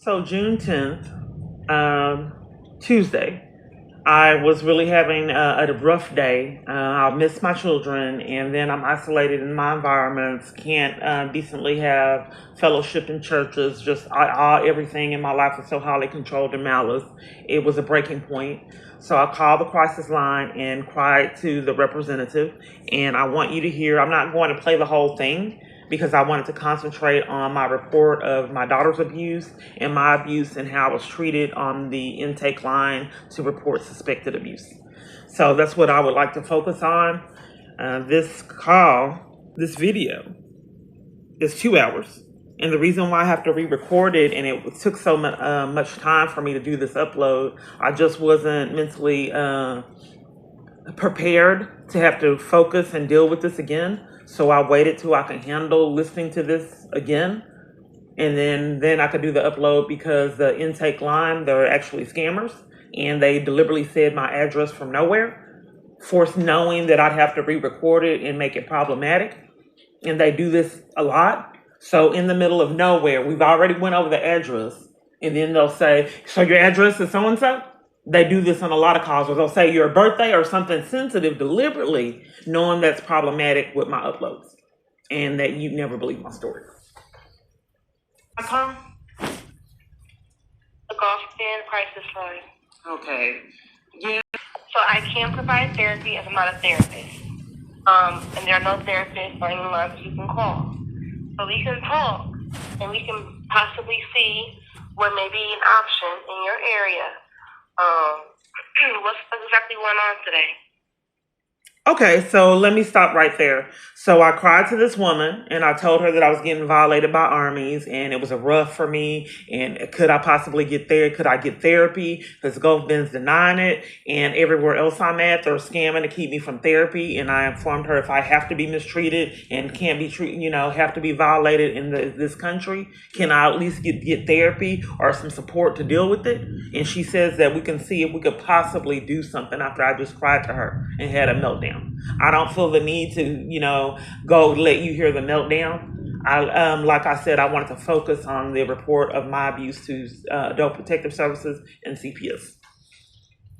So June 10th, Tuesday, I was really having a rough day. I missed my children, and then I'm isolated in my environments. Can't decently have fellowship in churches. Everything in my life was so highly controlled and malice. It was a breaking point. So I called the crisis line and cried to the representative. And I want you to hear. I'm not going to play the whole thing, because I wanted to concentrate on my report of my daughter's abuse and my abuse and how I was treated on the intake line to report suspected abuse. So that's what I would like to focus on. This video is 2 hours. And the reason why I have to re-record it, and it took so much time for me to do this upload, I just wasn't mentally prepared to have to focus and deal with this again. So I waited till I could handle listening to this again. And then I could do the upload, because the intake line, they're actually scammers. And they deliberately said my address from nowhere, knowing that I'd have to re-record it and make it problematic. And they do this a lot. So in the middle of nowhere, we've already went over the address. And then they'll say, so your address is so-and-so? They do this on a lot of calls, where they'll say your birthday or something sensitive deliberately, knowing that's problematic with my uploads and that you never believe my story. The golf stand crisis line. Okay. Yeah. So I can provide therapy as I'm not a therapist. And there are no therapists or any lines you can call. So we can talk and we can possibly see what may be an option in your area. What's exactly going on today? Okay, so let me stop right there. So I cried to this woman and I told her that I was getting violated by armies and it was a rough for me. And could I possibly get there? Could I get therapy? Because Gulf Bend's denying it. And everywhere else I'm at, they're scamming to keep me from therapy. And I informed her, if I have to be mistreated and can't be treated, have to be violated in this country, can I at least get therapy or some support to deal with it? And she says that we can see if we could possibly do something, after I just cried to her and had a meltdown. I don't feel the need to, go let you hear the meltdown. Like I said, I wanted to focus on the report of my abuse to Adult Protective Services and CPS.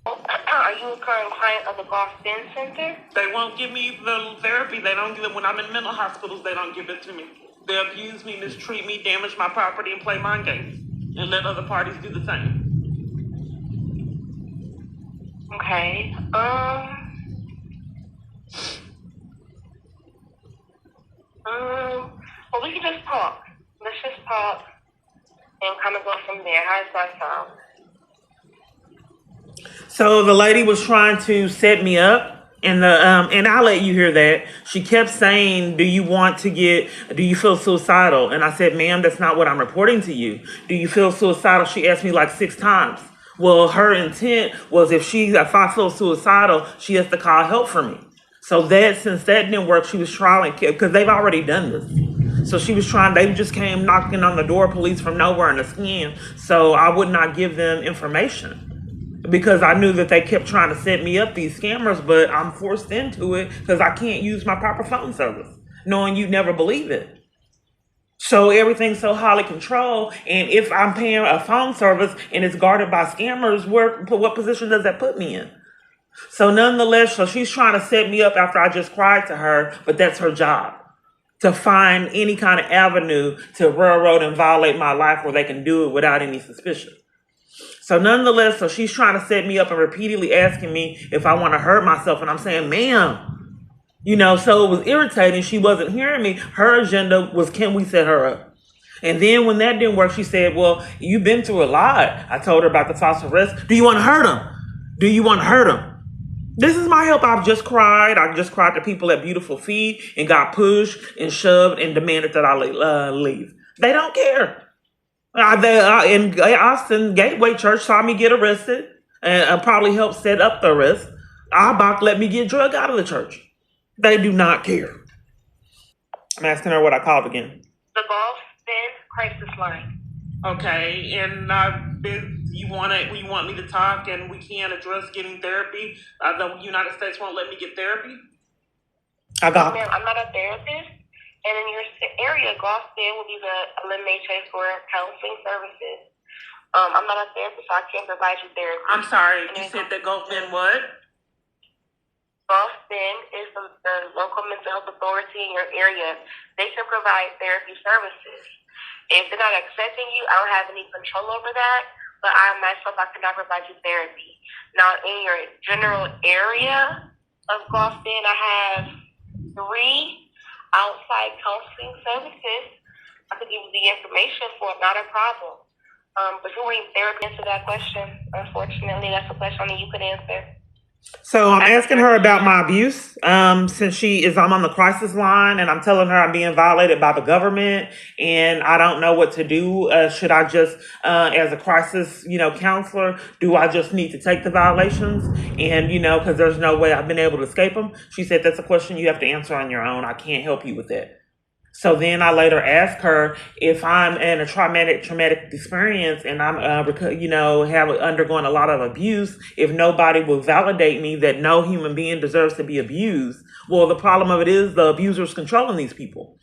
Are you a current client of the Golf Bend Center? They won't give me the therapy. They don't give it when I'm in mental hospitals. They don't give it to me. They abuse me, mistreat me, damage my property, and play mind games, and let other parties do the same. Okay. Well, we can just talk. Let's just talk and kind of go from there. How does that sound? So the lady was trying to set me up, and I'll let you hear that. She kept saying, do you feel suicidal? And I said, ma'am, that's not what I'm reporting to you. Do you feel suicidal? She asked me like 6 times. Well, her intent was if I feel suicidal, she has to call help for me. So since that didn't work, she was trying, because they've already done this. So she was they just came knocking on the door, police from nowhere in a scam. So I would not give them information, because I knew that they kept trying to set me up, these scammers, but I'm forced into it because I can't use my proper phone service, knowing you never believe it. So everything's so highly controlled, and if I'm paying a phone service and it's guarded by scammers, what position does that put me in? So nonetheless, she's trying to set me up after I just cried to her, but that's her job, to find any kind of avenue to railroad and violate my life where they can do it without any suspicion. So nonetheless, she's trying to set me up and repeatedly asking me if I want to hurt myself. And I'm saying, ma'am, so it was irritating. She wasn't hearing me. Her agenda was, can we set her up? And then when that didn't work, she said, well, you've been through a lot. I told her about the false arrest. Do you want to hurt him? Do you want to hurt him? This is my help. I've just cried. I just cried to people at Beautiful Feet and got pushed and shoved and demanded that I leave. They don't care. In Austin, Gateway Church saw me get arrested and probably helped set up the arrest. Arbach let me get drugged out of the church. They do not care. I'm asking her what I called again. The Golf Bend crisis line. Okay, and you want me to talk, and we can't address getting therapy? The United States won't let me get therapy? Ma'am, I'm not a therapist, and in your area, Golf Bend will be the eliminate choice for counseling services. I'm not a therapist, so I can't provide you therapy. I'm sorry, And you then said that Goldman what? Boston is the local mental health authority in your area. They can provide therapy services. If they're not accepting you, I don't have any control over that, but I myself, I cannot provide you therapy. Now, in your general area of Boston, I have 3 outside counseling services. I could give you the information for it, not a problem. But you weren't therapy answer that question. Unfortunately, that's a question only you could answer. So I'm asking her about my abuse. Since I'm on the crisis line and I'm telling her I'm being violated by the government and I don't know what to do. Should I just, as a crisis, counselor, do I just need to take the violations? And, cause there's no way I've been able to escape them. She said, that's a question you have to answer on your own. I can't help you with that. So then I later asked her if I'm in a traumatic experience and I'm, have undergone a lot of abuse, if nobody will validate me that no human being deserves to be abused. Well, the problem of it is the abuser's controlling these people.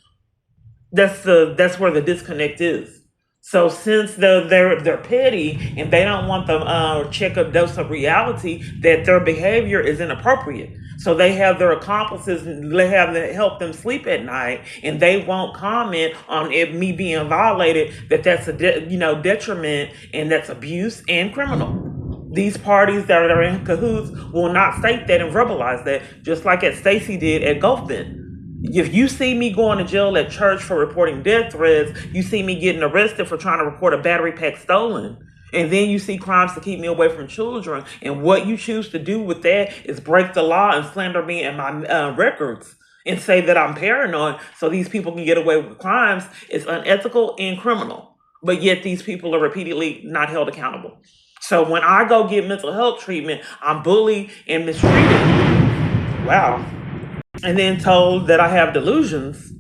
That's where the disconnect is. So since they're petty and they don't want the check a dose of reality that their behavior is inappropriate. So they have their accomplices and they have to help them sleep at night, and they won't comment on it, me being violated, that's a detriment and that's abuse and criminal. These parties that are in cahoots will not state that and verbalize that, just like at Stacy did at Gulfbend. If you see me going to jail at church for reporting death threats, you see me getting arrested for trying to report a battery pack stolen, and then you see crimes to keep me away from children, and what you choose to do with that is break the law and slander me and my records and say that I'm paranoid so these people can get away with crimes, is unethical and criminal. But yet these people are repeatedly not held accountable. So when I go get mental health treatment, I'm bullied and mistreated. Wow. And then told that I have delusions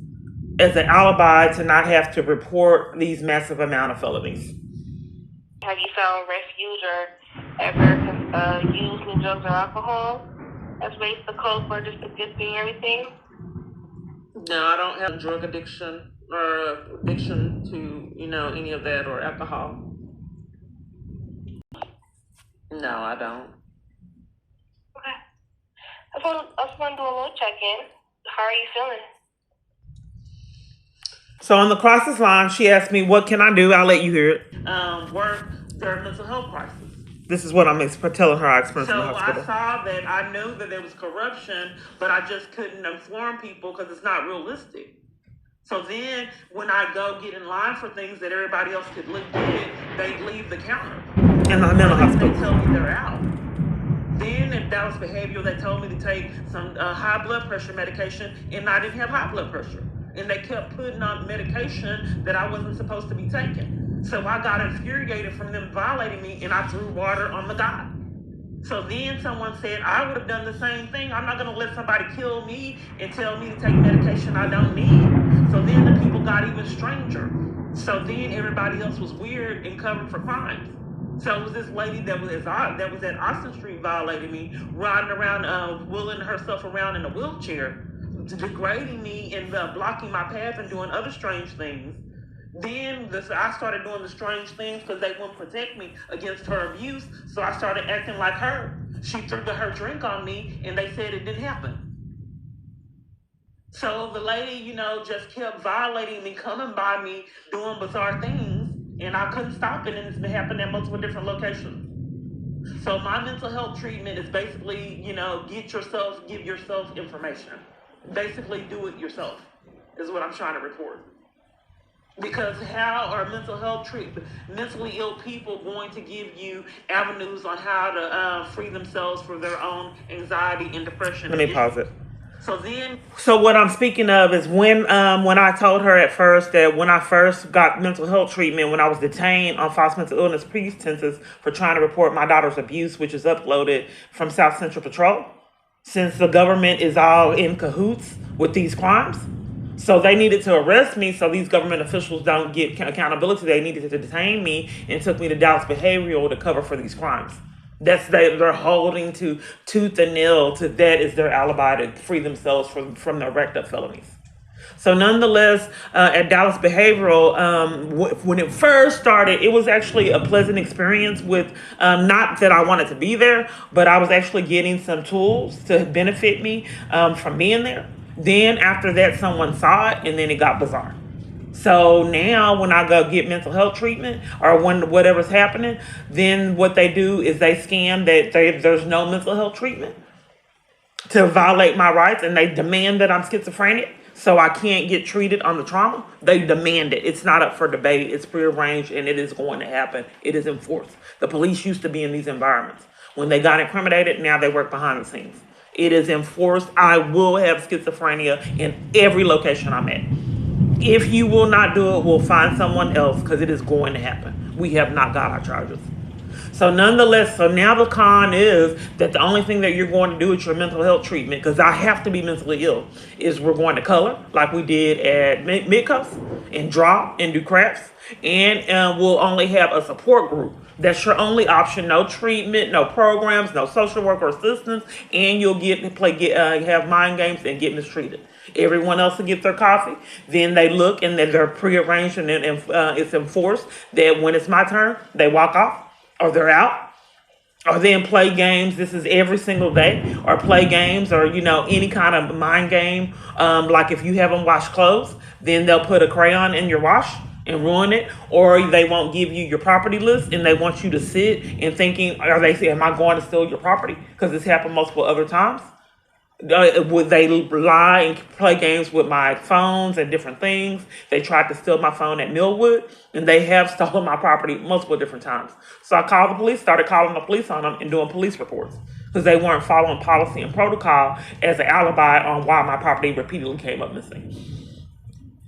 as an alibi to not have to report these massive amount of felonies. Have you found refuge or ever used any drugs or alcohol as ways to cope or just to get through everything? No, I don't have drug addiction or addiction to, any of that or alcohol. No, I don't. Okay. I just want to do a little check-in. How are you feeling? So on the crisis line, she asked me, what can I do? I'll let you hear it. Work their mental health crisis. This is what I'm telling her I experienced in the hospital. So I saw that I knew that there was corruption, but I just couldn't inform people because it's not realistic. So then when I go get in line for things that everybody else could get, they leave the counter. And I'm in the hospital. They tell me they're out. Then if that was behavior, they told me to take some high blood pressure medication, and I didn't have high blood pressure. And they kept putting on medication that I wasn't supposed to be taking. So I got infuriated from them violating me, and I threw water on the guy. So then someone said, I would have done the same thing. I'm not going to let somebody kill me and tell me to take medication I don't need. So then the people got even stranger. So then everybody else was weird and covered for crimes. So it was this lady that was at Austin Street violating me, riding around, wheeling herself around in a wheelchair, degrading me and blocking my path and doing other strange things. Then I started doing the strange things because they wouldn't protect me against her abuse. So I started acting like her. She threw her drink on me, and they said it didn't happen. So the lady, just kept violating me, coming by me, doing bizarre things. And I couldn't stop it, and it's been happening at multiple different locations. So my mental health treatment is basically, give yourself information. Basically do it yourself is what I'm trying to report. Because how are mentally ill people going to give you avenues on how to free themselves from their own anxiety and depression? Let me pause it. So what I'm speaking of is when I told her at first that when I first got mental health treatment, when I was detained on false mental illness pretenses for trying to report my daughter's abuse, which is uploaded from South Central Patrol, since the government is all in cahoots with these crimes. So they needed to arrest me so these government officials don't get accountability. They needed to detain me and took me to Dallas Behavioral to cover for these crimes. They're holding to tooth and nail to that is their alibi to free themselves from their wrecked up felonies. So nonetheless, at Dallas Behavioral, when it first started, it was actually a pleasant experience with, not that I wanted to be there, but I was actually getting some tools to benefit me from being there. Then after that, someone saw it, and then it got bizarre. So now when I go get mental health treatment or when whatever's happening, then what they do is they scan that there's no mental health treatment to violate my rights, and they demand that I'm schizophrenic, so I can't get treated on the trauma. They demand it. It's not up for debate. It's prearranged, and it is going to happen. It is enforced. The police used to be in these environments. When they got incriminated, now they work behind the scenes. It is enforced. I will have schizophrenia in every location I'm at. If you will not do it, we'll find someone else, because it is going to happen. We have not got our charges. So nonetheless, so now the con is that the only thing that you're going to do with your mental health treatment, because I have to be mentally ill, is we're going to color like we did at Midcoast and drop and do crafts. And we'll only have a support group. That's your only option. No treatment, no programs, no social worker assistance, and you'll have mind games and get mistreated. Everyone else will get their coffee. Then they look, and then they're prearranged, and it's enforced that when it's my turn, they walk off, or they're out, or then play games. This is every single day, or play games, or any kind of mind game. Like if you haven't washed clothes, then they'll put a crayon in your wash and ruin it, or they won't give you your property list, and they want you to sit and thinking, or they say, am I going to steal your property? Because it's happened multiple other times. Would they lie and play games with my phones and different things? They tried to steal my phone at Millwood, and they have stolen my property multiple different times. So I called the police, started calling the police on them and doing police reports, because they weren't following policy and protocol as an alibi on why my property repeatedly came up missing.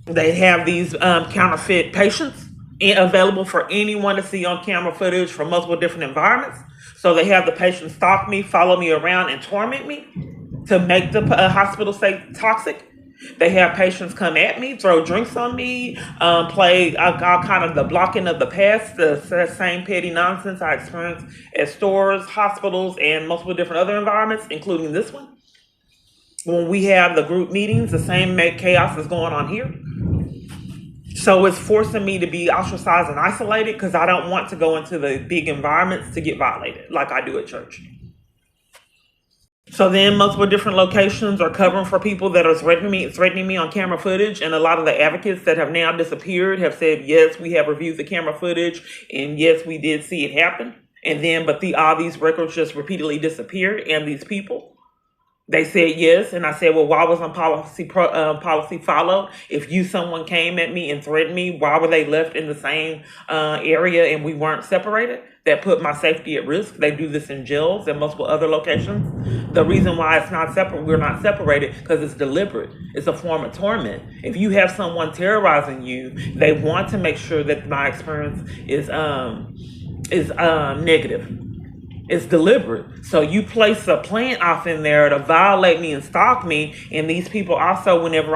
They have these counterfeit patients available for anyone to see on camera footage from multiple different environments. So they have the patients stalk me, follow me around, and torment me to make the hospital stay toxic. They have patients come at me, throw drinks on me, play all kind of the blocking of the past, the same petty nonsense I experienced at stores, hospitals, and multiple different other environments, including this one. When we have the group meetings, the same chaos is going on here. So it's forcing me to be ostracized and isolated, because I don't want to go into the big environments to get violated like I do at church. So then multiple different locations are covering for people that are threatening me on camera footage. And a lot of the advocates that have now disappeared have said, yes, we have reviewed the camera footage, and yes, we did see it happen. And then, but all these records just repeatedly disappeared, and these people, they said yes, and I said, well, why wasn't policy followed? If someone came at me and threatened me, why were they left in the same area and we weren't separated? That put my safety at risk. They do this in jails and multiple other locations. The reason why we're not separated, because it's deliberate. It's a form of torment. If you have someone terrorizing you, they want to make sure that my experience is negative. It's deliberate. So you place a plant off in there to violate me and stalk me. And these people also, whenever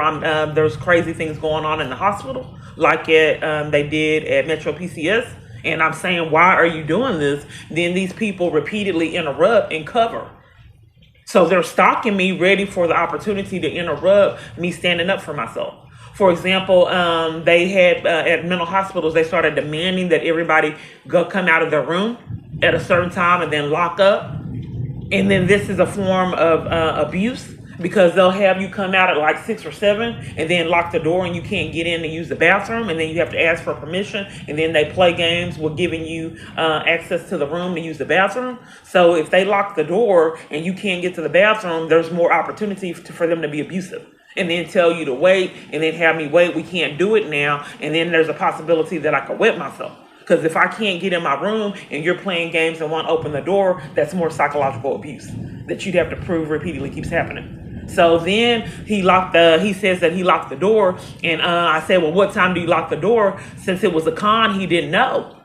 there's crazy things going on in the hospital, like they did at Metro PCS, and I'm saying, why are you doing this? Then these people repeatedly interrupt and cover. So they're stalking me, ready for the opportunity to interrupt me standing up for myself. For example, they had at mental hospitals, they started demanding that everybody come out of their room at a certain time and then lock up. And then this is a form of abuse, because they'll have you come out at like 6 or 7 and then lock the door, and you can't get in to use the bathroom, and then you have to ask for permission, and then they play games with giving you access to the room to use the bathroom. So if they lock the door and you can't get to the bathroom, there's more opportunity for them to be abusive, and then tell you to wait, and then have me wait. We can't do it now. And then there's a possibility that I could wet myself. Because if I can't get in my room and you're playing games and won't open the door, that's more psychological abuse that you'd have to prove repeatedly keeps happening. So then he says that he locked the door. And I said, well, what time do you lock the door? Since it was a con, he didn't know.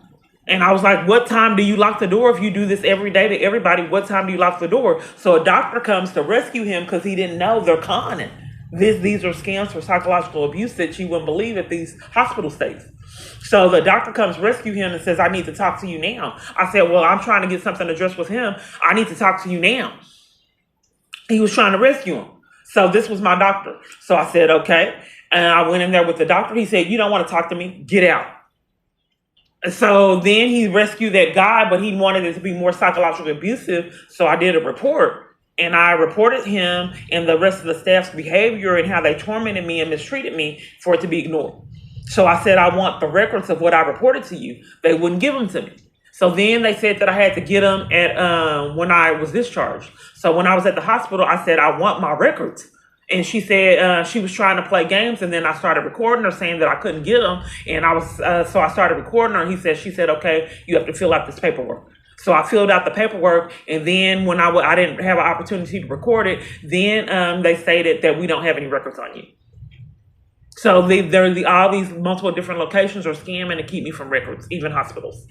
And I was like, what time do you lock the door? If you do this every day to everybody, what time do you lock the door? So a doctor comes to rescue him, because he didn't know they're conning. These are scams for psychological abuse that you wouldn't believe at these hospital states. So the doctor comes rescue him and says, I need to talk to you now. I said, well, I'm trying to get something addressed with him. I need to talk to you now. He was trying to rescue him. So this was my doctor. So I said, okay. And I went in there with the doctor. He said, "You don't want to talk to me. Get out." So then he rescued that guy, but he wanted it to be more psychologically abusive. So I did a report, and I reported him and the rest of the staff's behavior and how they tormented me and mistreated me for it to be ignored. So I said, "I want the records of what I reported to you." They wouldn't give them to me. So then they said that I had to get them at when I was discharged. So when I was at the hospital, I said, "I want my records." And she said she was trying to play games, and then I started recording her saying that I couldn't get them, and so I started recording her. And she said, "Okay, you have to fill out this paperwork." So I filled out the paperwork, and then when I didn't have an opportunity to record it, then they stated that we don't have any records on you. So all these multiple different locations are scamming to keep me from records, even hospitals,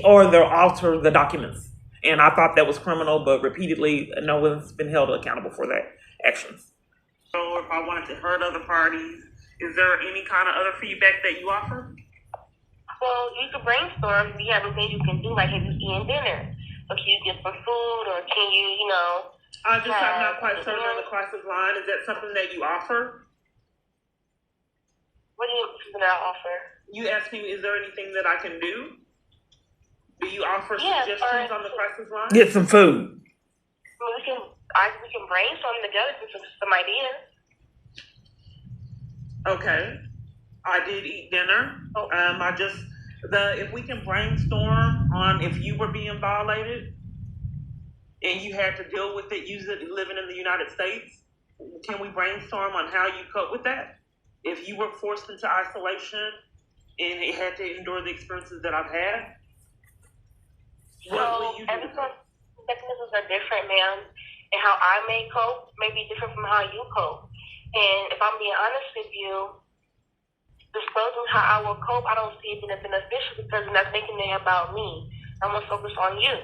or they'll alter the documents. And I thought that was criminal, but repeatedly, no one's been held accountable for that actions. So if I wanted to hurt other parties, is there any kind of other feedback that you offer? Well, you can brainstorm. Do you have things you can do, like if you're eating dinner? Or can you get some food, or can you, I'm not quite certain on the crisis line. Is that something that you offer? What do you mean that I offer? You asked me, is there anything that I can do? Do you offer suggestions on the crisis line? Get some food. We can brainstorm together some ideas. Okay. I did eat dinner. If we can brainstorm on if you were being violated and you had to deal with it living in the United States, can we brainstorm on how you cope with that? If you were forced into isolation and it had to endure the experiences that I've had, what will you do? Everyone's mechanisms are different, ma'am, and how I may cope may be different from how you cope. And if I'm being honest with you, disclosing how I will cope, I don't see it being beneficial because that's making it about me. I'm going to focus on you.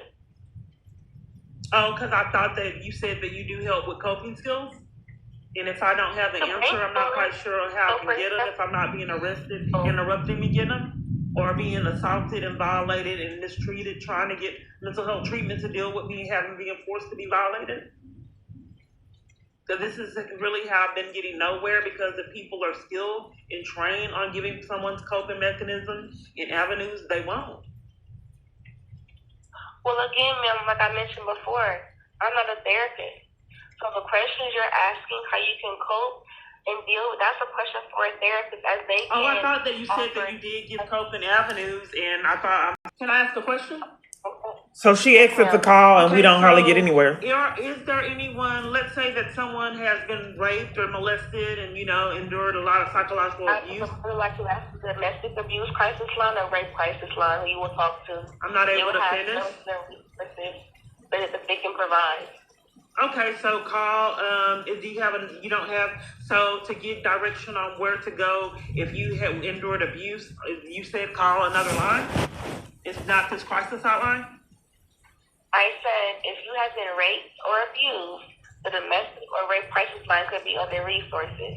Oh, because I thought that you said that you do help with coping skills? And if I don't have the answer, I'm not quite sure how I can get them if I'm not being arrested, interrupting me getting them, or being assaulted and violated and mistreated, trying to get mental health treatment to deal with me being forced to be violated. So this is really how I've been getting nowhere, because the people are skilled and trained on giving someone's coping mechanisms and avenues they won't. Well, again, ma'am, like I mentioned before, I'm not a therapist. So the questions you're asking, how you can cope and deal with, that's a question for a therapist as they can. Oh, I thought that you said that you did give coping avenues, and I thought, can I ask a question? So she exits the call, and we don't hardly get anywhere. Is there anyone, let's say that someone has been raped or molested and, endured a lot of psychological abuse? I would like to ask the domestic abuse crisis line or rape crisis line who you will talk to. I'm not able to finish. That they can provide. Okay, so call, so to get direction on where to go if you have endured abuse, you said call another line? It's not this crisis hotline? I said if you have been raped or abused, the domestic or rape crisis line could be other resources.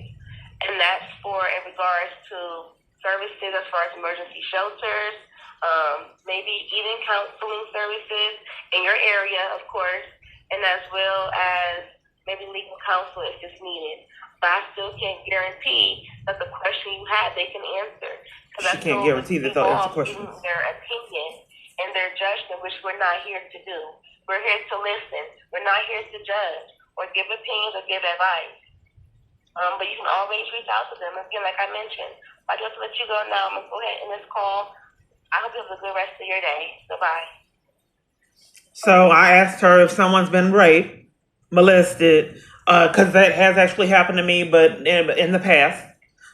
And that's in regards to services as far as emergency shelters, maybe even counseling services in your area, of course, and as well as maybe legal counsel if it's needed. But I still can't guarantee that the question you had, they can answer. She can't guarantee that they'll answer questions. Their opinion and their judgment, which we're not here to do. We're here to listen. We're not here to judge or give opinions or give advice. But you can always reach out to them. Again, like I mentioned, I just let you go now. I'm going to go ahead and end this call. I hope you have a good rest of your day. Goodbye. So I asked her if someone's been raped, molested, because that has actually happened to me, but in the past.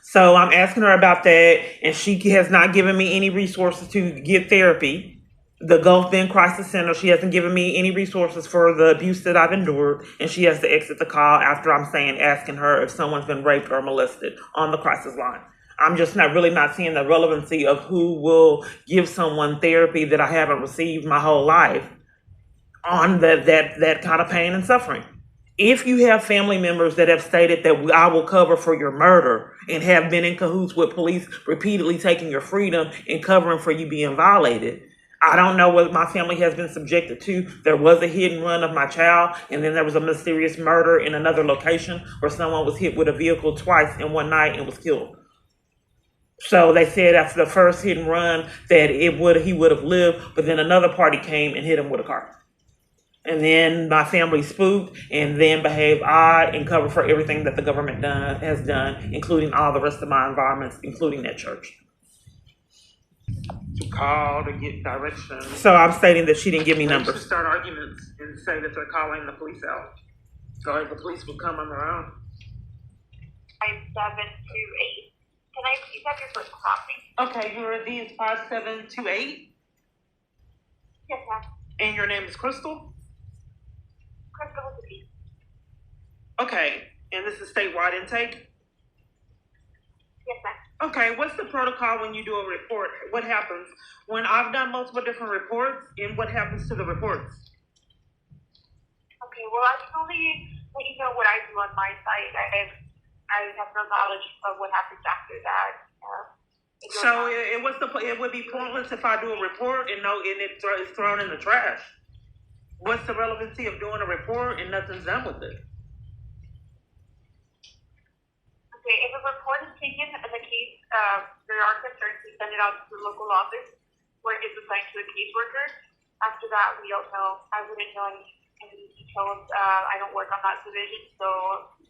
So I'm asking her about that, and she has not given me any resources to get therapy. The Gulf Bend Crisis Center, she hasn't given me any resources for the abuse that I've endured, and she has to exit the call after I'm asking her if someone's been raped or molested on the crisis line. I'm just not seeing the relevancy of who will give someone therapy that I haven't received my whole life on that kind of pain and suffering. If you have family members that have stated that I will cover for your murder and have been in cahoots with police repeatedly taking your freedom and covering for you being violated, I don't know what my family has been subjected to. There was a hit and run of my child, and then there was a mysterious murder in another location where someone was hit with a vehicle twice in one night and was killed. So they said after the first hit and run that he would have lived, but then another party came and hit him with a car. And then my family spooked and then behaved odd and covered for everything that the government has done, including all the rest of my environments, including that church. To call to get directions. So I'm stating that she didn't give me numbers. To start arguments and say that they're calling the police out. So the police will come on their own. 5728. Can I please have your first copy? Okay, your ID is 5728. Yes, ma'am. And your name is Crystal? Crystal with a P. Okay, and this is statewide intake? Yes, ma'am. Okay, what's the protocol when you do a report? What happens when I've done multiple different reports, and what happens to the reports? Okay, well, I can only let you know what I do on my side. I have no knowledge of what happens after that. So it would be pointless if I do a report and it's thrown in the trash. What's the relevancy of doing a report and nothing's done with it? Okay, if a report is taken in the case, there are concerns to send it out to the local office where it is assigned to a caseworker. After that, we don't know. I wouldn't know any details. I don't work on that division, so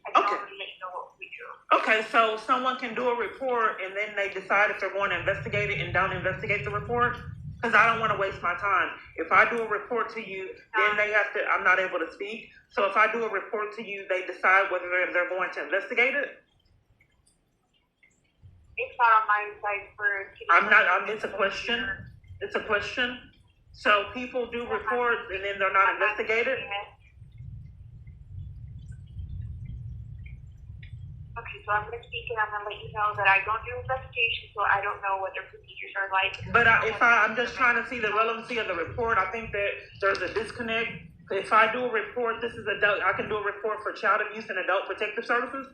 I can only let you know what we do. Okay, so someone can do a report and then they decide if they're going to investigate it and don't investigate the report? Because I don't want to waste my time. If I do a report to you, then I'm not able to speak. So if I do a report to you, they decide whether they're going to investigate it? It's not on my side it's a question. It's a question. So people do reports and then they're not investigated? Okay, so I'm going to speak and I'm going to let you know that I don't do investigations, so I don't know what their procedures are like. But I'm just trying to see the relevancy of the report. I think that there's a disconnect. If I do a report, I can do a report for child abuse and adult protective services?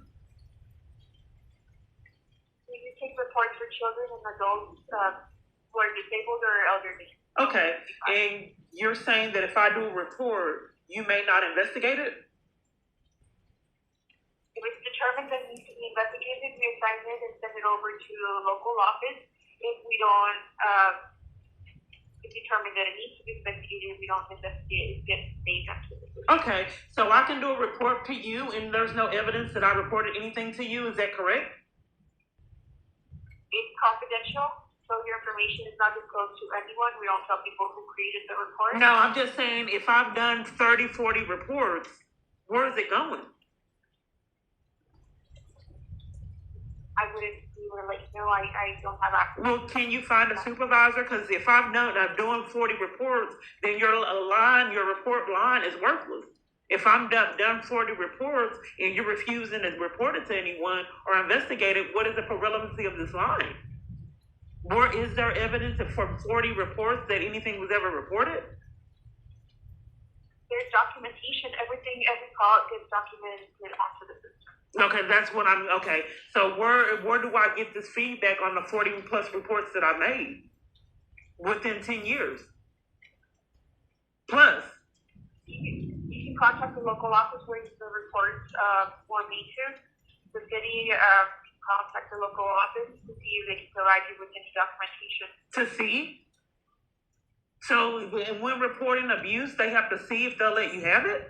You take reports for children and adults who are disabled or elderly. Okay, and you're saying that if I do a report, you may not investigate it? If it's determined that it needs to be investigated, we assign it and send it over to the local office. If we don't determine that it needs to be investigated, we don't investigate it, it gets staged onto the system. Okay, so I can do a report to you and there's no evidence that I reported anything to you, is that correct? It's confidential, so your information is not disclosed to anyone. We don't tell people who created the report. No, I'm just saying if I've done 30, 40 reports, where is it going? I wouldn't be able to let you know. I don't have access. Well, can you find a supervisor? Because if I'm doing 40 reports, then your report line is worthless. If I'm done 40 reports and you're refusing to report it to anyone or investigate it, what is the relevancy of this line? Or is there evidence for 40 reports that anything was ever reported? There's documentation. Every call gets documented onto the system. Okay, that's what okay. So where do I get this feedback on the 40 plus reports that I made within 10 years? Plus. You can contact the local office where the reports were made to. The city contact the local office to see if they can provide you with any documentation. To see? So when reporting abuse, they have to see if they'll let you have it?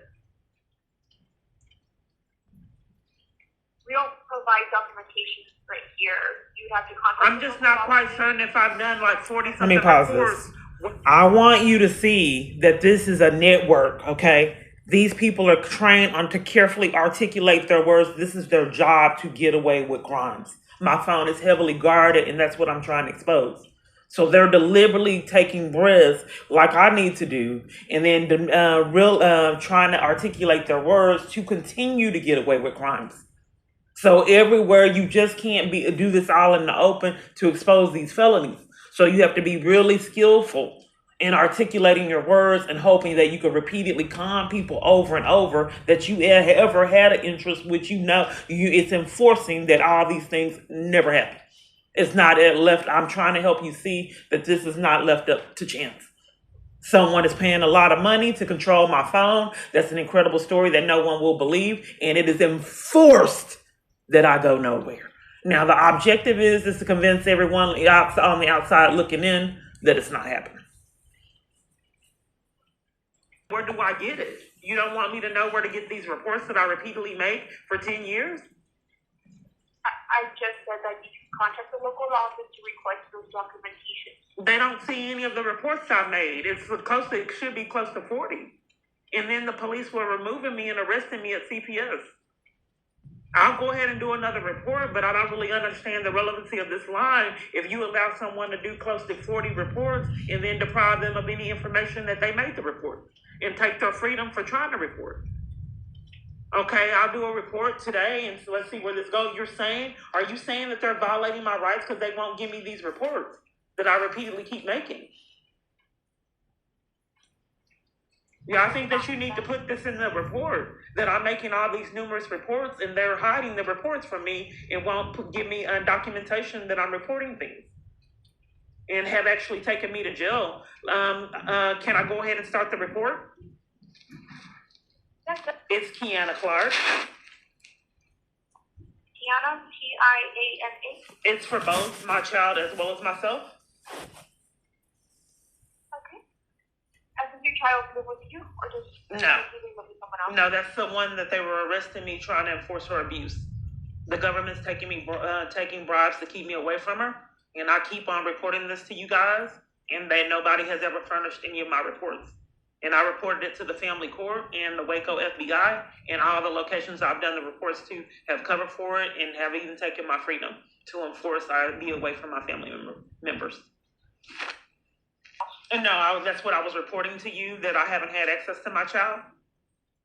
We don't provide documentation right here. You have to contact. I'm just not quite certain if I've done like 40 something. Let me pause reports. this. I want you to see that this is a network, okay? These people are trained on to carefully articulate their words. This is their job to get away with crimes. My phone is heavily guarded, and that's what I'm trying to expose. So they're deliberately taking breaths like I need to do, and then trying to articulate their words to continue to get away with crimes. So everywhere you just can't do this all in the open to expose these felonies. So you have to be really skillful in articulating your words and hoping that you can repeatedly con people over and over that you ever had an interest, which it's enforcing that all these things never happen. It's not left. I'm trying to help you see that this is not left up to chance. Someone is paying a lot of money to control my phone. That's an incredible story that no one will believe, and it is enforced that I go nowhere. Now, the objective is to convince everyone on the outside looking in that it's not happening. Where do I get it? You don't want me to know where to get these reports that I repeatedly make for 10 years? I just said that you can contact the local office to request those documentations. They don't see any of the reports I made. It should be close to 40. And then the police were removing me and arresting me at CPS. I'll go ahead and do another report, but I don't really understand the relevancy of this line if you allow someone to do close to 40 reports and then deprive them of any information that they made the report and take their freedom for trying to report. Okay, I'll do a report today, and so let's see where this goes. Are you saying that they're violating my rights because they won't give me these reports that I repeatedly keep making? Yeah, I think that you need to put this in the report, that I'm making all these numerous reports and they're hiding the reports from me and won't give me documentation that I'm reporting things and have actually taken me to jail. Can I go ahead and start the report? It's Kiana Clark. Tiana, Tiana. It's for both my child as well as myself. Okay. Does your child live with you, or does No. she live with someone else? No, that's the one that they were arresting me trying to enforce her abuse. The government's taking bribes to keep me away from her, and I keep on reporting this to you guys, and nobody has ever furnished any of my reports. And I reported it to the family court and the Waco FBI, and all the locations I've done the reports to have covered for it and have even taken my freedom to enforce I be away from my family members. And no, that's what I was reporting to you, that I haven't had access to my child,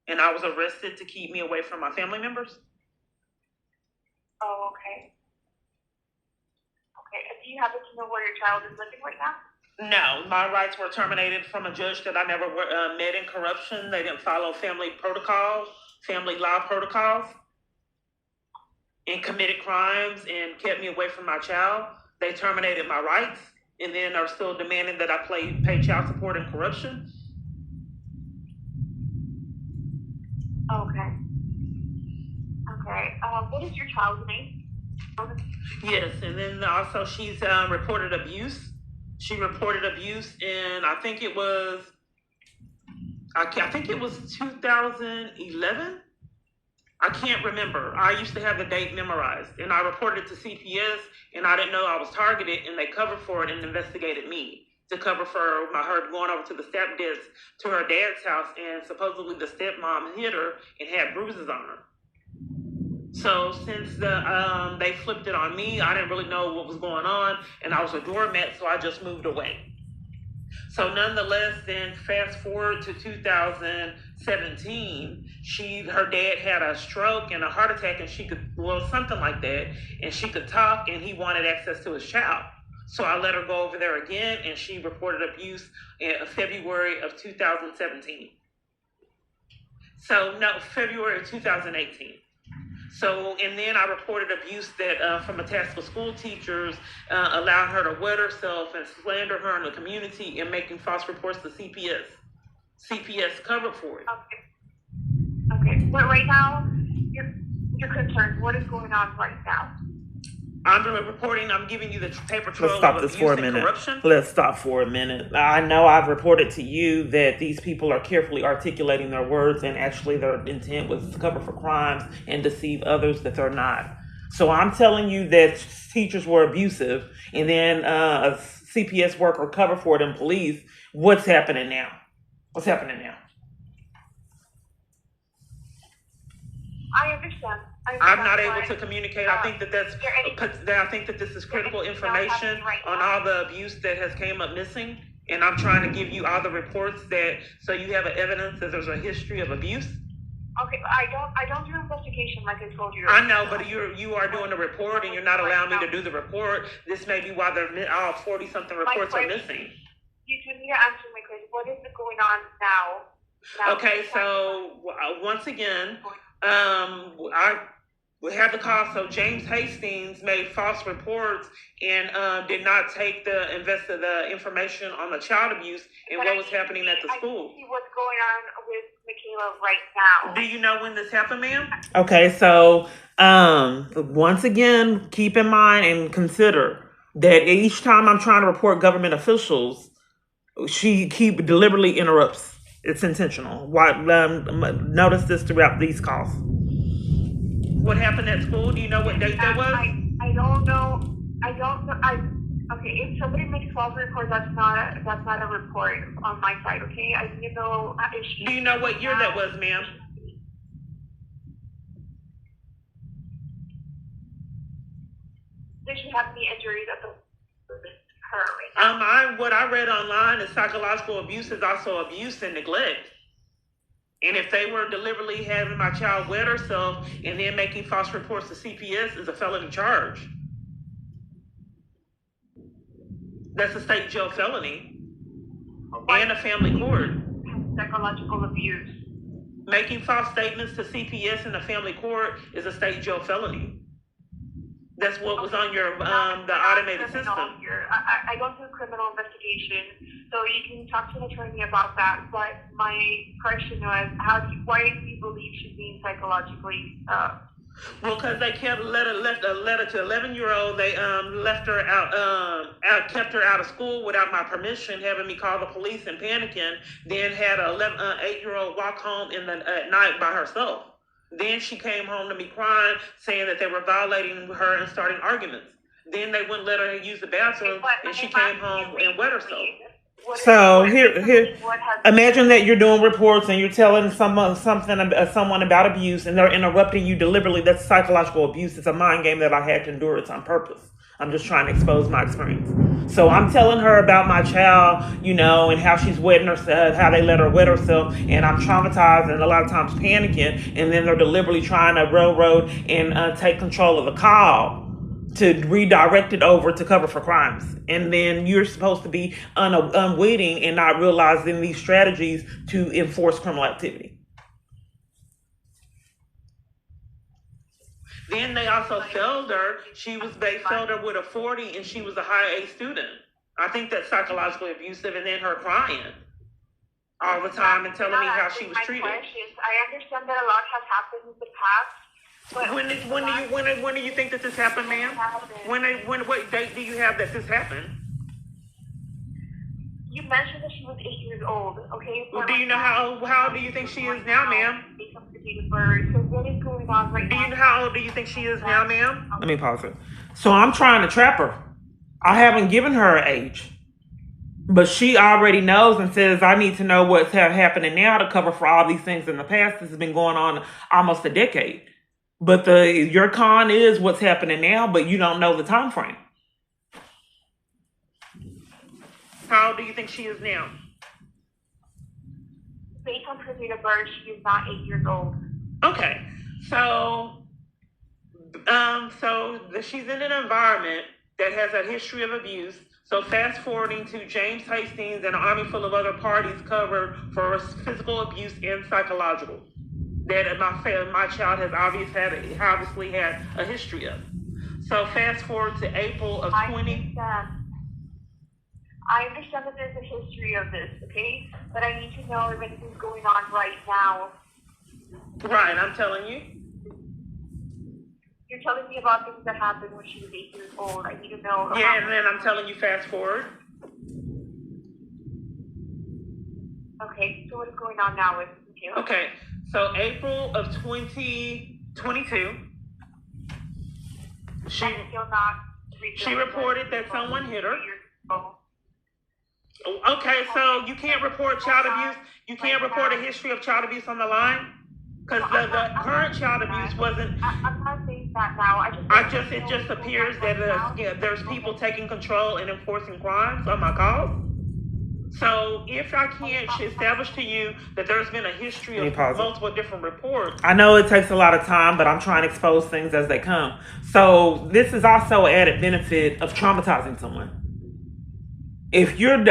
and I was arrested to keep me away from my family members. Oh, okay. Okay, and do you happen to know where your child is living right now? No, my rights were terminated from a judge that I never met in corruption. They didn't follow family law protocols, and committed crimes and kept me away from my child. They terminated my rights and then are still demanding that I pay child support and corruption. Okay. Okay. What is your child's name? Yes, and then also she's reported abuse. She reported abuse in I think it was 2011. I can't remember. I used to have the date memorized, and I reported it to CPS, and I didn't know I was targeted, and they covered for it and investigated me to cover for her going over to her dad's house, and supposedly the stepmom hit her and had bruises on her. So since they flipped it on me, I didn't really know what was going on, and I was a doormat, so I just moved away. So nonetheless, then fast forward to 2017, her dad had a stroke and a heart attack, and something like that, and she could talk, and he wanted access to his child. So I let her go over there again, and she reported abuse in February of 2017. February of 2018. So, and then I reported abuse that from a task of school teachers, allowing her to wet herself and slander her in the community and making false reports to CPS. CPS covered for it. Okay. But right now, you're concerned. What is going on right now? I'm giving you the paper trail Let's stop of this abuse for a and minute. corruption. Let's stop for a minute. I know I've reported to you that these people are carefully articulating their words, and actually their intent was to cover for crimes and deceive others that they're not. So I'm telling you that teachers were abusive, and then a CPS worker covered for it in police. What's happening now? What's happening now? I understand. I'm not able to communicate. I think that I think that this is critical information on all the abuse that has came up missing, and I'm trying to give you all the reports so you have evidence that there's a history of abuse. Okay, I don't do investigation like I told you. I know, but you are doing a report, and you're not allowing me to do the report. This may be why all 40-something reports are missing. You do need to answer my question. What is going on now? Okay, so once again, We had the call. So James Hastings made false reports and did not take the information on the child abuse and what was happening at the school. I see what's going on with Michaela right now. Do you know when this happened, ma'am? Okay, so once again, keep in mind and consider that each time I'm trying to report government officials, she deliberately interrupts. It's intentional. Notice this throughout these calls. What happened at school? Do you know what date that was? I don't know. Okay, if somebody makes false reports, that's not a report on my side. Okay, I need to know. Do you know what year that was, ma'am? Did she have any injuries at her right now? What I read online is psychological abuse is also abuse and neglect. And if they were deliberately having my child wet herself and then making false reports to CPS is a felony charge. That's a state jail felony and a family court. Psychological abuse. Making false statements to CPS in a family court is a state jail felony. That's what was on your the automated system. I don't do criminal investigation, so you can talk to an attorney about that. But my question was, why do you believe she's being psychologically? Well, because they left a letter to 11-year-old. They left her kept her out of school without my permission, having me call the police and panicking. Then had an 8-year-old walk home at night by herself. Then she came home to me crying, saying that they were violating her and starting arguments. Then they wouldn't let her use the bathroom, and she came home and wet herself. So here, imagine that you're doing reports and you're telling someone about abuse, and they're interrupting you deliberately. That's psychological abuse. It's a mind game that I had to endure. It's on purpose. I'm just trying to expose my experience. So I'm telling her about my child, and how she's wetting herself, how they let her wet herself, and I'm traumatized and a lot of times panicking, and then they're deliberately trying to railroad and take control of the call to redirect it over to cover for crimes. And then you're supposed to be unwitting and not realizing these strategies to enforce criminal activity. Then they also failed her. They failed her with a 40 and she was a high A student. I think that's psychologically abusive, and then her crying all the time and telling me how she was treated. I understand that a lot has happened in the past. But when do you think that this happened, ma'am? What date do you have that this happened? You mentioned that she was 8 years old, okay? Well, do you know how old do you think she is now, ma'am? So what is going on right now? Do you know how old do you think she is now, ma'am? Let me pause it. So I'm trying to trap her. I haven't given her an age. But she already knows and says, I need to know what's happening now to cover for all these things in the past. This has been going on almost a decade. But your con is what's happening now, but you don't know the time frame. How old do you think she is now? Based on her date of birth, she is not 8 years old. Okay, so she's in an environment that has a history of abuse. So fast forwarding to James Hastings and an army full of other parties covered for physical abuse and psychological. That my child has obviously had a history of. So fast forward to April of 20. I understand that there's a history of this, okay? But I need to know if anything's going on right now. Right, I'm telling you. You're telling me about things that happened when she was 8 years old. I need to know. Yeah, and then I'm telling you fast forward. Okay, so what is going on now with you? Okay, so April of 2022, she reported that someone hit her. Okay, so you can't report child abuse. You can't report a history of child abuse on the line? Because the current child abuse wasn't. I'm not saying that now. It just appears that there's people taking control and enforcing crimes on my calls. So if I can't establish to you that there's been a history of multiple different reports. I know it takes a lot of time, but I'm trying to expose things as they come. So this is also an added benefit of traumatizing someone. If you're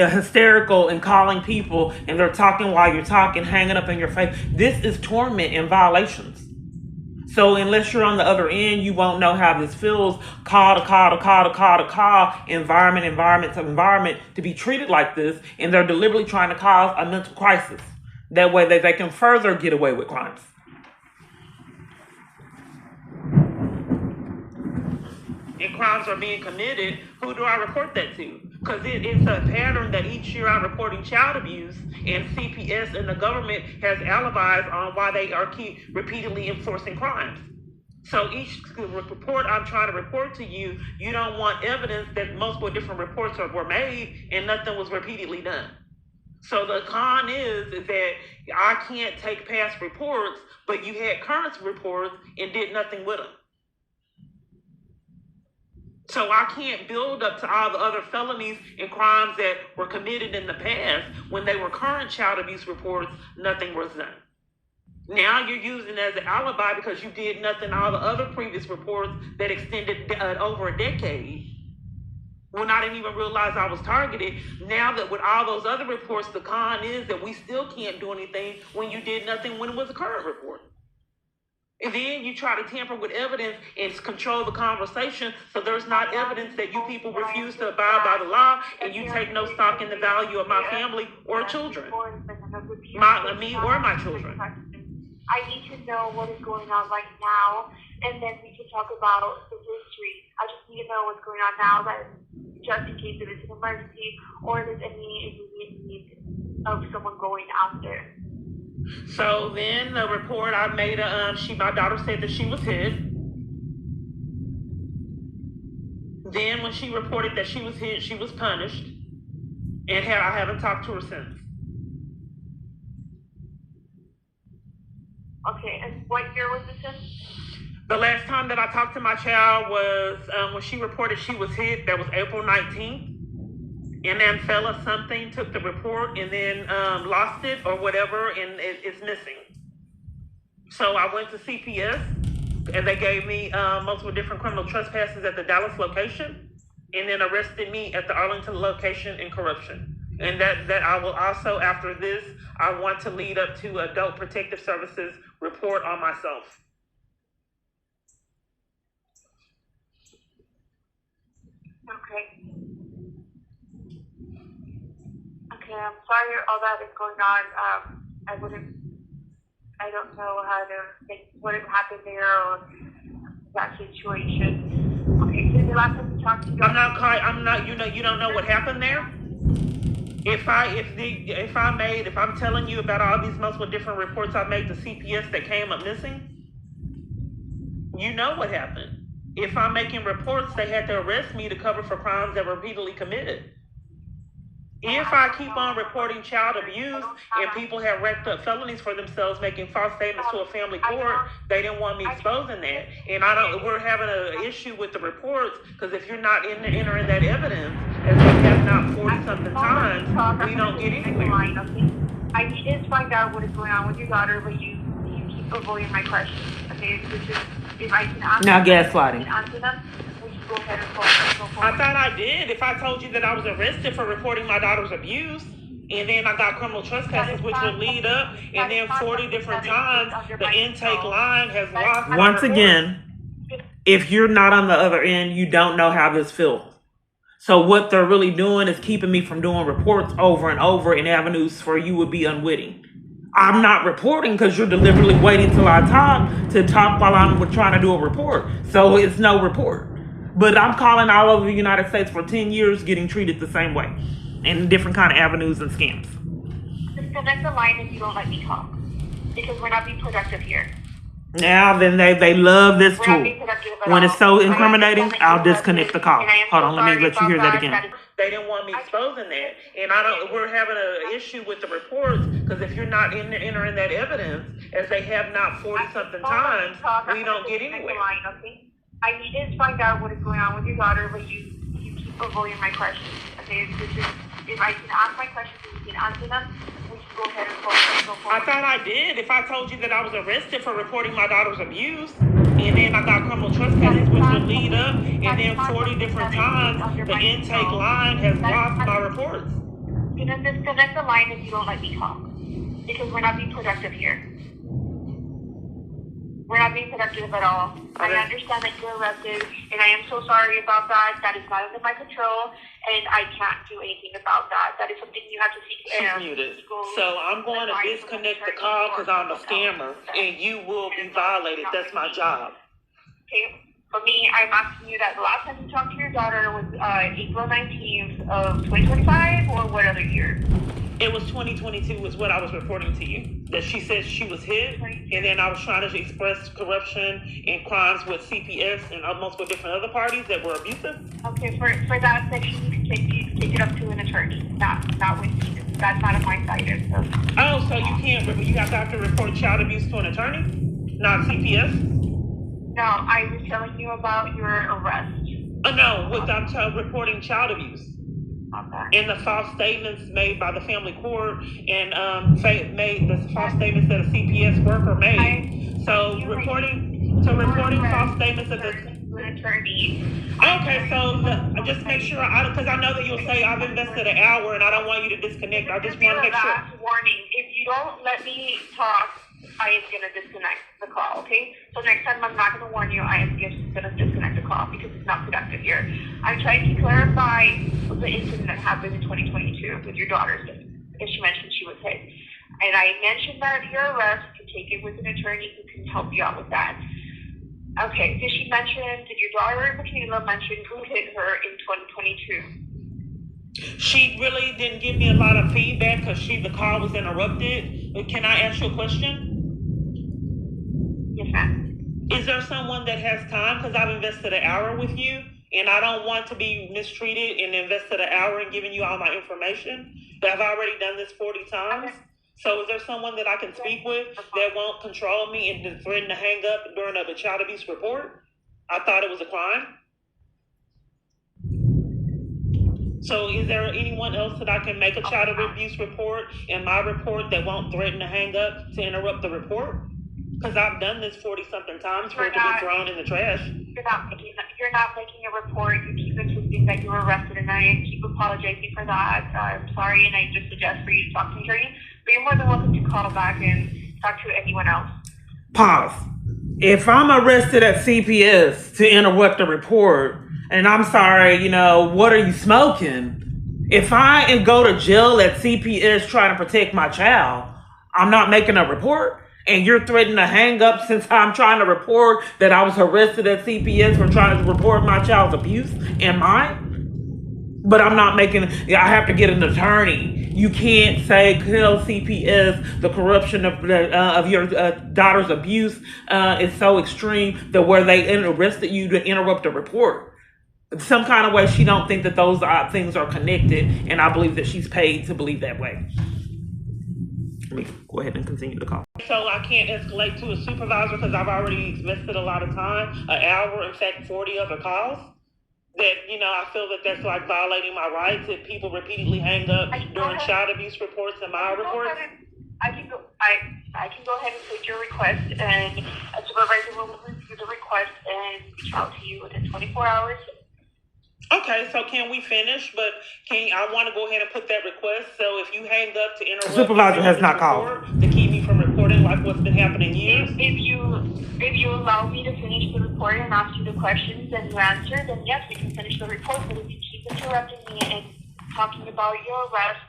hysterical and calling people and they're talking while you're talking, hanging up in your face, this is torment and violations. So unless you're on the other end, you won't know how this feels. Call to call to call to call to call, environment to be treated like this, and they're deliberately trying to cause a mental crisis. That way they can further get away with crimes. And crimes are being committed, who do I report that to? Because it's a pattern that each year I'm reporting child abuse, and CPS and the government has alibis on why they are keep repeatedly enforcing crimes. So each report I'm trying to report to you, you don't want evidence that multiple different reports were made and nothing was repeatedly done. So the con is that I can't take past reports, but you had current reports and did nothing with them. So I can't build up to all the other felonies and crimes that were committed in the past. When they were current child abuse reports, nothing was done. Now you're using it as an alibi because you did nothing all the other previous reports that extended over a decade. When I didn't even realize I was targeted. Now that with all those other reports, the con is that we still can't do anything when you did nothing when it was a current report. And then you try to tamper with evidence and control the conversation, so there's not evidence that you people refuse to abide by the law, and you take no stock in the value of my family or children, me or my children. I need to know what is going on right now, and then we can talk about the history. I just need to know what's going on now, that just in case if it's an emergency or there's any immediate need of someone going out there. So then the report I made, my daughter said that she was hit. Then when she reported that she was hit, she was punished, and I haven't talked to her since. Okay, and what year was this in? The last time that I talked to my child was when she reported she was hit. That was April 19th. And then fella something took the report and then lost it or whatever, and it's missing. So I went to CPS, and they gave me multiple different criminal trespasses at the Dallas location, and then arrested me at the Arlington location in corruption. And that I will also, after this, I want to lead up to Adult Protective Services report on myself. Okay. Okay, I'm sorry all that is going on. I don't know how to think what happened there or that situation. Okay, so the last time you talked to you don't know what happened there? If I'm telling you about all these multiple different reports I made to CPS that came up missing, you know what happened. If I'm making reports, they had to arrest me to cover for crimes that were repeatedly committed. If I keep on reporting child abuse and people have racked up felonies for themselves, making false statements to a family court, they didn't want me exposing that. And we're having an issue with the reports, because if you're not entering that evidence, as we have not 40-something times, we don't get anywhere. I need to find out what is going on with your daughter, but you keep avoiding my questions. Okay, if I can answer now gaslighting. Them, go ahead and go I thought I did. If I told you that I was arrested for reporting my daughter's abuse, and then I got criminal trespasses, which would lead up, and then 40 different times the intake line has lost. Once again, if you're not on the other end, you don't know how this feels. So what they're really doing is keeping me from doing reports over and over in avenues for you would be unwitting. I'm not reporting because you're deliberately waiting till I talk while I'm trying to do a report. So it's no report. But I'm calling all over the United States for 10 years getting treated the same way in different kind of avenues and scams. Disconnect the line if you don't let me talk, because we're not being productive here. Now then they love this tool. When it's so incriminating, I'll disconnect the call. Hold on, let me let you hear that again. They didn't want me exposing that, and we're having an issue with the reports, because if you're not entering that evidence, as they have not 40-something times, we don't get anywhere. I need to find out what is going on with your daughter, but you keep avoiding my questions. Okay, if I can ask my questions and you can answer them, we can go ahead and go forward. I thought I did. If I told you that I was arrested for reporting my daughter's abuse, and then I got criminal trespasses, which would lead up, and then 40 different times the intake line has lost my reports. You know, disconnect the line if you don't let me talk, because we're not being productive here. We're not being productive at all. I understand that you're arrested, and I am so sorry about that. That is not under my control, and I can't do anything about that. That is something you have to seek. She's muted. So I'm going to disconnect the call because I'm a scammer, and you will be violated. That's my job. Okay. For me, I'm asking you that the last time you talked to your daughter was April 19th of 2025, or what other year? It was 2022 is what I was reporting to you. That she said she was hit, and then I was trying to express corruption and crimes with CPS and multiple different other parties that were abusive. Okay, for that section, you can take it up to an attorney, not with me. That's not a my side. So. Oh, so you can't, you have to report child abuse to an attorney, not CPS? No, I was telling you about your arrest. No, without reporting child abuse. Okay. And the false statements made by the family court and made the false statements that a CPS worker made. So reporting false statements of the attorney. Okay, so just make sure because I know that you'll say I've invested an hour and I don't want you to disconnect. I just want to make sure. Warning: if you don't let me talk, I am going to disconnect the call, okay? So next time I'm not going to warn you, I am just going to disconnect the call because it's not productive here. I'm trying to clarify the incident that happened in 2022 with your daughter, because she mentioned she was hit. And I mentioned that your arrest, you can take it with an attorney who can help you out with that. Okay, did your daughter, Michaela, mention who hit her in 2022? She really didn't give me a lot of feedback because the call was interrupted. Can I ask you a question? Yes, ma'am. Is there someone that has time? Because I've invested an hour with you, and I don't want to be mistreated and invested an hour in giving you all my information. But I've already done this 40 times. Okay. So is there someone that I can speak with that won't control me and threaten to hang up during a child abuse report? I thought it was a crime. So is there anyone else that I can make a child abuse report in my report that won't threaten to hang up to interrupt the report? Because I've done this 40-something times for it to be thrown in the trash. You're not making a report. You keep insisting that you were arrested, and I keep apologizing for that. I'm sorry, and I just suggest for you to talk to an attorney. But you're more than welcome to call back and talk to anyone else. Pause. If I'm arrested at CPS to interrupt a report, and I'm sorry, what are you smoking? If I go to jail at CPS trying to protect my child, I'm not making a report? And you're threatening to hang up since I'm trying to report that I was arrested at CPS for trying to report my child's abuse and mine? But I'm not making, I have to get an attorney. You can't tell CPS the corruption of your daughter's abuse is so extreme that where they arrested you to interrupt a report. Some kind of way she don't think that those things are connected, and I believe that she's paid to believe that way. Let me go ahead and continue the call. So I can't escalate to a supervisor because I've already invested a lot of time, an hour, in fact, 40 other calls. That, I feel that that's like violating my rights if people repeatedly hang up during child abuse reports and my reports. I can go ahead and take your request, and a supervisor will review the request and reach out to you within 24 hours. Okay, so can we finish? But I want to go ahead and put that request. So if you hang up to interrupt, the supervisor has not called to keep me from reporting like what's been happening years. If you allow me to finish the report and ask you the questions and you answer, then yes, we can finish the report. But if you keep interrupting me and talking about your arrest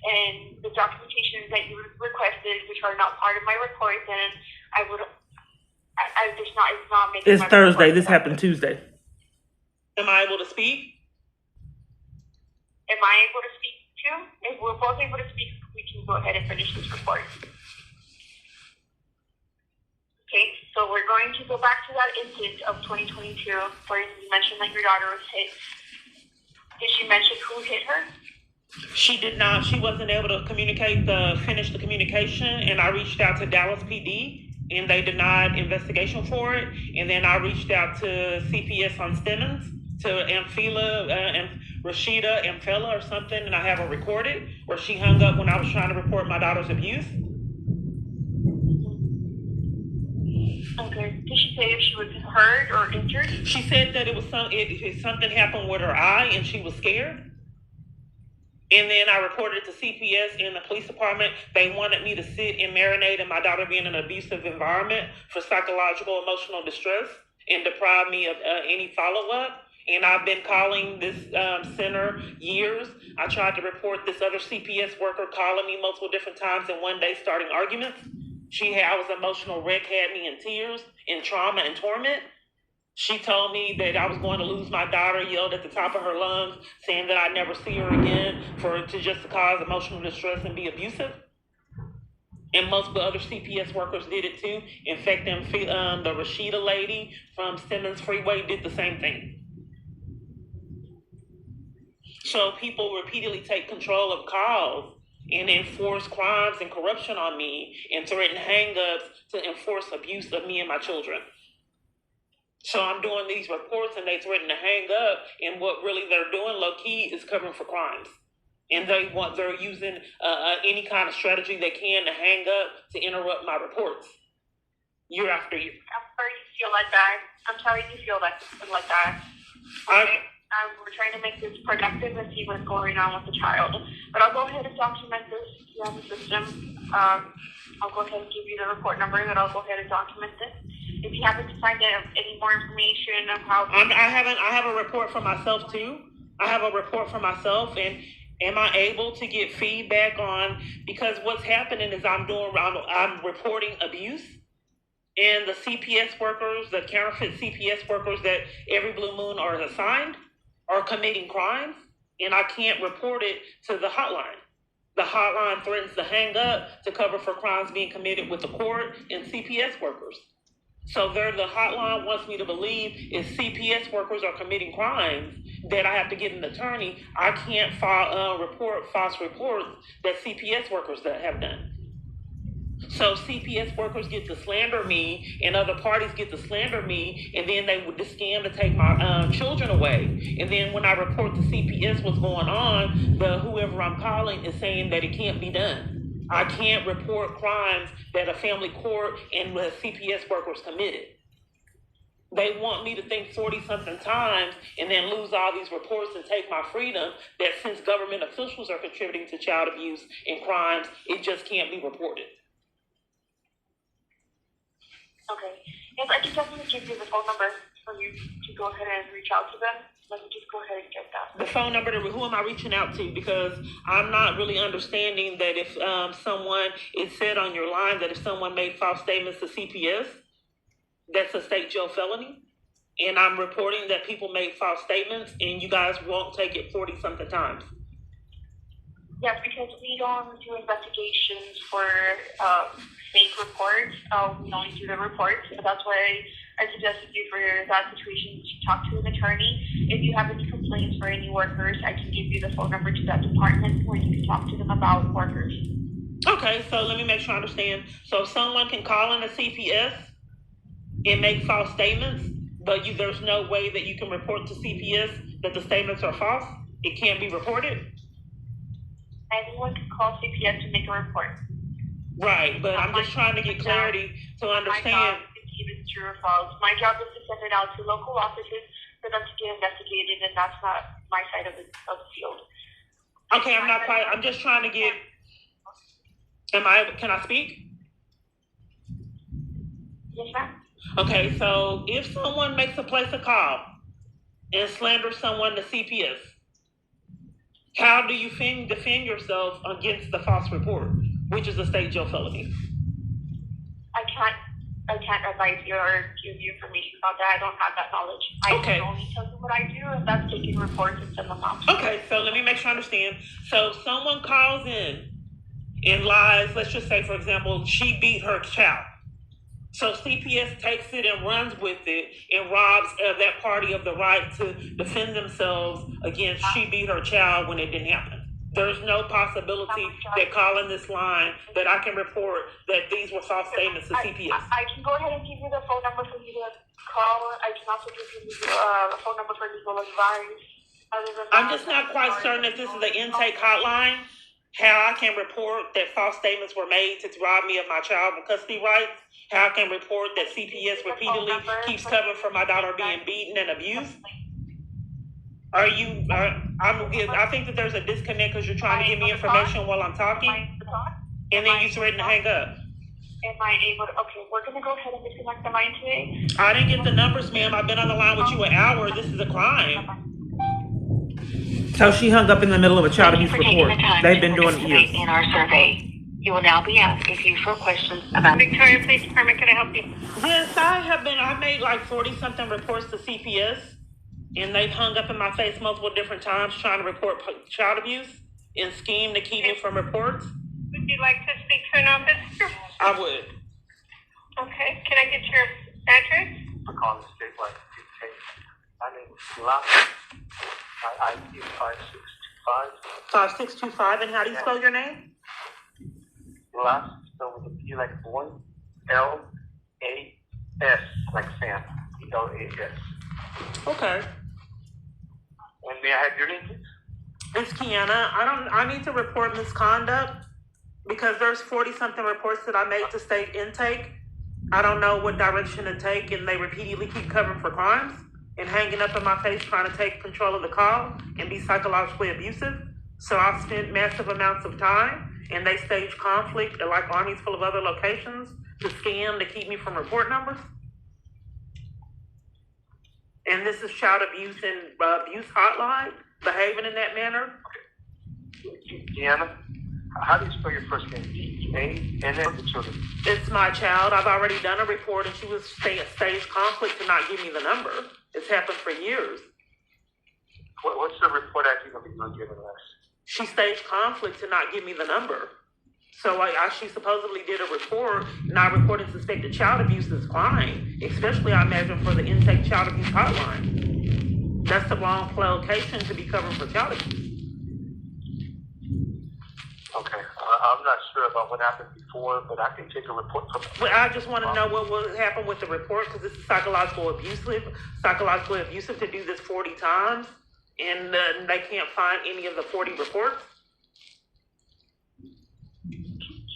and the documentation that you requested, which are not part of my report, then it's not making. It's Thursday. This happened Tuesday. Am I able to speak? Am I able to speak too? If we're both able to speak, we can go ahead and finish this report. Okay, so we're going to go back to that incident of 2022 where you mentioned that your daughter was hit. Did she mention who hit her? She did not. She wasn't able to finish the communication, and I reached out to Dallas PD, and they denied investigation for it. And then I reached out to CPS on Stemmons, to Amphila and Rashida Amphila or something, and I have it recorded where she hung up when I was trying to report my daughter's abuse. Okay. Did she say if she was hurt or injured? She said that it was something happened with her eye and she was scared. And then I reported to CPS and the police department. They wanted me to sit and marinate in my daughter being in an abusive environment for psychological, emotional distress and deprive me of any follow-up. And I've been calling this center years. I tried to report this other CPS worker calling me multiple different times and one day starting arguments. I was emotional wreck, had me in tears, in trauma and torment. She told me that I was going to lose my daughter, yelled at the top of her lungs, saying that I'd never see her again to cause emotional distress and be abusive. And multiple other CPS workers did it too. In fact, the Rashida lady from Stemmons Freeway did the same thing. So people repeatedly take control of calls and enforce crimes and corruption on me and threaten hang-ups to enforce abuse of me and my children. So I'm doing these reports and they threaten to hang up, and what really they're doing low-key is covering for crimes. And they're using any kind of strategy they can to hang up to interrupt my reports year after year. I'm sorry you feel like that. I'm sorry you feel like that. Okay. We're trying to make this productive and see what's going on with the child. But I'll go ahead and document this on the system. I'll go ahead and give you the report number, and I'll go ahead and document this. If you happen to find any more information of how... I have a report for myself too. I have a report for myself, and am I able to get feedback on, because what's happening is I'm reporting abuse, and the CPS workers, the counterfeit CPS workers that every blue moon are assigned, are committing crimes, and I can't report it to the hotline. The hotline threatens to hang up to cover for crimes being committed with the court and CPS workers. So the hotline wants me to believe if CPS workers are committing crimes that I have to get an attorney. I can't report false reports that CPS workers have done. So CPS workers get to slander me, and other parties get to slander me, and then they would scam to take my children away. And then when I report to CPS what's going on, whoever I'm calling is saying that it can't be done. I can't report crimes that a family court and the CPS workers committed. They want me to think 40-something times and then lose all these reports and take my freedom, that since government officials are contributing to child abuse and crimes, it just can't be reported. Okay. Yes, I can definitely give you the phone number for you to go ahead and reach out to them. Let me just go ahead and get that. The phone number, who am I reaching out to? Because I'm not really understanding that if it said on your line that if someone made false statements to CPS, that's a state jail felony. And I'm reporting that people made false statements, and you guys won't take it 40-something times. Yes, because we don't do investigations for fake reports. We only do the reports. So that's why I suggested you for that situation to talk to an attorney. If you have any complaints for any workers, I can give you the phone number to that department where you can talk to them about workers. Okay, so let me make sure I understand. So someone can call in a CPS and make false statements, but there's no way that you can report to CPS that the statements are false? It can't be reported? Anyone can call CPS to make a report. Right, but I'm just trying to get clarity to understand. My job is either true or false. My job is to send it out to local offices for them to get investigated, and that's not my side of the field. Okay, I'm just trying to get, can I speak? Yes, ma'am. Okay, so if someone makes a call and slanders someone to CPS, how do you defend yourself against the false report, which is a state jail felony? I can't advise you or give you information about that. I don't have that knowledge. I can only tell you what I do, and that's taking reports and send them out. Okay, so let me make sure I understand. So someone calls in and lies, let's just say, for example, she beat her child. So CPS takes it and runs with it and robs that party of the right to defend themselves against she beat her child when it didn't happen. There's no possibility that calling this line that I can report that these were false statements to CPS. I can go ahead and give you the phone number for you to call. I can also give you the phone number for legal advice. I'm just not quite certain if this is the intake hotline, how I can report that false statements were made to rob me of my child custody rights, how I can report that CPS repeatedly keeps covering for my daughter being beaten and abused. Are you? I think that there's a disconnect because you're trying to give me information while I'm talking, and then you threaten to hang up. Am I able to? Okay, we're gonna go ahead and disconnect the line today. I didn't get the numbers, ma'am. I've been on the line with you an hour. This is a crime. So she hung up in the middle of a child abuse report. They've been doing it years. In our survey, you will now be asked a few short questions about Victoria Police Department. Can I help you? Yes, I've made like 40 something reports to CPS, and they've hung up in my face multiple different times trying to report child abuse and scheme to keep me from reports. Would you like to speak to an officer? I would. Okay, can I get your address? I'm calling statewide. My name is Lala. My ID is 5625. 5625, and how do you spell your name? Last spelled with a P like boy. L-A-S like Sam. L-A-S. Okay. And may I have your name, please? It's Kiana. I need to report misconduct because there's 40 something reports that I made to state intake. I don't know what direction to take, and they repeatedly keep covering for crimes and hanging up in my face trying to take control of the call and be psychologically abusive. So I've spent massive amounts of time, and they stage conflict at like armies full of other locations to scam to keep me from report numbers. And this is child abuse and abuse hotline behaving in that manner. Deanna, how do you spell your first name? D-E-A-N-N, the children. It's my child. I've already done a report, and she was stage conflict to not give me the number. It's happened for years. What's the report ID number you're giving us? She staged conflict to not give me the number. So she supposedly did a report, not reporting suspected child abuse is fine, especially I imagine for the intake child abuse hotline. That's the wrong location to be covering for child abuse. Okay, I'm not sure about what happened before, but I can take a report from. Well, I just want to know what will happen with the report because this is psychologically abusive to do this 40 times, and they can't find any of the 40 reports.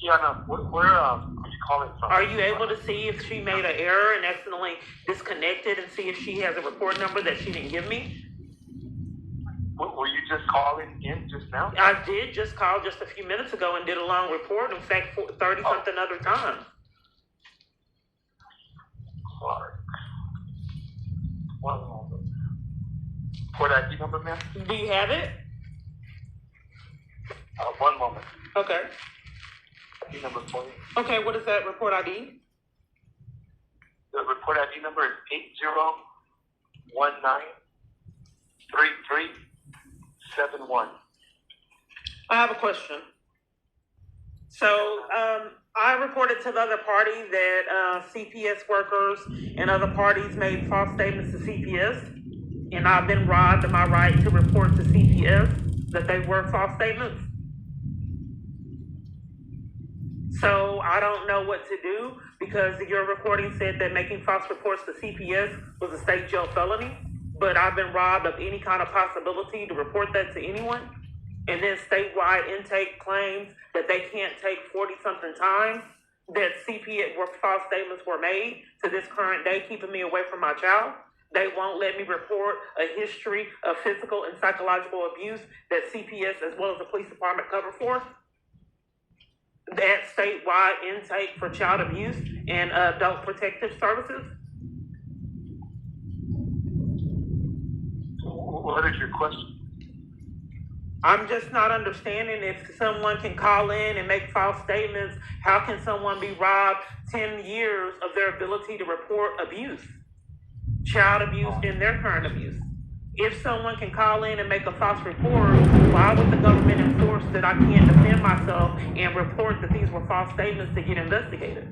Kiana, where are you calling from? Are you able to see if she made an error and accidentally disconnected and see if she has a report number that she didn't give me? Were you just calling in just now? I did just call just a few minutes ago and did a long report. In fact, 30 something other times. Clark. One moment. Report ID number, ma'am? Do you have it? One moment. Okay. ID number for you. Okay, what is that report ID? The report ID number is 80193371. I have a question. So, I reported to the other party that CPS workers and other parties made false statements to CPS, and I've been robbed of my right to report to CPS that they were false statements. So I don't know what to do because your recording said that making false reports to CPS was a state jail felony, but I've been robbed of any kind of possibility to report that to anyone. And then statewide intake claims that they can't take 40-something times that CPS where false statements were made to this current day, keeping me away from my child. They won't let me report a history of physical and psychological abuse that CPS as well as the police department cover for. That statewide intake for child abuse and adult protective services. What is your question? I'm just not understanding if someone can call in and make false statements. How can someone be robbed 10 years of their ability to report abuse, child abuse and their current abuse? If someone can call in and make a false report, why would the government enforce that I can't defend myself and report that these were false statements to get investigated?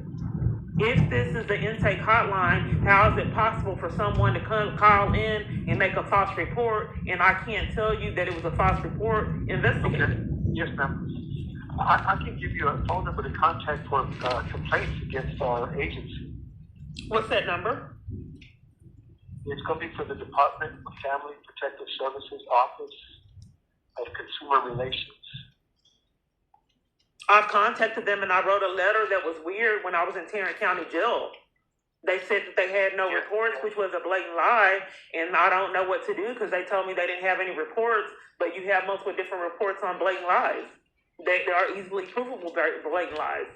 If this is the intake hotline, how is it possible for someone to call in and make a false report and I can't tell you that it was a false report investigated? Okay. Yes, ma'am. I can give you a phone number to contact for complaints against our agency. What's that number? It's going to be for the Department of Family Protective Services Office of Consumer Relations. I've contacted them and I wrote a letter that was weird when I was in Tarrant County Jail. They said that they had no reports, which was a blatant lie, and I don't know what to do because they told me they didn't have any reports, but you have multiple different reports on blatant lies. They are easily provable blatant lies.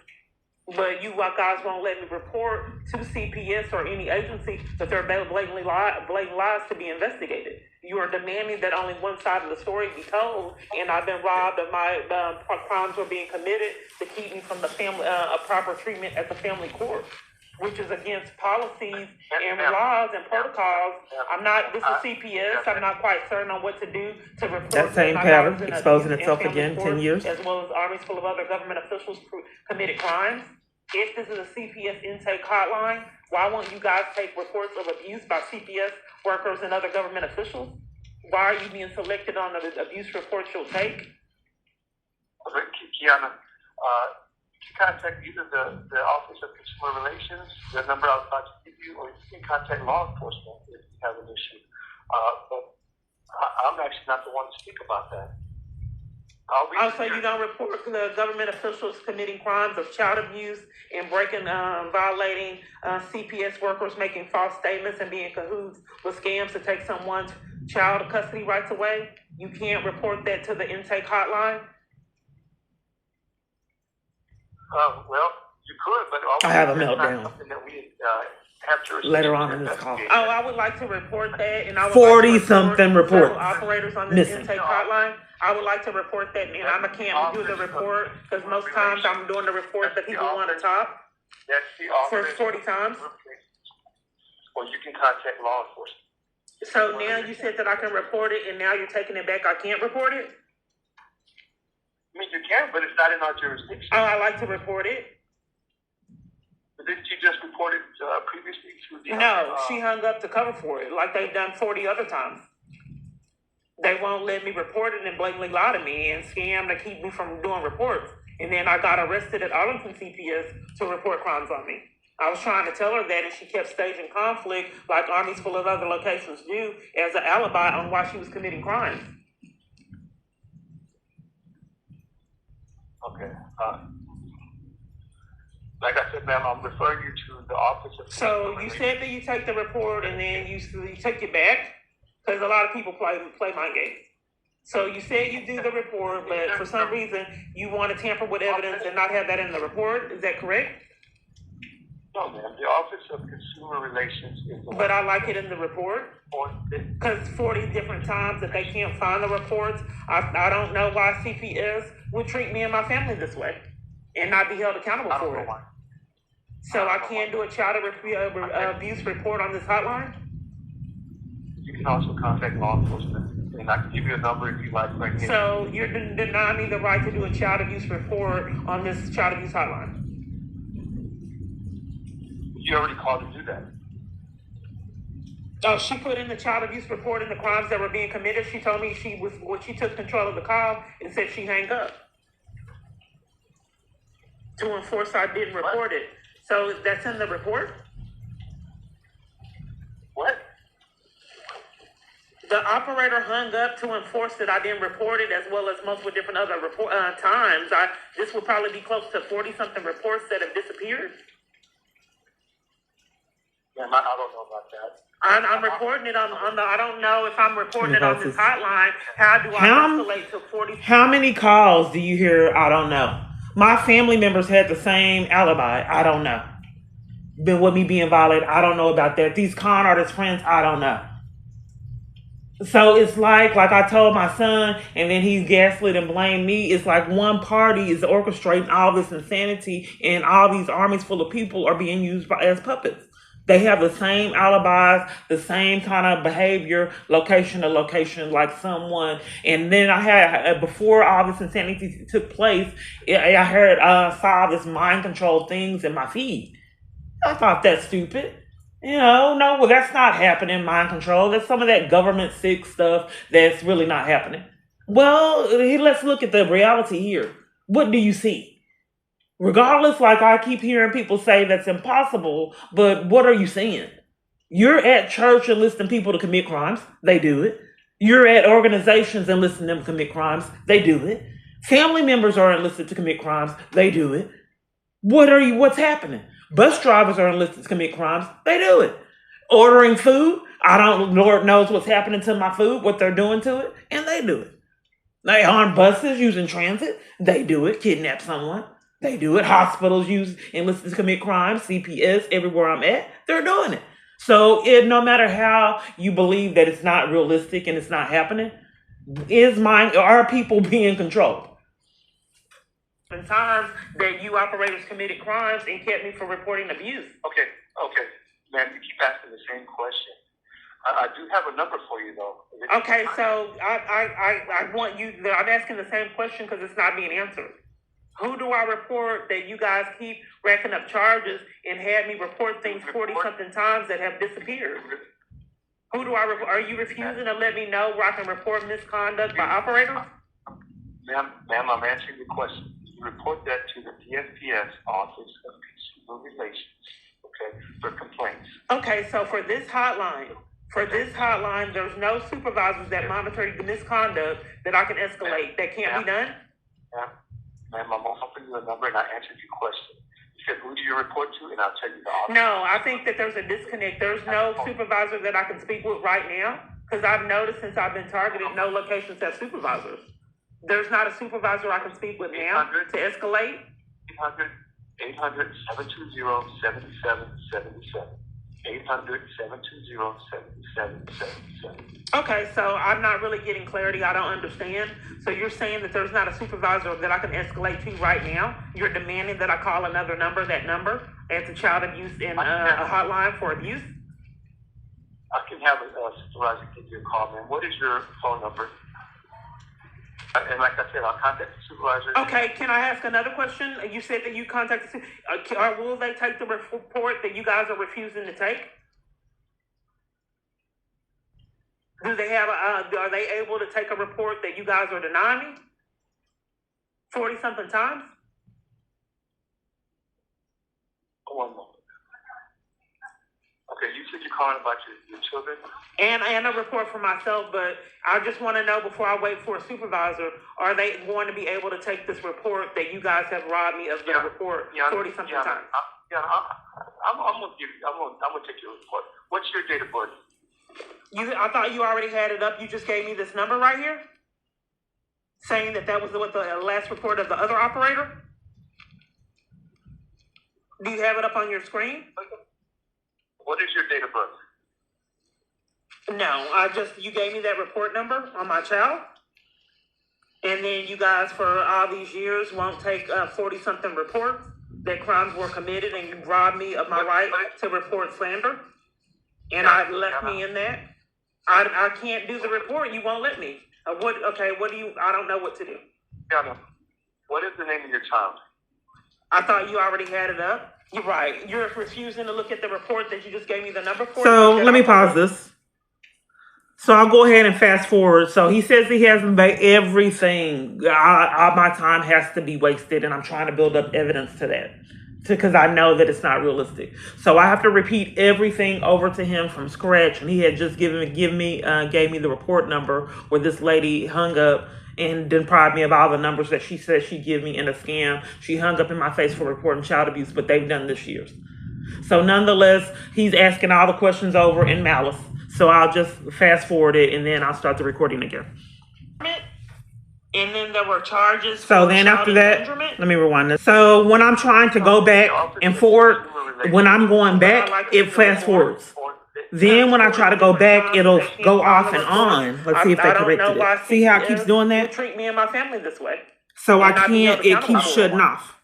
But you guys won't let me report to CPS or any agency that they're blatant lies to be investigated. You are demanding that only one side of the story be told, and I've been robbed of my crimes were being committed to keep me from the family a proper treatment at the family court, which is against policies and laws and protocols. This is CPS. I'm not quite certain on what to do to report That same pattern exposing itself again, 10 years. As well as armies full of other government officials committed crimes. If this is a CPS intake hotline, why won't you guys take reports of abuse by CPS workers and other government officials? Why are you being selected on the abuse reports you'll take? Kiana, you can contact either the Office of Consumer Relations, the number I was about to give you, or you can contact law enforcement if you have an issue. But I'm actually not the one to speak about that. So you don't report to the government officials committing crimes of child abuse and violating CPS workers making false statements and being cahoots with scams to take someone's child custody rights away? You can't report that to the intake hotline? Well, you could, but I have a meltdown. Something that we have to Later on in this call. Oh, I would like to report that, and I would 40-something like to reports operators on this missing. intake hotline. I would like to report that, and I can't do the report because most times I'm doing the report that people want to top. That's the For office 40 times. Or you can contact law enforcement. So now you said that I can report it, and now you're taking it back. I can't report it? I mean, you can, but it's not in our jurisdiction. Oh, I like to report it. But didn't you just report it previously to the... No, she hung up to cover for it, like they've done 40 other times. They won't let me report it and blatantly lie to me and scam to keep me from doing reports. And then I got arrested at Arlington CPS to report crimes on me. I was trying to tell her that, and she kept staging conflict like armies full of other locations do as an alibi on why she was committing crimes. Okay. Like I said, ma'am, I'm referring you to the Office of... So you said that you take the report and then you take it back? Because a lot of people play mind games. So you said you do the report, but for some reason you want to tamper with evidence and not have that in the report. Is that correct? No, ma'am. The Office of Consumer Relations is the... But I like it in the report. Because 40 different times that they can't find the reports, I don't know why CPS would treat me and my family this way and not be held accountable for it. So I can't do a child abuse report on this hotline? You can also contact law enforcement, and I can give you a number if you like. Right here. So you're denying me the right to do a child abuse report on this child abuse hotline? You already called to do that. Oh, she put in the child abuse report and the crimes that were being committed. She told me she took control of the call and said she hung up to enforce I didn't report it. So that's in the report? What? The operator hung up to enforce that I didn't report it, as well as multiple different other times. This will probably be close to 40-something reports that have disappeared. Ma'am, I don't know about that. I'm reporting it on the. I don't know if I'm reporting it on this hotline. How do I escalate to 40? How many calls do you hear? I don't know. My family members had the same alibi. I don't know. Been with me being violated. I don't know about that. These con artist friends. I don't know. So it's like I told my son, and then he's gaslit and blamed me. It's like one party is orchestrating all this insanity, and all these armies full of people are being used as puppets. They have the same alibis, the same kind of behavior, location to location, like someone. And then I had, before all this insanity took place, I heard, saw this mind control things in my feed. I thought that's stupid. No, that's not happening, mind control. That's some of that government sick stuff that's really not happening. Well, let's look at the reality here. What do you see? Regardless, like I keep hearing people say that's impossible, but what are you seeing? You're at church enlisting people to commit crimes. They do it. You're at organizations enlisting them to commit crimes. They do it. Family members are enlisted to commit crimes. They do it. What's happening? Bus drivers are enlisted to commit crimes. They do it. Ordering food, I don't, Lord knows what's happening to my food, what they're doing to it, and they do it. They on buses using transit, they do it. Kidnap someone, they do it. Hospitals use enlisted to commit crimes. CPS, everywhere I'm at, they're doing it. So no matter how you believe that it's not realistic and it's not happening, are people being controlled? In times that you operators committed crimes and kept me from reporting abuse. Okay. Man, you keep asking the same question. I do have a number for you, though. Okay, so I want you, I'm asking the same question because it's not being answered. Who do I report that you guys keep racking up charges and had me report things 40-something times that have disappeared? Who do I report? Are you refusing to let me know where I can report misconduct by operators? Ma'am, I'm answering the question. You report that to the DSPS Office of Consumer Relations, okay, for complaints. Okay, so for this hotline, there's no supervisors that monitor the misconduct that I can escalate. That can't be done? Ma'am, I'm offering you a number and I answered your question. You said, who do you report to? And I'll tell you the office. No, I think that there's a disconnect. There's no supervisor that I can speak with right now because I've noticed since I've been targeted, no locations have supervisors. There's not a supervisor I can speak with now to escalate. 800-720-7777. 800-720-7777. Okay, so I'm not really getting clarity. I don't understand. So you're saying that there's not a supervisor that I can escalate to right now? You're demanding that I call another number, that number, as a child abuse and a hotline for abuse? I can have a supervisor give you a call, man. What is your phone number? And like I said, I'll contact the supervisor. Okay, can I ask another question? You said that you contacted, or will they take the report that you guys are refusing to take? Do they have are they able to take a report that you guys are denying me? 40-something times? One moment. Okay, you said you're calling about your children? And a report for myself, but I just want to know before I wait for a supervisor, are they going to be able to take this report that you guys have robbed me of the report 40-something times? I'm gonna take your report. What's your date of birth? I thought you already had it up. You just gave me this number right here, saying that was what the last report of the other operator. Do you have it up on your screen? What is your date of birth? No, you gave me that report number on my child. And then you guys for all these years won't take 40-something reports that crimes were committed and you robbed me of my right to report slander. And I left me in that. I can't do the report. You won't let me. I don't know what to do. What is the name of your child? I thought you already had it up. You're right. You're refusing to look at the report that you just gave me the number for. So let me pause this. So I'll go ahead and fast forward. So he says he hasn't made everything. My time has to be wasted, and I'm trying to build up evidence to that because I know that it's not realistic. So I have to repeat everything over to him from scratch, and he had just gave me the report number where this lady hung up and deprived me of all the numbers that she said she'd give me in a scam. She hung up in my face for reporting child abuse, but they've done this years. So nonetheless, he's asking all the questions over in malice. So I'll just fast forward it and then I'll start the recording again. And then there were charges. So then after that, let me rewind this. So when I'm trying to go back and forward, when I'm going back, it fast forwards. Then when I try to go back, it'll go off and on. Let's see if they corrected it. See how it keeps doing that? Treat me and my family this way. So I can't, it keeps shutting off.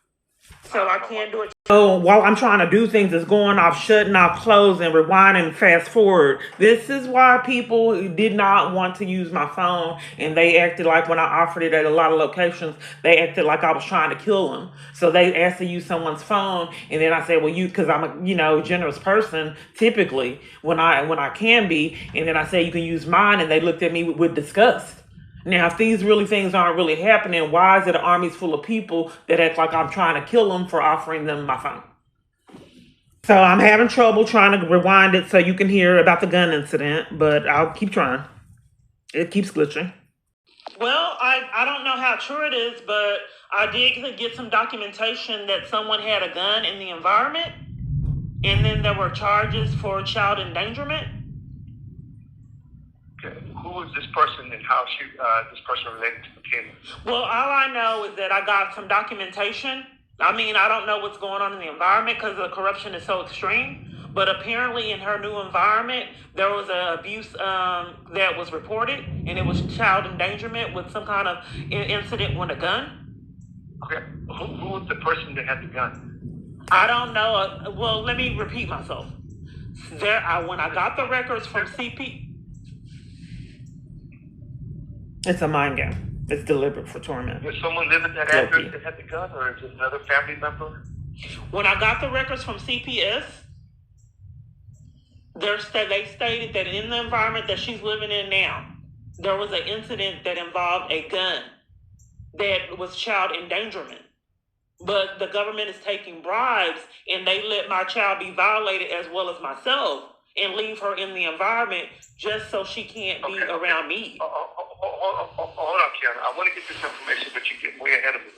So I can't do it. So while I'm trying to do things, it's going off, shutting off, closing, rewinding, fast forward. This is why people did not want to use my phone, and they acted like when I offered it at a lot of locations, they acted like I was trying to kill them. So they asked to use someone's phone, and then I said, well, because I'm a generous person, typically when I can be, and then I say you can use mine, and they looked at me with disgust. Now, if these things aren't really happening, why is it an army's full of people that act like I'm trying to kill them for offering them my phone? So I'm having trouble trying to rewind it so you can hear about the gun incident, but I'll keep trying. It keeps glitching. Well, I don't know how true it is, but I did get some documentation that someone had a gun in the environment. And then there were charges for child endangerment. Okay. Who is this person and how this person related to Michaela? Well, all I know is that I got some documentation. I mean, I don't know what's going on in the environment because the corruption is so extreme. But apparently, in her new environment, there was an abuse that was reported, and it was child endangerment with some kind of incident with a gun. Okay. Who was the person that had the gun? I don't know. Well, let me repeat myself. When I got the records from CP, it's a mind game. It's deliberate for torment. Did someone live at that address that had the gun, or is it another family member? When I got the records from CPS, they stated that in the environment that she's living in now, there was an incident that involved a gun that was child endangerment. But the government is taking bribes, and they let my child be violated as well as myself and leave her in the environment just so she can't be around me. Hold on, Kiana. I want to get this information, but you're getting way ahead of me.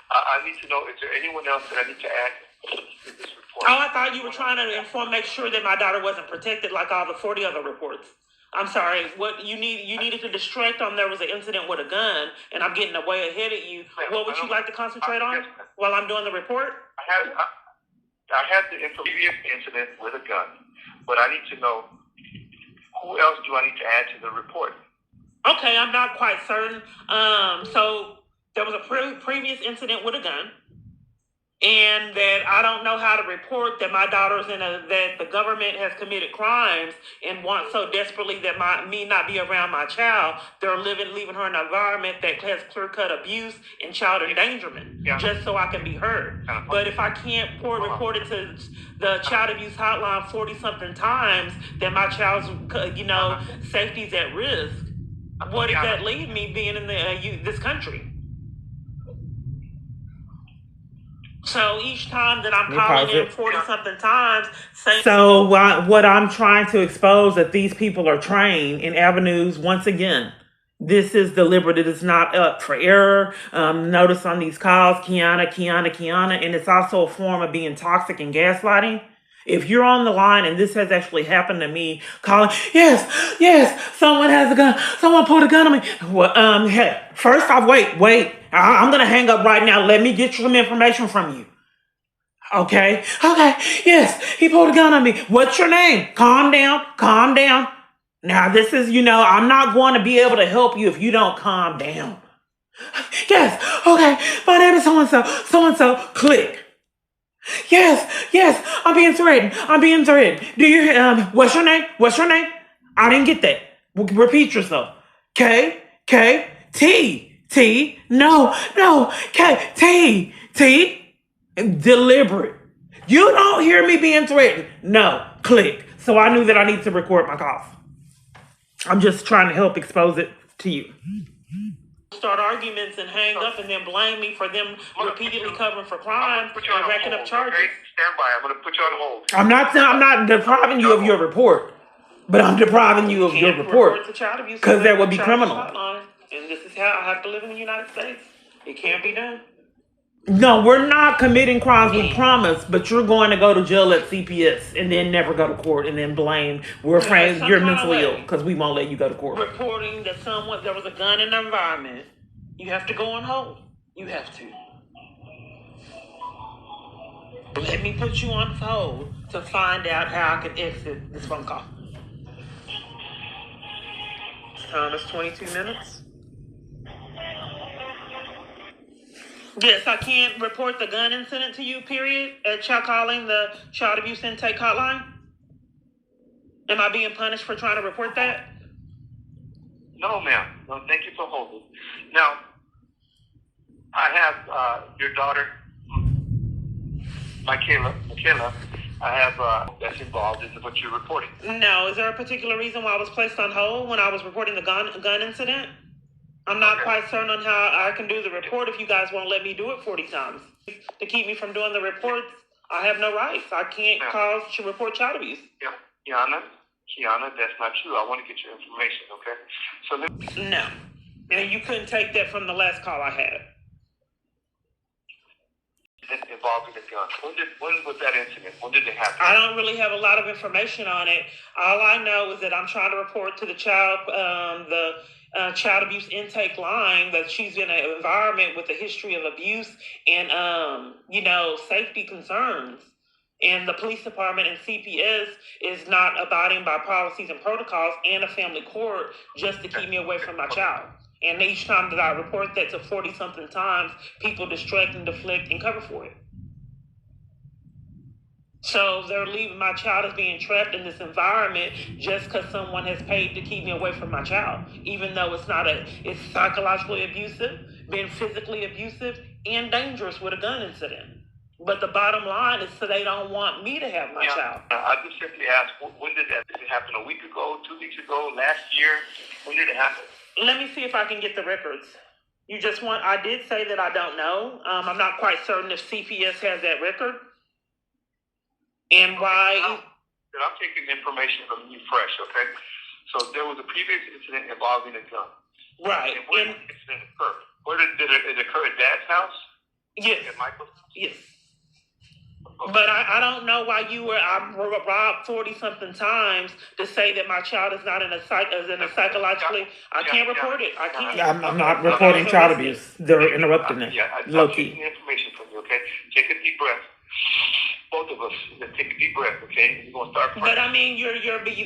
I need to know, is there anyone else that I need to add to this report? Oh, I thought you were trying to make sure that my daughter wasn't protected like all the 40 other reports. I'm sorry. What you needed to distract on there was an incident with a gun, and I'm getting way ahead of you. What would you like to concentrate on while I'm doing the report? I had the previous incident with a gun, but I need to know who else do I need to add to the report? Okay, I'm not quite certain. So there was a previous incident with a gun, and that I don't know how to report that my daughter's that the government has committed crimes and want so desperately that me not be around my child. They're leaving her in an environment that has clear-cut abuse and child endangerment, just so I can be heard. But if I can't report it to the child abuse hotline 40-something times that my child's safety's at risk, what does that leave me being in this country? So each time that I'm calling in 40-something times saying... So what I'm trying to expose that these people are trained in avenues, once again, this is deliberate. It is not up for error. Notice on these calls, Kiana, and it's also a form of being toxic and gaslighting. If you're on the line and this has actually happened to me, calling, yes, someone has a gun. Someone pulled a gun on me. Well, hey, first off, wait. I'm going to hang up right now. Let me get some information from you. Okay, yes, he pulled a gun on me. What's your name? Calm down. Now, this is, I'm not going to be able to help you if you don't calm down. Yes, okay, my name is so-and-so, click. Yes, I'm being threatened. Do you, what's your name? I didn't get that. Repeat yourself. K, T, no, K, T, deliberate. You don't hear me being threatened. No, click. So I knew that I need to record my calls. I'm just trying to help expose it to you. Start arguments and hang up and then blame me for them repeatedly covering for crime and racking up charges. Okay? Stand by. I'm going to put you on hold. I'm not depriving you of your report, but I'm depriving you of your report because that would be criminal. And this is how I have to live in the United States. It can't be done. No, we're not committing crimes, we promise, but you're going to go to jail at CPS and then never go to court and then blame. We're afraid you're mentally ill because we won't let you go to court. Reporting that there was a gun in the environment, you have to go on hold. You have to. Let me put you on hold to find out how I can exit this phone call. Time is 22 minutes. Yes, I can't report the gun incident to you, period, at calling the child abuse intake hotline. Am I being punished for trying to report that? No, ma'am. No, thank you for holding. Now, I have your daughter, Michaela, I have that's involved in what you're reporting. No, is there a particular reason why I was placed on hold when I was reporting the gun incident? I'm not quite certain on how I can do the report if you guys won't let me do it 40 times. To keep me from doing the reports, I have no rights. I can't report child abuse. Yeah, Kiana, that's not true. I want to get your information, okay? So No. And you couldn't take that from the last call I had. involving a gun? When was that incident? When did it happen? I don't really have a lot of information on it. All I know is that I'm trying to report to the child abuse intake line that she's in an environment with a history of abuse and safety concerns. And the police department and CPS is not abiding by policies and protocols and a family court just to keep me away from my child. And each time that I report that to 40-something times, people distract and deflect and cover for it. So they're leaving my child as being trapped in this environment just because someone has paid to keep me away from my child, even though it's psychologically abusive, been physically abusive, and dangerous with a gun incident. But the bottom line is so they don't want me to have my child. I just simply asked, when did that? Did it happen a week ago, 2 weeks ago, last year? When did it happen? Let me see if I can get the records. I did say that I don't know. I'm not quite certain if CPS has that record. And why? I'm taking information from you fresh, okay? So there was a previous incident involving a gun. Right. And where did the incident occur? Where did it occur at Dad's house? Yes. At Michael's? Yes. Okay. But I don't know why I robbed 40-something times to say that my child is not psychologically. I can't report it. I can't. I'm not reporting child abuse. They're interrupting it. Low key. I'm taking information from you, okay? Take a deep breath. Both of us, take a deep breath, okay? We're gonna start praying. But I mean,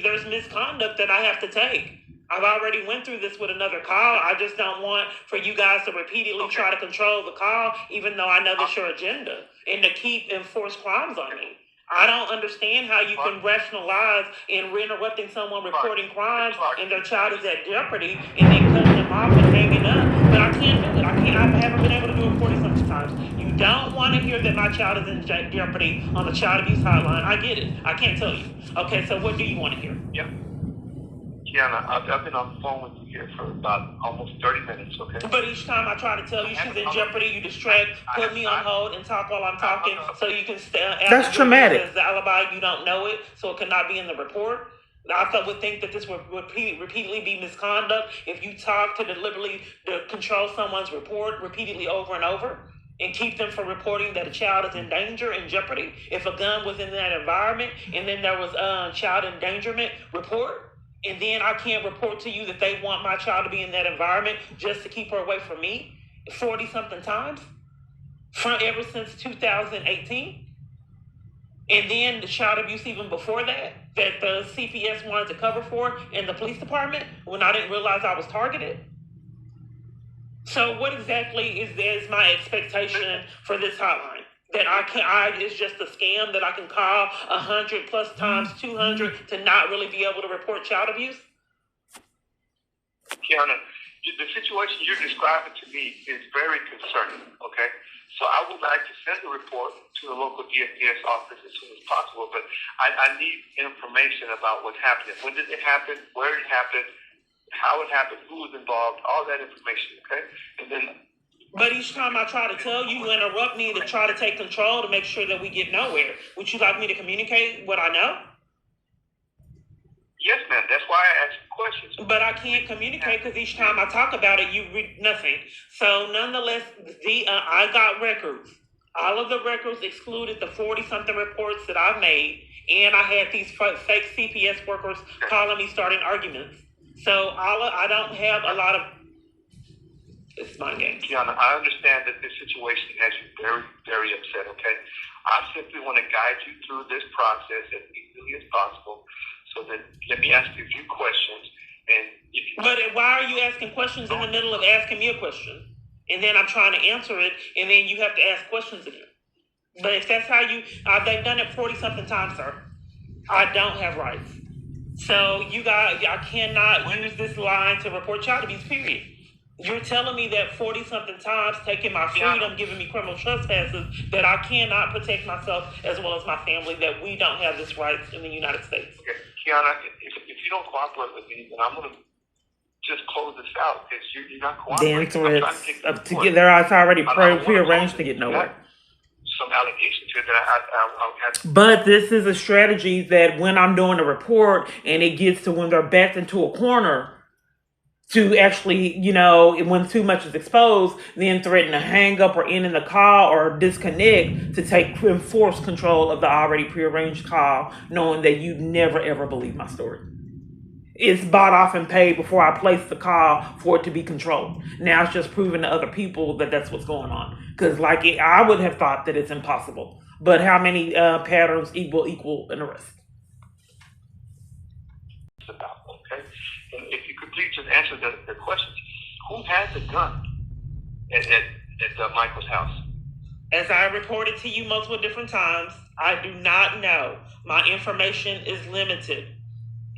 there's misconduct that I have to take. I've already went through this with another call. I just don't want for you guys to repeatedly try to control the call, even though I know that's your agenda, and to keep enforce crimes on me. I don't understand how you can rationalize in interrupting someone reporting crimes and their child is at jeopardy and then cutting them off and hanging up. But I can't do it. I haven't been able to do it 40-something times. You don't want to hear that my child is in jeopardy on the child abuse hotline. I get it. I can't tell you. Okay, so what do you want to hear? Yeah. Kiana, I've been on the phone with you here for about almost 30 minutes, okay? But each time I try to tell you she's in jeopardy, you distract, put me on hold, and talk while I'm talking so you can That's traumatic. As the alibi, you don't know it, so it cannot be in the report. I would think that this would repeatedly be misconduct if you talk to deliberately to control someone's report repeatedly over and over and keep them from reporting that a child is in danger, in jeopardy. If a gun was in that environment and then there was child endangerment report, and then I can't report to you that they want my child to be in that environment just to keep her away from me 40-something times ever since 2018. And then the child abuse even before that the CPS wanted to cover for in the police department when I didn't realize I was targeted. So what exactly is my expectation for this hotline? That it's just a scam that I can call 100 plus times 200 to not really be able to report child abuse? Kiana, the situation you're describing to me is very concerning, okay? So I would like to send a report to the local DFS office as soon as possible, but I need information about what's happening. When did it happen? Where it happened? How it happened? Who was involved? All that information, okay? And then... But each time I try to tell you, you interrupt me to try to take control to make sure that we get nowhere. Would you like me to communicate what I know? Yes, ma'am. That's why I asked you questions. But I can't communicate because each time I talk about it, you read nothing. So nonetheless, I got records. All of the records excluded the 40-something reports that I've made, and I had these fake CPS workers calling me, starting arguments. So I don't have a lot of... It's my game. Kiana, I understand that this situation has you very, very upset, okay? I simply want to guide you through this process as easily as possible. So that let me ask you a few questions. But why are you asking questions in the middle of asking me a question? And then I'm trying to answer it, and then you have to ask questions again. But if that's how they've done it 40-something times, sir. I don't have rights. So I cannot use this line to report child abuse, period. You're telling me that 40-something times, taking my freedom, giving me criminal trespasses, that I cannot protect myself as well as my family, that we don't have this right in the United States. Okay, Kiana, if you don't cooperate with me, then I'm going to just close this out because you're not cooperating. Then threats it's already prearranged to get nowhere. Some allegations here that I have. But this is a strategy that when I'm doing a report and it gets to when they're backed into a corner, to actually, when too much is exposed, then threaten to hang up or end in the call or disconnect to enforce control of the already prearranged call, knowing that you never ever believe my story. It's bought off and paid before I place the call for it to be controlled. Now it's just proving to other people that that's what's going on. Because I would have thought that it's impossible. But how many patterns equal an arrest? About, okay? And if you could please just answer the questions. Who had the gun at Michael's house? As I reported to you multiple different times, I do not know. My information is limited.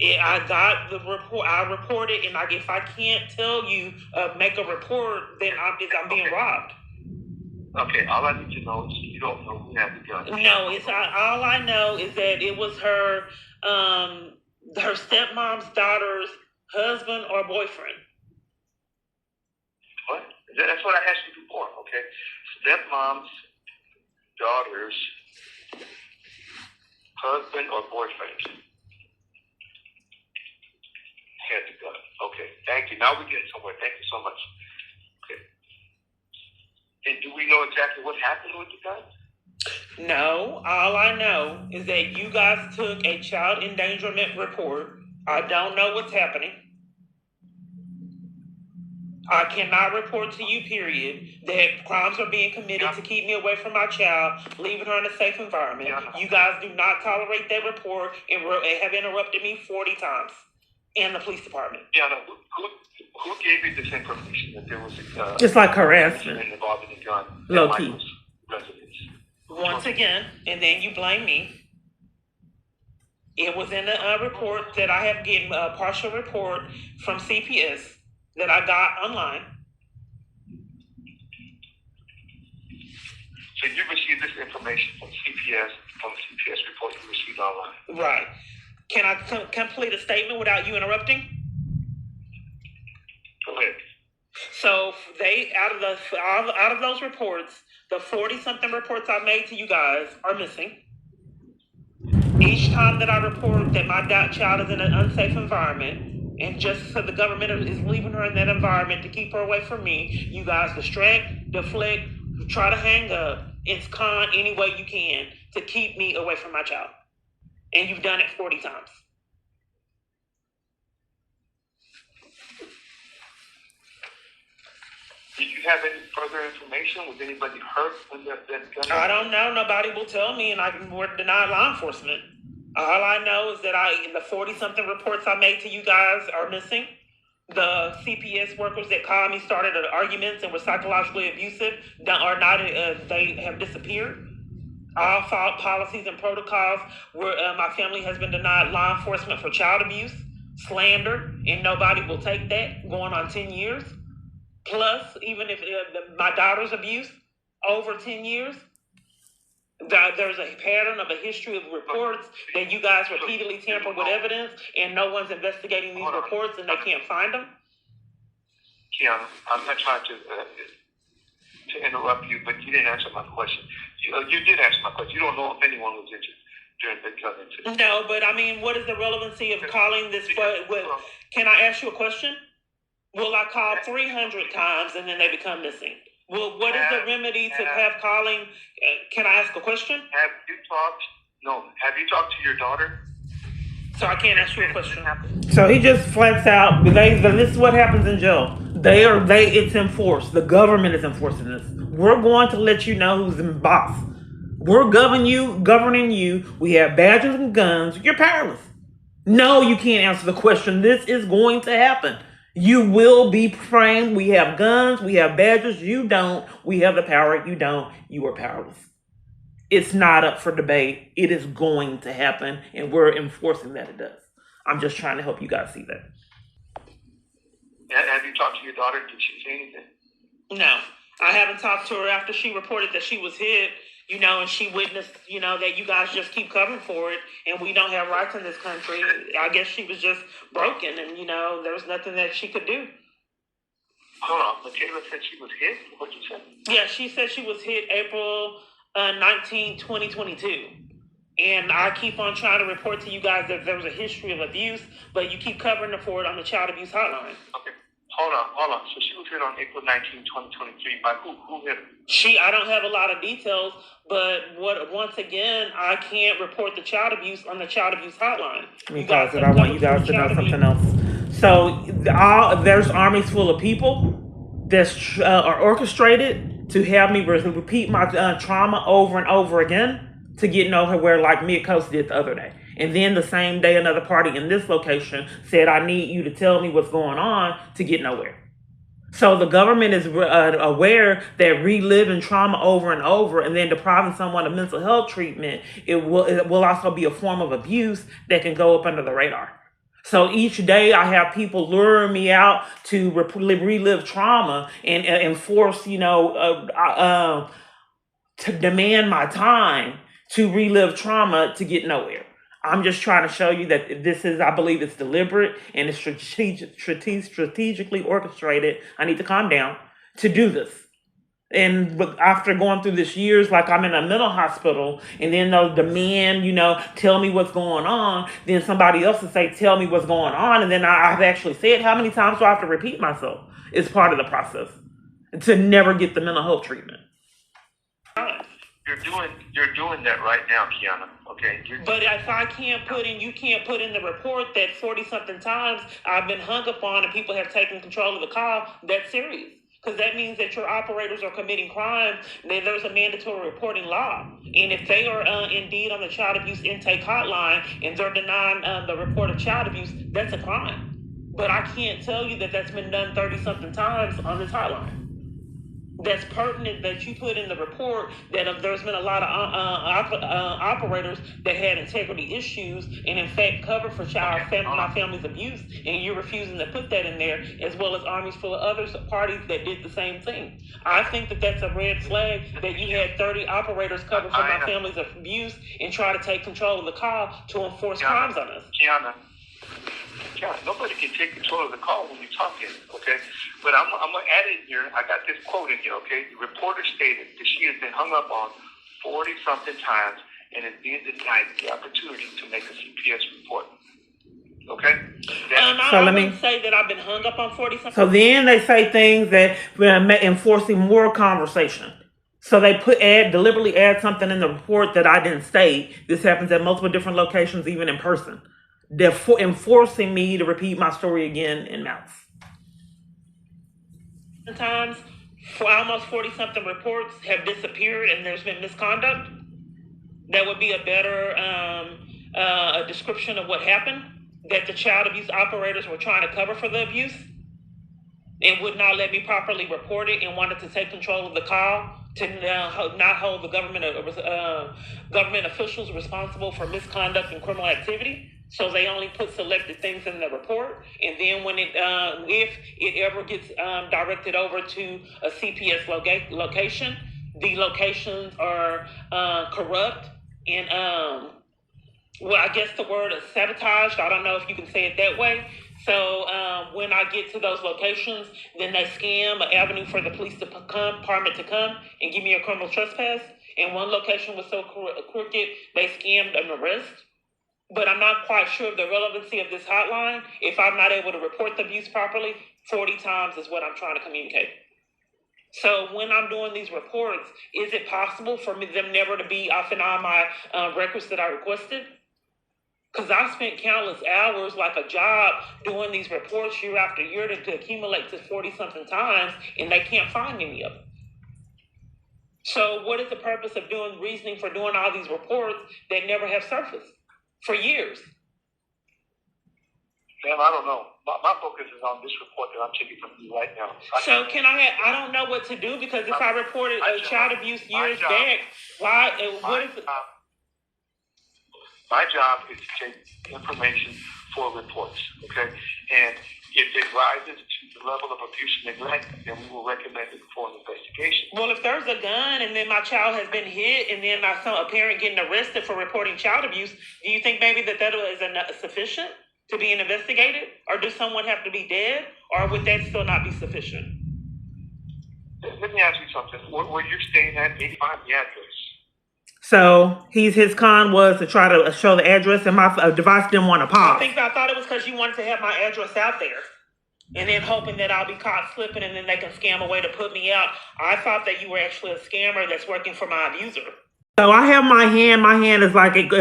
I got the report. I reported, and if I can't tell you, make a report, then I'm being robbed. Okay, all I need to know is you don't know who had the gun. No, all I know is that it was her stepmom's daughter's husband or boyfriend. What? That's what I asked you before. Okay, stepmom's daughter's husband or boyfriend had the gun. Okay, thank you. Now we're getting somewhere. Thank you so much. Okay. And do we know exactly what happened with the gun? No, all I know is that you guys took a child endangerment report. I don't know what's happening. I cannot report to you, period, that crimes are being committed to keep me away from my child, leaving her in a safe environment. You guys do not tolerate that report and have interrupted me 40 times. And the police department. Yeah, no, who gave you this information that there was just like harassment involved in the gun? Low key. Residence. Once again, and then you blame me. It was in the report that I have given a partial report from CPS that I got online. So you received this information from CPS report you received online. Right. Can I complete a statement without you interrupting? Go ahead. So they out of those reports, the 40-something reports I made to you guys are missing. Each time that I report that my child is in an unsafe environment, and just so the government is leaving her in that environment to keep her away from me, you guys distract, deflect, try to hang up, and con any way you can to keep me away from my child. And you've done it 40 times. Did you have any further information? Was anybody hurt when that gun? I don't know. Nobody will tell me, and we're denied law enforcement. All I know is that the 40-something reports I made to you guys are missing. The CPS workers that called me started arguments and were psychologically abusive they have disappeared. All policies and protocols my family has been denied law enforcement for child abuse, slander, and nobody will take that, going on 10 years. Plus, even if my daughter's abuse, over 10 years, there's a pattern of a history of reports that you guys repeatedly tamper with evidence, and no one's investigating these reports, and they can't find them. Kiana, I'm not trying to interrupt you, but you didn't answer my question. You did answer my question. You don't know if anyone was injured during the gun incident. No, but I mean, what is the relevancy of calling this? Can I ask you a question? Will I call 300 times and then they become missing? Well, what is the remedy to have calling? Can I ask a question? Have you talked to your daughter? So I can't ask you a question. So he just flats out. This is what happens in jail. It's enforced. The government is enforcing this. We're going to let you know who's the boss. We're governing you. We have badges and guns. You're powerless. No, you can't answer the question. This is going to happen. You will be framed. We have guns. We have badges. You don't. We have the power. You don't. You are powerless. It's not up for debate. It is going to happen, and we're enforcing that it does. I'm just trying to help you guys see that. Have you talked to your daughter? Did she say anything? No. I haven't talked to her after she reported that she was hit, and she witnessed, that you guys just keep covering for it, and we don't have rights in this country. I guess she was just broken, and, there was nothing that she could do. Hold on. Michaela said she was hit? What'd you say? Yeah, she said she was hit April 19, 2022. And I keep on trying to report to you guys that there was a history of abuse, but you keep covering for it on the child abuse hotline. Okay. Hold on. So she was hit on April 19, 2023 by who? Who hit her? I don't have a lot of details, but once again, I can't report the child abuse on the child abuse hotline. Because I want you guys to know something else. So there's armies full of people that are orchestrated to have me repeat my trauma over and over again to get nowhere, like Mid-Coast did the other day. And then the same day, another party in this location said, I need you to tell me what's going on, to get nowhere. So the government is aware that reliving trauma over and over and then depriving someone of mental health treatment, it will also be a form of abuse that can go up under the radar. So each day I have people luring me out to relive trauma and force, to demand my time to relive trauma to get nowhere. I'm just trying to show you that this is, I believe it's deliberate and it's strategically orchestrated. I need to calm down to do this. And after going through this years, like I'm in a mental hospital, and then they'll demand, tell me what's going on. Then somebody else will say, tell me what's going on. And then I've actually said, how many times do I have to repeat myself? It's part of the process to never get the mental health treatment. You're doing that right now, Kiana. Okay. But if I can't you can't put in the report that 40-something times I've been hung up on and people have taken control of the call, that's serious. Because that means that your operators are committing crime. Then there's a mandatory reporting law. And if they are indeed on the child abuse intake hotline and they're denying the report of child abuse, that's a crime. But I can't tell you that that's been done 30-something times on this hotline. That's pertinent that you put in the report that there's been a lot of operators that had integrity issues and in fact covered for my family's abuse, and you're refusing to put that in there, as well as armies full of other parties that did the same thing. I think that that's a red flag that you had 30 operators covered for my family's abuse and try to take control of the call to enforce crimes on us. Kiana, nobody can take control of the call when you're talking, okay? But I'm going to add in here, I got this quote in here, okay? The reporter stated that she has been hung up on 40-something times and is being denied the opportunity to make a CPS report. Okay? I wouldn't say that I've been hung up on 40-something. So then they say things that enforcing more conversation. So they deliberately add something in the report that I didn't state. This happens at multiple different locations, even in person. They're enforcing me to repeat my story again in mouths. Sometimes, for almost 40-something reports have disappeared and there's been misconduct. That would be a better a description of what happened, that the child abuse operators were trying to cover for the abuse and would not let me properly report it and wanted to take control of the call to not hold the government officials responsible for misconduct and criminal activity. So they only put selected things in the report, and then when if it ever gets directed over to a CPS location, the locations are corrupt and I guess the word is sabotaged. I don't know if you can say it that way. So when I get to those locations, then they scam an avenue for the police department to come and give me a criminal trespass. And one location was so crooked, they scammed an arrest. But I'm not quite sure of the relevancy of this hotline. If I'm not able to report the abuse properly, 40 times is what I'm trying to communicate. So when I'm doing these reports, is it possible for them never to be off and on my records that I requested? Because I spent countless hours like a job doing these reports year after year to accumulate to 40-something times, and they can't find any of them. So what is the purpose of reasoning for doing all these reports that never have surfaced for years? Ma'am, I don't know. My focus is on this report that I'm taking from you right now. I don't know what to do, because if I reported child abuse years back, what is it? My job is to take information for reports, okay? And if it rises to the level of abuse and neglect, then we will recommend it for an investigation. Well, if there's a gun and then my child has been hit and then I saw a parent getting arrested for reporting child abuse, do you think maybe that is sufficient to be investigated? Or does someone have to be dead? Or would that still not be sufficient? Let me ask you something. Where you're staying at, 85 the address. So his con was to try to show the address, and my device didn't want to pause. I thought it was because you wanted to have my address out there. and then hoping that I'll be caught slipping and then they can scam a way to put me out. I thought that you were actually a scammer that's working for my abuser. So I have my hand is like it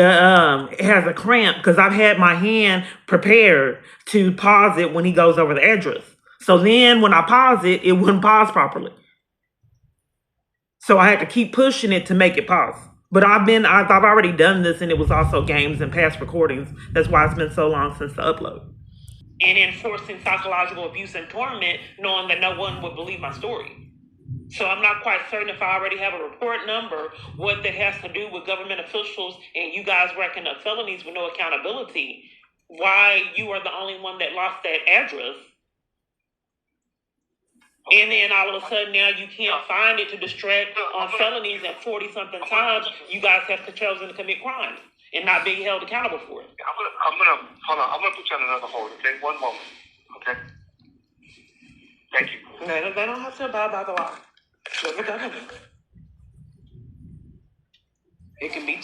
has a cramp because I've had my hand prepared to pause it when he goes over the address. So then when I pause it, it wouldn't pause properly. So I had to keep pushing it to make it pause. But I've already done this, and it was also games and past recordings. That's why it's been so long since the upload. And enforcing psychological abuse and torment, knowing that no one would believe my story. So I'm not quite certain if I already have a report number, what that has to do with government officials and you guys racking up felonies with no accountability, why you are the only one that lost that address. And then all of a sudden now you can't find it to distract on felonies, and 40-something times you guys have chosen to commit crimes and not being held accountable for it. Hold on. I'm gonna put you on another hold. Okay, one moment. Okay. Thank you. They don't have to abide by the law. It can be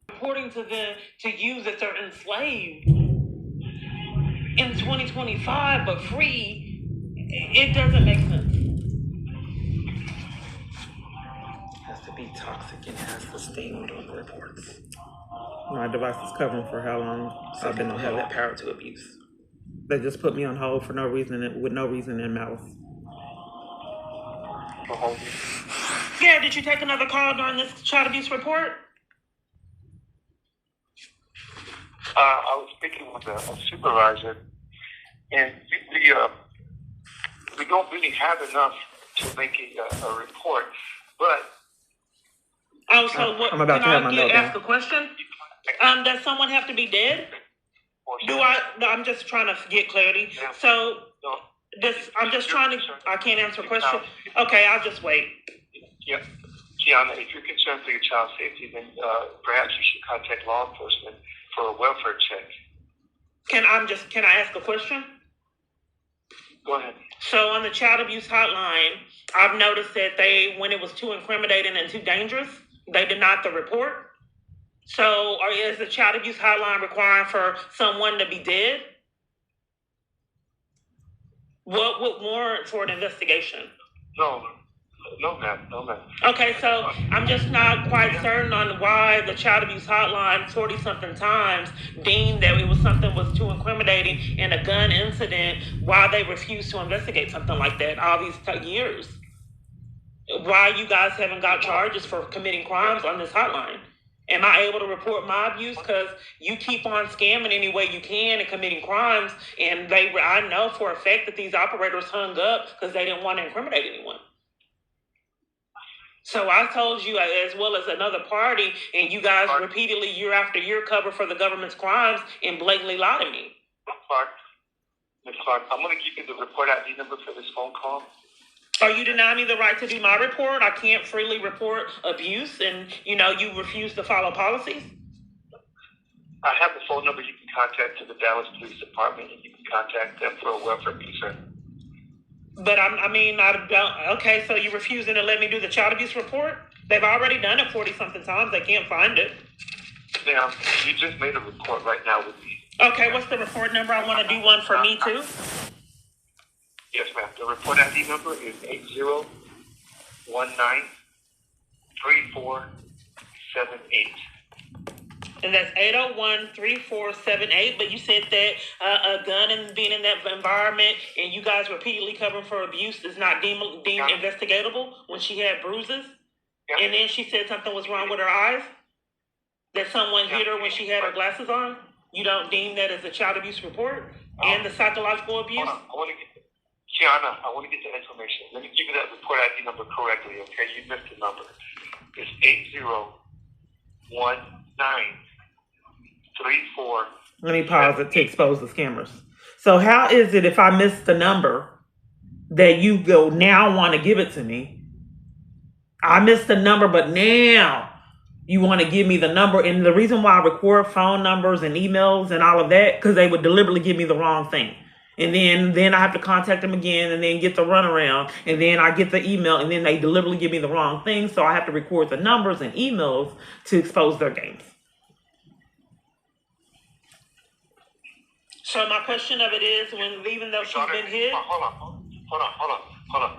reporting to them to use that they're enslaved in 2025, but free. It doesn't make sense. It has to be toxic and has to sting on reports. My device is covering for how long I've been on have that power to abuse. They just put me on hold for no reason, with no reason in malice. Yeah, did you take another call during this child abuse report? I was speaking with a supervisor, and we don't really have enough to make a report, but... Oh, so what, I'm about to have my meltdown. Ask a question? Does someone have to be dead? I'm just trying to get clarity. Yeah. So, I'm just trying to, I can't answer a question. Okay, I'll just wait. Yeah. Kiana, if you're concerned for your child's safety, then perhaps you should contact law enforcement for a welfare check. Can I ask a question? Go ahead. So on the child abuse hotline, I've noticed that when it was too incriminating and too dangerous, they denied the report. So is the child abuse hotline requiring for someone to be dead? What would warrant for an investigation? No, ma'am. Okay, so I'm just not quite certain on why the child abuse hotline 40-something times deemed that it was something was too incriminating in a gun incident, why they refused to investigate something like that all these years. Why you guys haven't got charges for committing crimes on this hotline? Am I able to report my abuse? Because you keep on scamming any way you can and committing crimes, and I know for a fact that these operators hung up because they didn't want to incriminate anyone. So I told you, as well as another party, and you guys repeatedly, year after year, cover for the government's crimes and blatantly lie to me. Ms. Clark, I'm going to give you the report ID number for this phone call. Are you denying me the right to do my report? I can't freely report abuse, and you refuse to follow policies? I have the phone number you can contact to the Dallas Police Department, and you can contact them for a welfare concern. But okay, so you're refusing to let me do the child abuse report? They've already done it 40-something times. They can't find it. Ma'am, you just made a report right now with me. Okay, what's the report number? I want to do one for me too. Yes, ma'am. The report ID number is 80193478. And that's 801-3478. But you said that a gun and being in that environment and you guys repeatedly covering for abuse is not deemed investigatable when she had bruises. Yeah. And then she said something was wrong with her eyes. That someone hit her when she had her glasses on. You don't deem that as a child abuse report and the psychological abuse? Kiana, I want to get the information. Let me give you that report ID number correctly, okay? You missed the number. It's 801934. Let me pause it to expose the scammers. So how is it if I miss the number that you go now want to give it to me? I missed the number, but now you want to give me the number. And the reason why I record phone numbers and emails and all of that, because they would deliberately give me the wrong thing. And then I have to contact them again and then get the runaround. And then I get the email and then they deliberately give me the wrong thing. So I have to record the numbers and emails to expose their games. So my question of it is, when even though she's been hit, Hold on.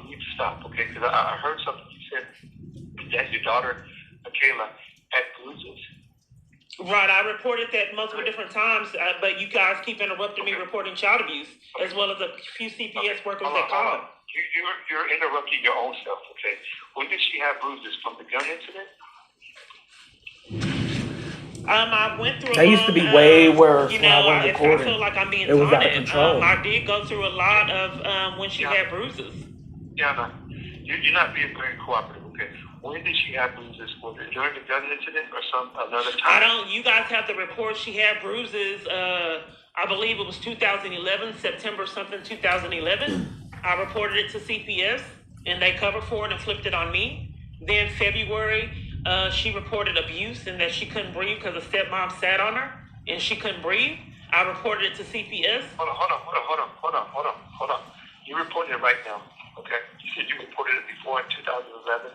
You need to stop, okay? Because I heard something you said that your daughter, Michaela, had bruises. right? I reported that multiple different times, but you guys keep interrupting me reporting child abuse, as well as a few CPS workers that called. You're interrupting your own self, okay? When did she have bruises? From the gun incident? I went through. That used to be way worse You when I know, wasn't I recording. feel like I'm being It was out of taunted. control. I did go through a lot of when she had bruises. Yeah, no. You're not being very cooperative, okay? When did she have bruises? Was it during the gun incident or another time? I don't. You guys have to report she had bruises. I believe it was 2011, September something, 2011. I reported it to CPS, and they covered for it and flipped it on me. Then February, she reported abuse and that she couldn't breathe because a stepmom sat on her and she couldn't breathe. I reported it to CPS. Hold on. You're reporting it right now, okay? You said you reported it before in 2011.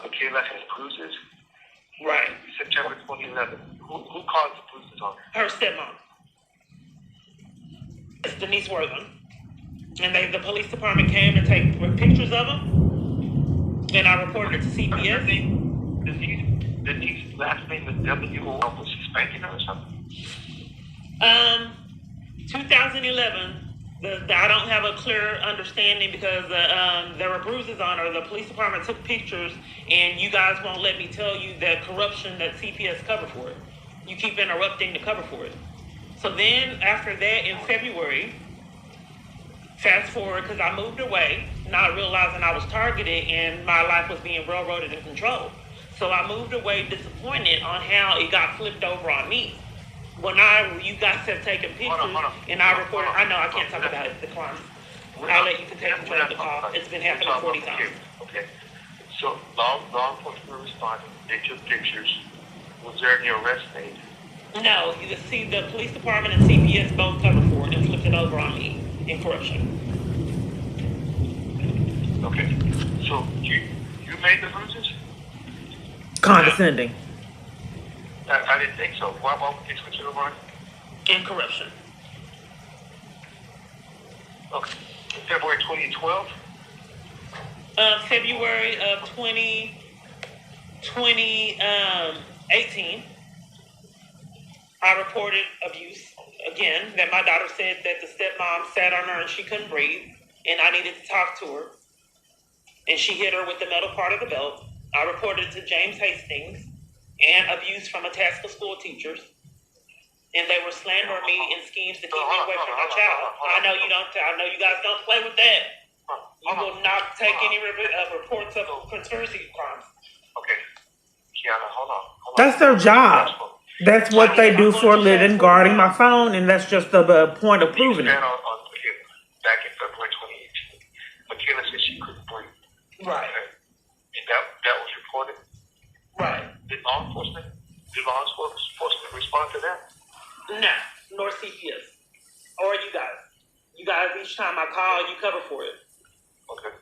Michaela has bruises. Right. September 2011. Who caused the bruises on her? Her stepmom. It's Denise Wortham. And the police department came to take pictures of them. And I reported it to CPS. Denise last name is W. Was she spanking her or something? 2011. I don't have a clear understanding because there were bruises on her. The police department took pictures, and you guys won't let me tell you the corruption that CPS covered for it. You keep interrupting to cover for it. So then, after that, in February, fast forward, because I moved away, not realizing I was targeted and my life was being railroaded and controlled. So I moved away disappointed on how it got flipped over on me. When you guys have taken pictures and I reported, I know I can't talk about it, the crime. I'll let you take control of the call. It's been happening 40 times. Okay. So law enforcement responded. They took pictures. Was there any arrest made? No, see, the police department and CPS both covered for it and flipped it over on me in corruption. Okay. So you made the bruises? Condescending. I didn't think so. Why would you switch it over on? In corruption. Okay. February 2012? February of 2018, I reported abuse again, that my daughter said that the stepmom sat on her and she couldn't breathe, and I needed to talk to her, and she hit her with the metal part of the belt. I reported it to James Hastings, and abuse from a task of school teachers, and they were slandering me in schemes to keep me away from my child. I know you guys don't play with that. You will not take any reports of conspiracy crimes. Okay. Kiana, hold on. That's their job. That's what they do for a living, guarding my phone, and that's just the point of proving it. On Michaela, back in February 2018, Michaela said she couldn't breathe. Right. Okay. And that was reported. Right. Did law enforcement respond to that? No, nor CPS. Or you guys. You guys, each time I call, you cover for it. Okay.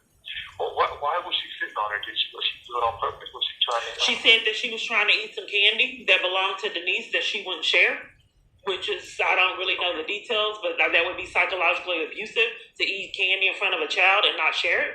Well, why was she sitting on her? Was she do it on purpose? Was she trying to... She said that she was trying to eat some candy that belonged to Denise that she wouldn't share, which is, I don't really know the details, but that would be psychologically abusive to eat candy in front of a child and not share it.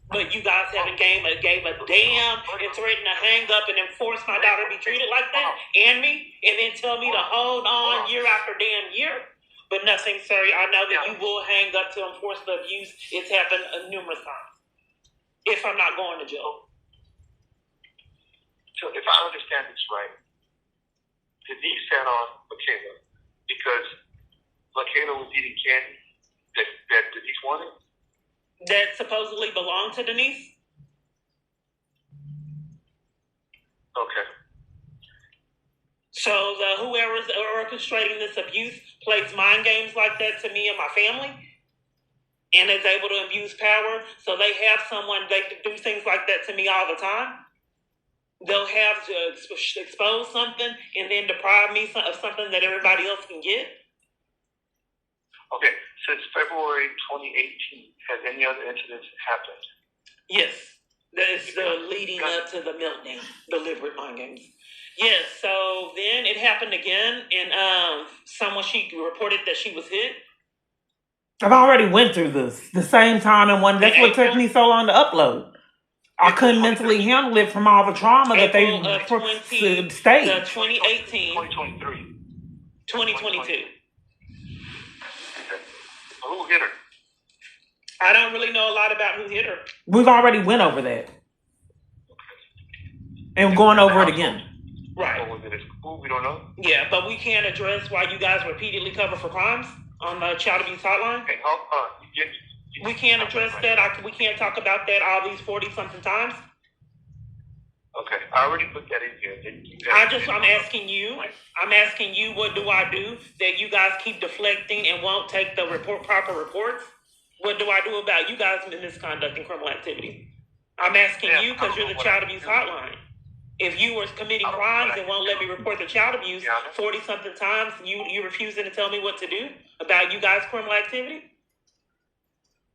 But you guys haven't gave a damn and threatened to hang up and enforce my daughter to be treated like that and me, and then tell me to hold on year after damn year. But nothing, sir. I know that you will hang up to enforce the abuse. It's happened numerous times. If I'm not going to jail. So if I understand this right, Denise sat on Michaela because Michaela was eating candy that Denise wanted? That supposedly belonged to Denise? Okay. So whoever's orchestrating this abuse plays mind games like that to me and my family and is able to abuse power. So they have someone, they do things like that to me all the time. They'll have to expose something and then deprive me of something that everybody else can get. Okay, since February 2018, has any other incidents happened? Yes, that's leading up to the meltdown, deliberate mind games. Yes, so then it happened again, and she reported that she was hit. I've already went through this the same time and one. That's what took me so long to upload. I couldn't mentally handle it from all the trauma that they staged. 2018. 2023. 2022. Who hit her? I don't really know a lot about who hit her. We've already went over that. And going over it again. Right. Was it at school? We don't know. Yeah, but we can't address why you guys repeatedly cover for crimes on the child abuse hotline. Okay, hold on. We can't address that. We can't talk about that all these 40-something times. Okay, I already put that in here. I'm asking you, what do I do that you guys keep deflecting and won't take the proper reports? What do I do about you guys misconduct and criminal activity? I'm asking you because you're the child abuse hotline. If you were committing crimes and won't let me report the child abuse 40-something times, you refusing to tell me what to do about you guys' criminal activity?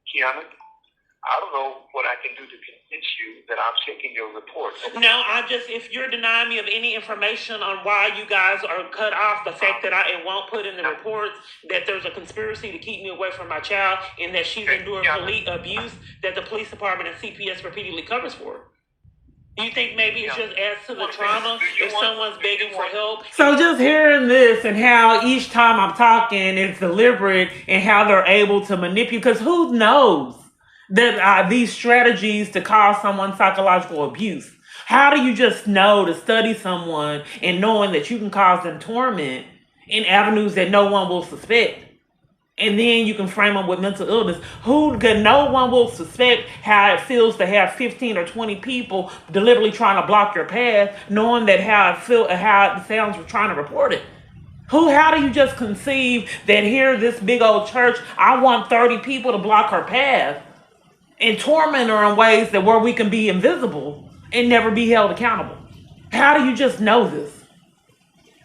Kiana, I don't know what I can do to convince you that I'm taking your report. No, if you're denying me of any information on why you guys are cut off, the fact that I won't put in the reports that there's a conspiracy to keep me away from my child and that she's endured police abuse that the police department and CPS repeatedly covers for. Do you think maybe it's just adds to the trauma if someone's begging for help? So just hearing this and how each time I'm talking it's deliberate and how they're able to manipulate, because who knows that these strategies to cause someone psychological abuse. How do you just know to study someone and knowing that you can cause them torment in avenues that no one will suspect? And then you can frame them with mental illness. No one will suspect how it feels to have 15 or 20 people deliberately trying to block your path, knowing that how it sounds when trying to report it. How do you just conceive that here, this big old church, I want 30 people to block her path and torment her in ways where we can be invisible and never be held accountable? How do you just know this?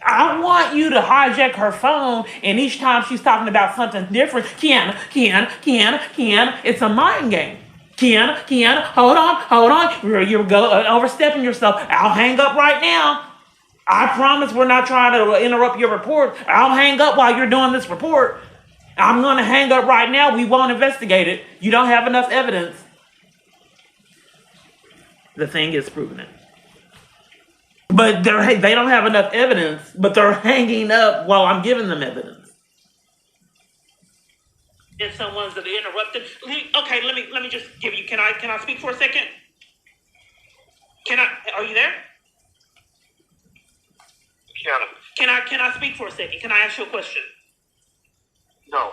I want you to hijack her phone, and each time she's talking about something different, Kiana, it's a mind game. Kiana, hold on. You're overstepping yourself. I'll hang up right now. I promise we're not trying to interrupt your report. I'll hang up while you're doing this report. I'm going to hang up right now. We won't investigate it. You don't have enough evidence. The thing is proving it. But they don't have enough evidence, but they're hanging up while I'm giving them evidence. If someone's interrupted, okay, let me just give you. Can I speak for a second? Are you there? Can I speak for a second? Can I ask you a question? No.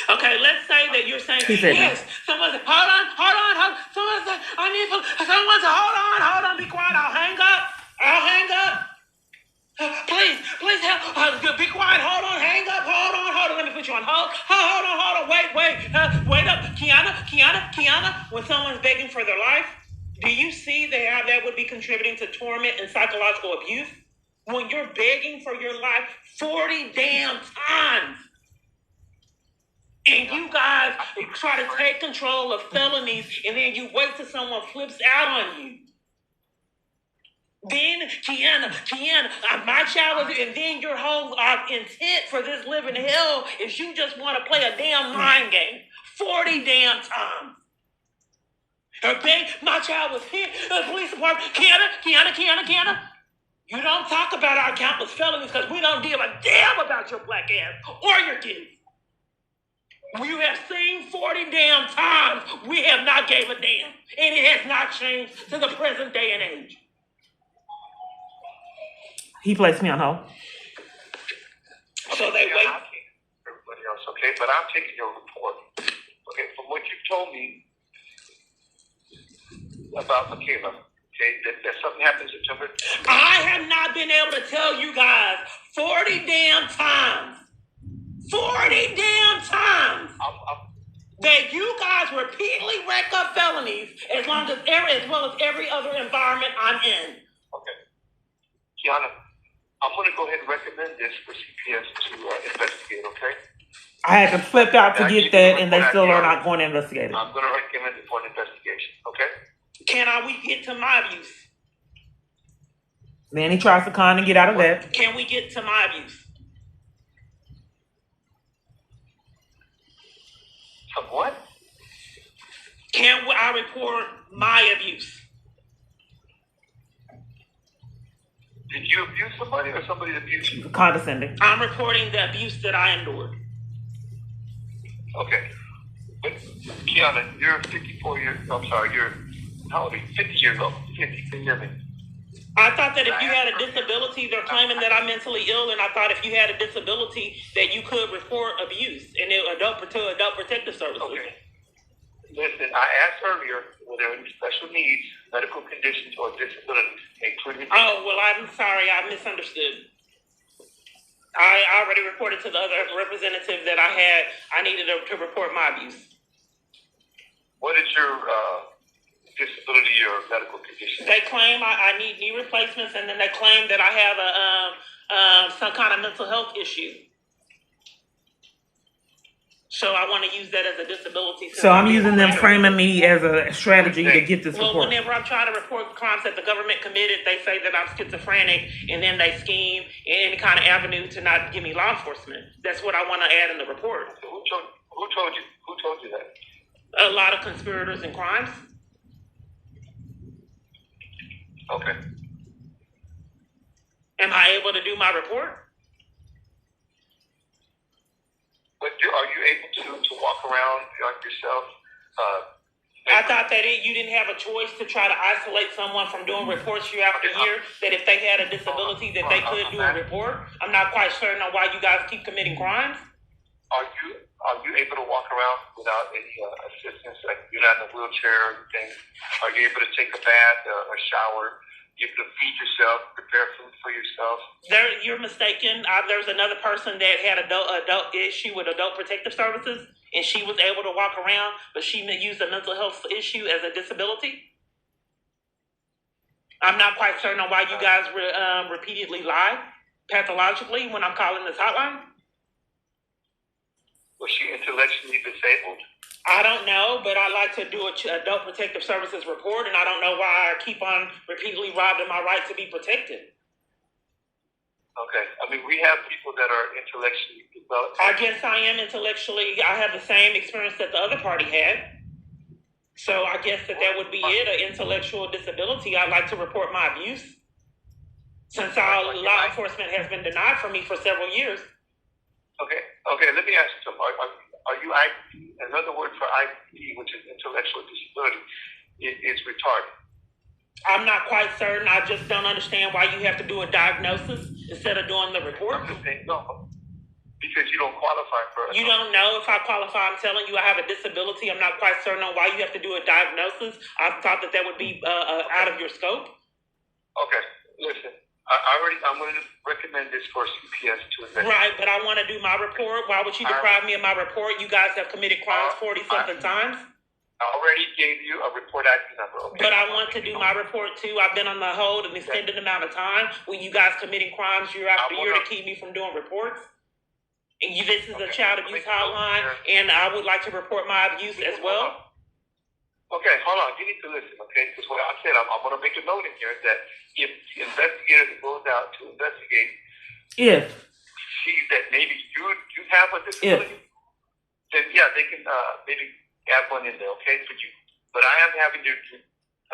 Okay, let's say that you're saying yes. Someone said, hold on. Someone said, hold on, be quiet. I'll hang up. Please help. Be quiet. Hold on. Hang up. Hold on. Let me put you on hold. Hold on. Wait up. Kiana, when someone's begging for their life, do you see how that would be contributing to torment and psychological abuse? When you're begging for your life 40 damn times, and you guys try to take control of felonies, and then you wait till someone flips out on you. Then, Kiana, my child is, and then your whole intent for this living hell is you just want to play a damn mind game 40 damn times. My child was hit. The police department, Kiana. You don't talk about our countless felonies because we don't give a damn about your black ass or your kids. You have seen 40 damn times we have not gave a damn. And it has not changed to the present day and age. He placed me on hold. So they wait. Everybody else, okay? But I'm taking your report. Okay, from what you told me about Michaela, okay, that something happened September. I have not been able to tell you guys 40 damn times. 40 damn times. That you guys repeatedly rack up felonies as well as every other environment I'm in. Okay. Kiana, I'm going to go ahead and recommend this for CPS to investigate, okay? I had to flip out to get that, and they still are not going to investigate it. I'm going to recommend it for an investigation, okay? We get to my abuse? Then he tries to kind of get out of that. Can we get to my abuse? From what? Can I report my abuse? Did you abuse somebody or somebody abused you? Condescending. I'm reporting the abuse that I endured. Okay. But, Kiana, you're 54 years, I'm sorry, you're, how old are you? 50 years old. 50, can you hear me? I thought that if you had a disability, they're claiming that I'm mentally ill, and I thought if you had a disability that you could report abuse and adult protective services. Okay. Listen, I asked earlier, were there any special needs, medical conditions, or disabilities, including... Oh, well, I'm sorry, I misunderstood. I already reported to the other representative that I needed to report my abuse. What is your disability or medical condition? They claim I need knee replacements, and then they claim that I have some kind of mental health issue. So I want to use that as a disability. So I'm using them framing me as a strategy to get this Well, report. whenever I'm trying to report crimes that the government committed, they say that I'm schizophrenic, and then they scheme in any kind of avenue to not give me law enforcement. That's what I want to add in the report. So who told you? Who told you that? A lot of conspirators in crimes. Okay. Am I able to do my report? But are you able to walk around yourself? I thought that you didn't have a choice to try to isolate someone from doing reports year after year, that if they had a disability that they could do a report. I'm not quite certain on why you guys keep committing crimes. Are you able to walk around without any assistance? Like you're not in a wheelchair or anything? Are you able to take a bath, a shower? You able to feed yourself, prepare food for yourself? You're mistaken. There's another person that had adult issue with adult protective services, and she was able to walk around, but she used a mental health issue as a disability. I'm not quite certain on why you guys repeatedly lie pathologically when I'm calling this hotline. Was she intellectually disabled? I don't know, but I like to do a adult protective services report, and I don't know why I keep on repeatedly robbed of my right to be protected. Okay. I mean, we have people that are intellectually developed. I guess I am intellectually. I have the same experience that the other party had. So I guess that would be it, an intellectual disability. I'd like to report my abuse, since our law enforcement has been denied for me for several years. Okay. Let me ask you something. Are you IPD? Another word for IPD, which is intellectual disability, is retarded. I'm not quite certain. I just don't understand why you have to do a diagnosis instead of doing the report. No, because you don't qualify for it. You don't know if I qualify. I'm telling you I have a disability. I'm not quite certain on why you have to do a diagnosis. I thought that would be out of your scope. Okay, listen. I'm going to recommend this for CPS to investigate. Right, but I want to do my report. Why would you deprive me of my report? You guys have committed crimes 40-something times. I already gave you a report ID number. Okay? But I want to do my report too. I've been on the hold an extended amount of time when you guys committing crimes year after year to keep me from doing reports. And this is a child abuse hotline, and I would like to report my abuse as well. Okay, hold on. You need to listen, okay? Because what I said, I'm going to make a note in here that if the investigator goes out to investigate, sees that maybe you have a disability, then yeah, they can maybe add one in there, okay, for you. But I am having your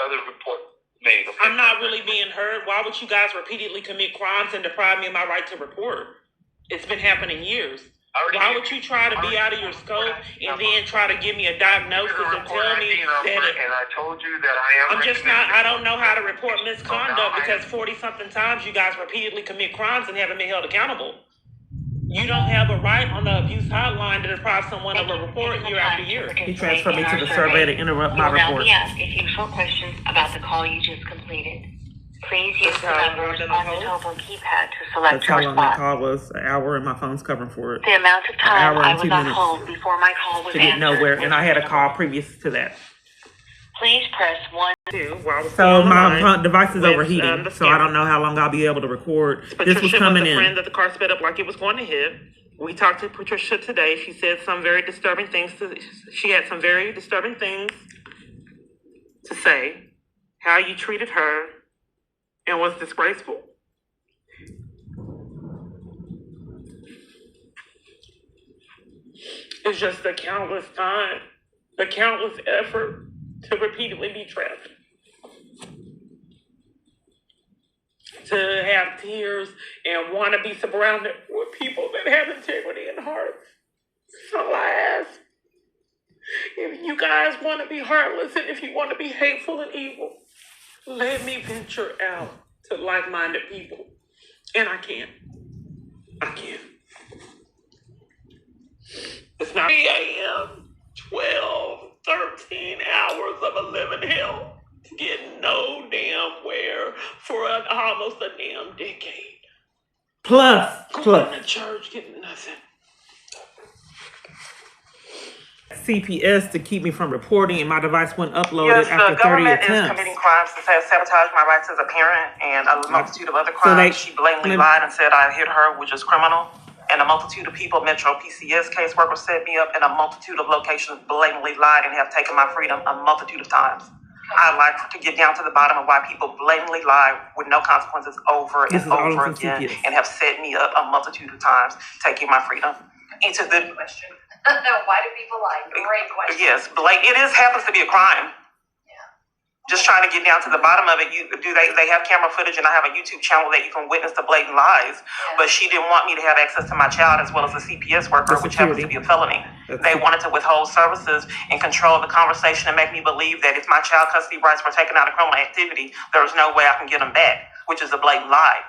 other report made, okay? I'm not really being heard. Why would you guys repeatedly commit crimes and deprive me of my right to report? It's been happening years. Why would you try to be out of your scope and then try to give me a diagnosis and tell me that? And I told you that I am. I'm just not. I don't know how to report misconduct because 40-something times you guys repeatedly commit crimes and haven't been held accountable. You don't have a right on the abuse hotline to deprive someone of a report year after year. He transferred me to the survey to interrupt my report. Now be asked a few short questions about the call you just completed. Please use the numbers on the telephone keypad to select That's how your long that spot. call was. An hour, and my phone's covering for it. The amount of time hour I and was 2 on minutes hold before my call was to get answered. nowhere, and I had a call previous to that. Please press 1. So my device is overheating, so I don't know how long I'll be able to record. This was coming in. Friend that the car sped up like it was going to hit. We talked to Patricia today. She said some very disturbing things. She had some very disturbing things to say. How you treated her and was disgraceful. It's just the countless time, the countless effort to repeatedly be trapped, to have tears and want to be surrounded with people that have integrity and heart. So I ask, if you guys want to be heartless and if you want to be hateful and evil, let me venture out to like-minded people. And I can't. It's not 3 a.m., 12, 13 hours of a living hell to get no damn where for almost a damn decade. Going to church, getting nothing. CPS to keep me from reporting, and my device wasn't uploaded after 30 attempts. Yes, the government is committing crimes to sabotage my rights as a parent and a multitude of other crimes. She blatantly lied and said I hit her, which is criminal. And a multitude of people, Metro PCS caseworkers set me up in a multitude of locations, blatantly lied and have taken my freedom a multitude of times. I like to get down to the bottom of why people blatantly lie with no consequences over and over again and have set me up a multitude of times, taking my freedom. It's a good question. Why do people lie? Great question. Yes, it happens to be a crime. Just trying to get down to the bottom of it. They have camera footage, and I have a YouTube channel that you can witness the blatant lies. Yeah. But she didn't want me to have access to my child as well as a CPS worker, which happens to be a felony. They wanted to withhold services and control the conversation and make me believe that if my child custody rights were taken out of criminal activity, there was no way I can get them back, which is a blatant lie.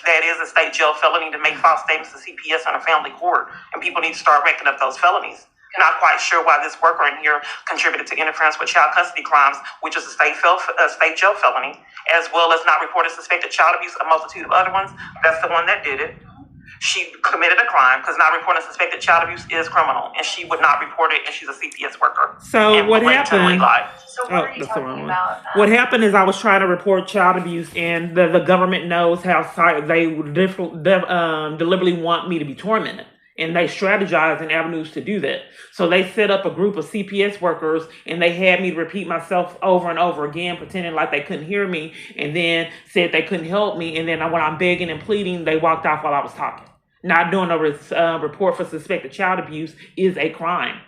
That is a state jail felony to make false statements to CPS on a family court, and people need to start ranking up those felonies. Not quite sure why this worker in here contributed to interference with child custody crimes, which is a state jail felony, as well as not reported suspected child abuse, a multitude of other ones. That's the one that did it. She committed a crime because not reporting suspected child abuse is criminal, and she would not report it, and she's a CPS worker. So what happened? So what are you talking about? What happened is I was trying to report child abuse, and the government knows how they deliberately want me to be tormented. And they strategize in avenues to do that. So they set up a group of CPS workers, and they had me repeat myself over and over again, pretending like they couldn't hear me, and then said they couldn't help me. And then when I'm begging and pleading, they walked off while I was talking. Not doing a report for suspected child abuse is a crime.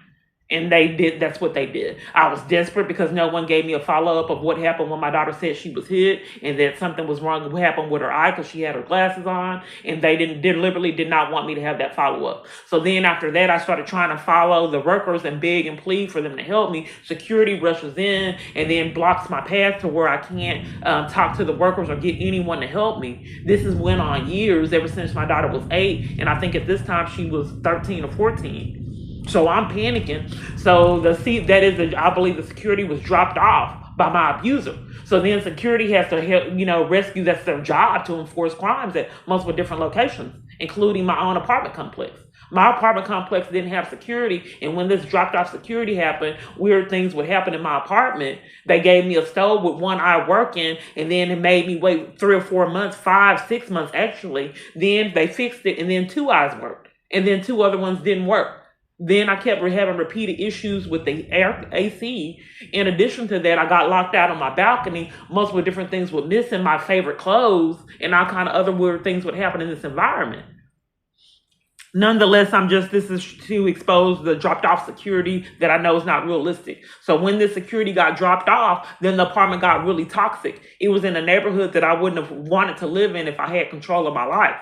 And that's what they did. I was desperate because no one gave me a follow-up of what happened when my daughter said she was hit and that something was wrong. What happened with her eye because she had her glasses on, and they deliberately did not want me to have that follow-up. So then after that, I started trying to follow the workers and beg and plead for them to help me. Security rushes in and then blocks my path to where I can't talk to the workers or get anyone to help me. This has went on years, ever since my daughter was 8, and I think at this time she was 13 or 14. So I'm panicking. So I believe the security was dropped off by my abuser. So then security has to help, rescue. That's their job, to enforce crimes at multiple different locations, including my own apartment complex. My apartment complex didn't have security, and when this dropped off security happened, weird things would happen in my apartment. They gave me a stove with one eye working, and then it made me wait 3 or 4 months, 5, 6 months actually. Then they fixed it, and then 2 eyes worked, and then 2 other ones didn't work. Then I kept having repeated issues with the AC. In addition to that, I got locked out on my balcony. Multiple different things were missing, my favorite clothes, and all kind of other weird things would happen in this environment. Nonetheless, this is to expose the dropped off security that I know is not realistic. So when this security got dropped off, then the apartment got really toxic. It was in a neighborhood that I wouldn't have wanted to live in if I had control of my life.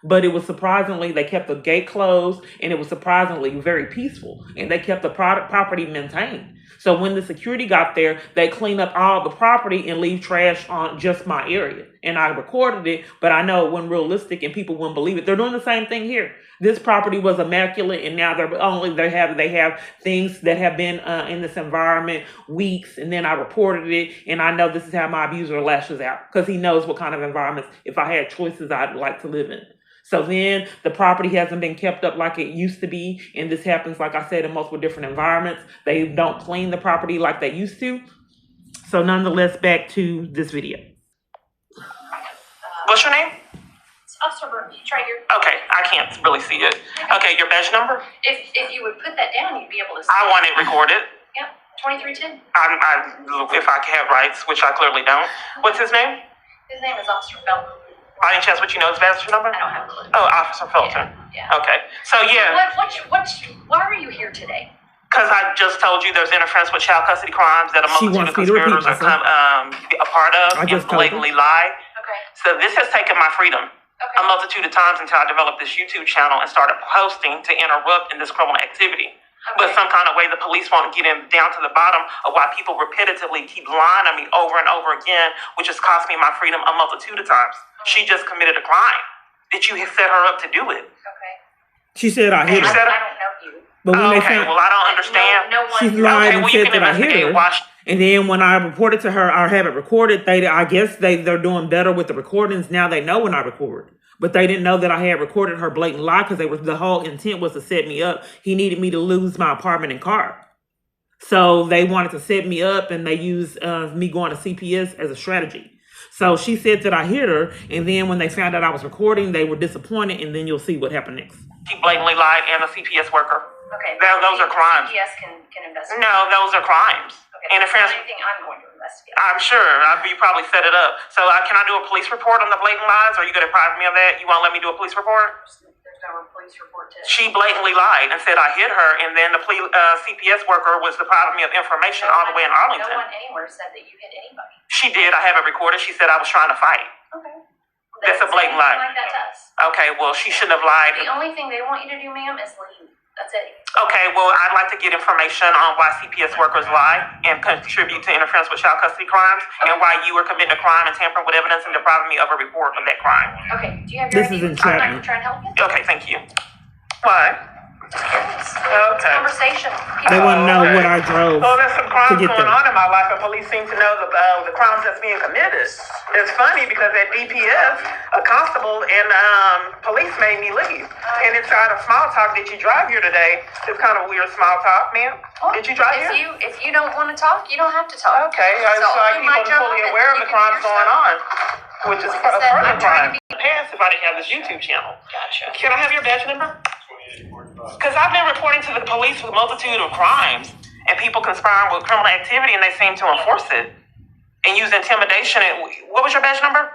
But it was surprisingly, they kept the gate closed, and it was surprisingly very peaceful, and they kept the property maintained. So when the security got there, they cleaned up all the property and leave trash on just my area. And I recorded it, but I know it wasn't realistic and people wouldn't believe it. They're doing the same thing here. This property was immaculate, and now they have things that have been in this environment weeks, and then I reported it, and I know this is how my abuser lashes out, because he knows what kind of environments, if I had choices, I'd like to live in. So then the property hasn't been kept up like it used to be. And this happens, like I said, in multiple different environments. They don't clean the property like they used to. So nonetheless, back to this video. What's your name? It's Officer Burke. It's right here. Okay, I can't really see it. Okay, your badge number? If you would put that down, you'd be able to see I want it recorded. Yep, 2310. If I have rights, which I clearly don't. What's his name? His name is Officer Felton. By any chance, would you know his badge number? I don't have a clue. Oh, Officer Felton. Yeah. Okay. So, yeah. Why are you here today? Because I just told you there's interference with child custody crimes that a multitude of conspirators are a part of and blatantly lie. Okay. So this has taken my freedom a multitude of times until I developed this YouTube channel and started posting to interrupt in this criminal activity. Okay. But some kind of way the police won't get in down to the bottom of why people repetitively keep lying on me over and over again, which has cost me my freedom a multitude of times. She just committed a crime. Did you set her up to do it? Okay. She said I hit her. I don't know you. But when they Okay, found, well, I don't understand. No one. she's lied Okay, and well, you said can that I hit investigate. her. Watch. And then when I reported to her, I have it recorded. I guess they're doing better with the recordings now. They know when I record, but they didn't know that I had recorded her blatant lie because the whole intent was to set me up. He needed me to lose my apartment and car, so they wanted to set me up, and they used me going to CPS as a strategy. So she said that I hit her, and then when they found out I was recording, they were disappointed, and then you'll see what happened next. She blatantly lied and a CPS worker. Okay. Those are crimes. CPS can investigate. No, those are crimes. Okay. Interference. That's not anything I'm going to investigate. I'm sure. You probably set it up. So can I do a police report on the blatant lies? Or are you going to deprive me of that? You won't let me do a police report? There's no police report to. She blatantly lied and said I hit her, and then the CPS worker was depriving me of information all the way in Arlington. No one anywhere said that you hit anybody. She did. I have it recorded. She said I was trying to fight. Okay. That's a blatant lie. Like that to us. Okay, well, she shouldn't have lied. The only thing they want you to do, ma'am, is leave. That's it. Okay, well, I'd like to get information on why CPS workers lie and contribute to interference with child custody crimes, and why you were committing a crime and tampering with evidence and depriving me of a report of that crime. Okay, do you have your This is ID? entrapment. I'm trying to help you. Okay, thank you. Why? It's a conversation. They want to know what I drove. Oh, there's some crimes to get going there. on in my life, and police seem to know the crimes that's being committed. It's funny because at DPS, a constable and police made me leave. And it's out of small talk. Did you drive here today? It's kind of weird small talk, ma'am. Did you drive here? If you don't want to talk, you don't have to talk. Okay, so I keep on fully aware of the crimes going on, which is a further crime. Pass if I didn't have this YouTube channel. Gotcha. Can I have your badge number? Because I've been reporting to the police with a multitude of crimes and people conspiring with criminal activity, and they seem to enforce it and use intimidation. What was your badge number?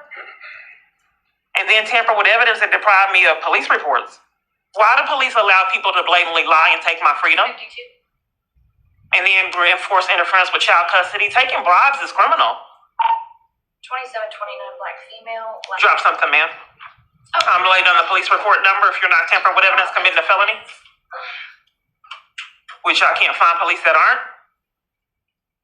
And then tamper with evidence and deprive me of police reports. Why do police allow people to blatantly lie and take my freedom? 52. And then enforce interference with child custody? Taking bribes is criminal. 2729 black female. Drop something, ma'am. I'm late on the police report number if you're not tampering with evidence committing a felony. Which I can't find police that aren't.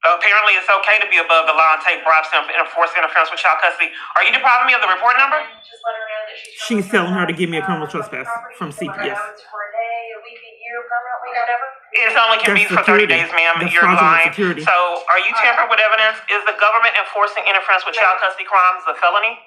Apparently it's okay to be above the law and take bribes to enforce interference with child custody. Are you depriving me of the report number? Just let her know that She's telling her to give me a criminal trespass from CPS. For a day, a week, a year, permanently, whatever. It only can be for 30 days, ma'am. You're lying. So are you tampering with evidence? Is the government enforcing interference with child custody crimes a felony?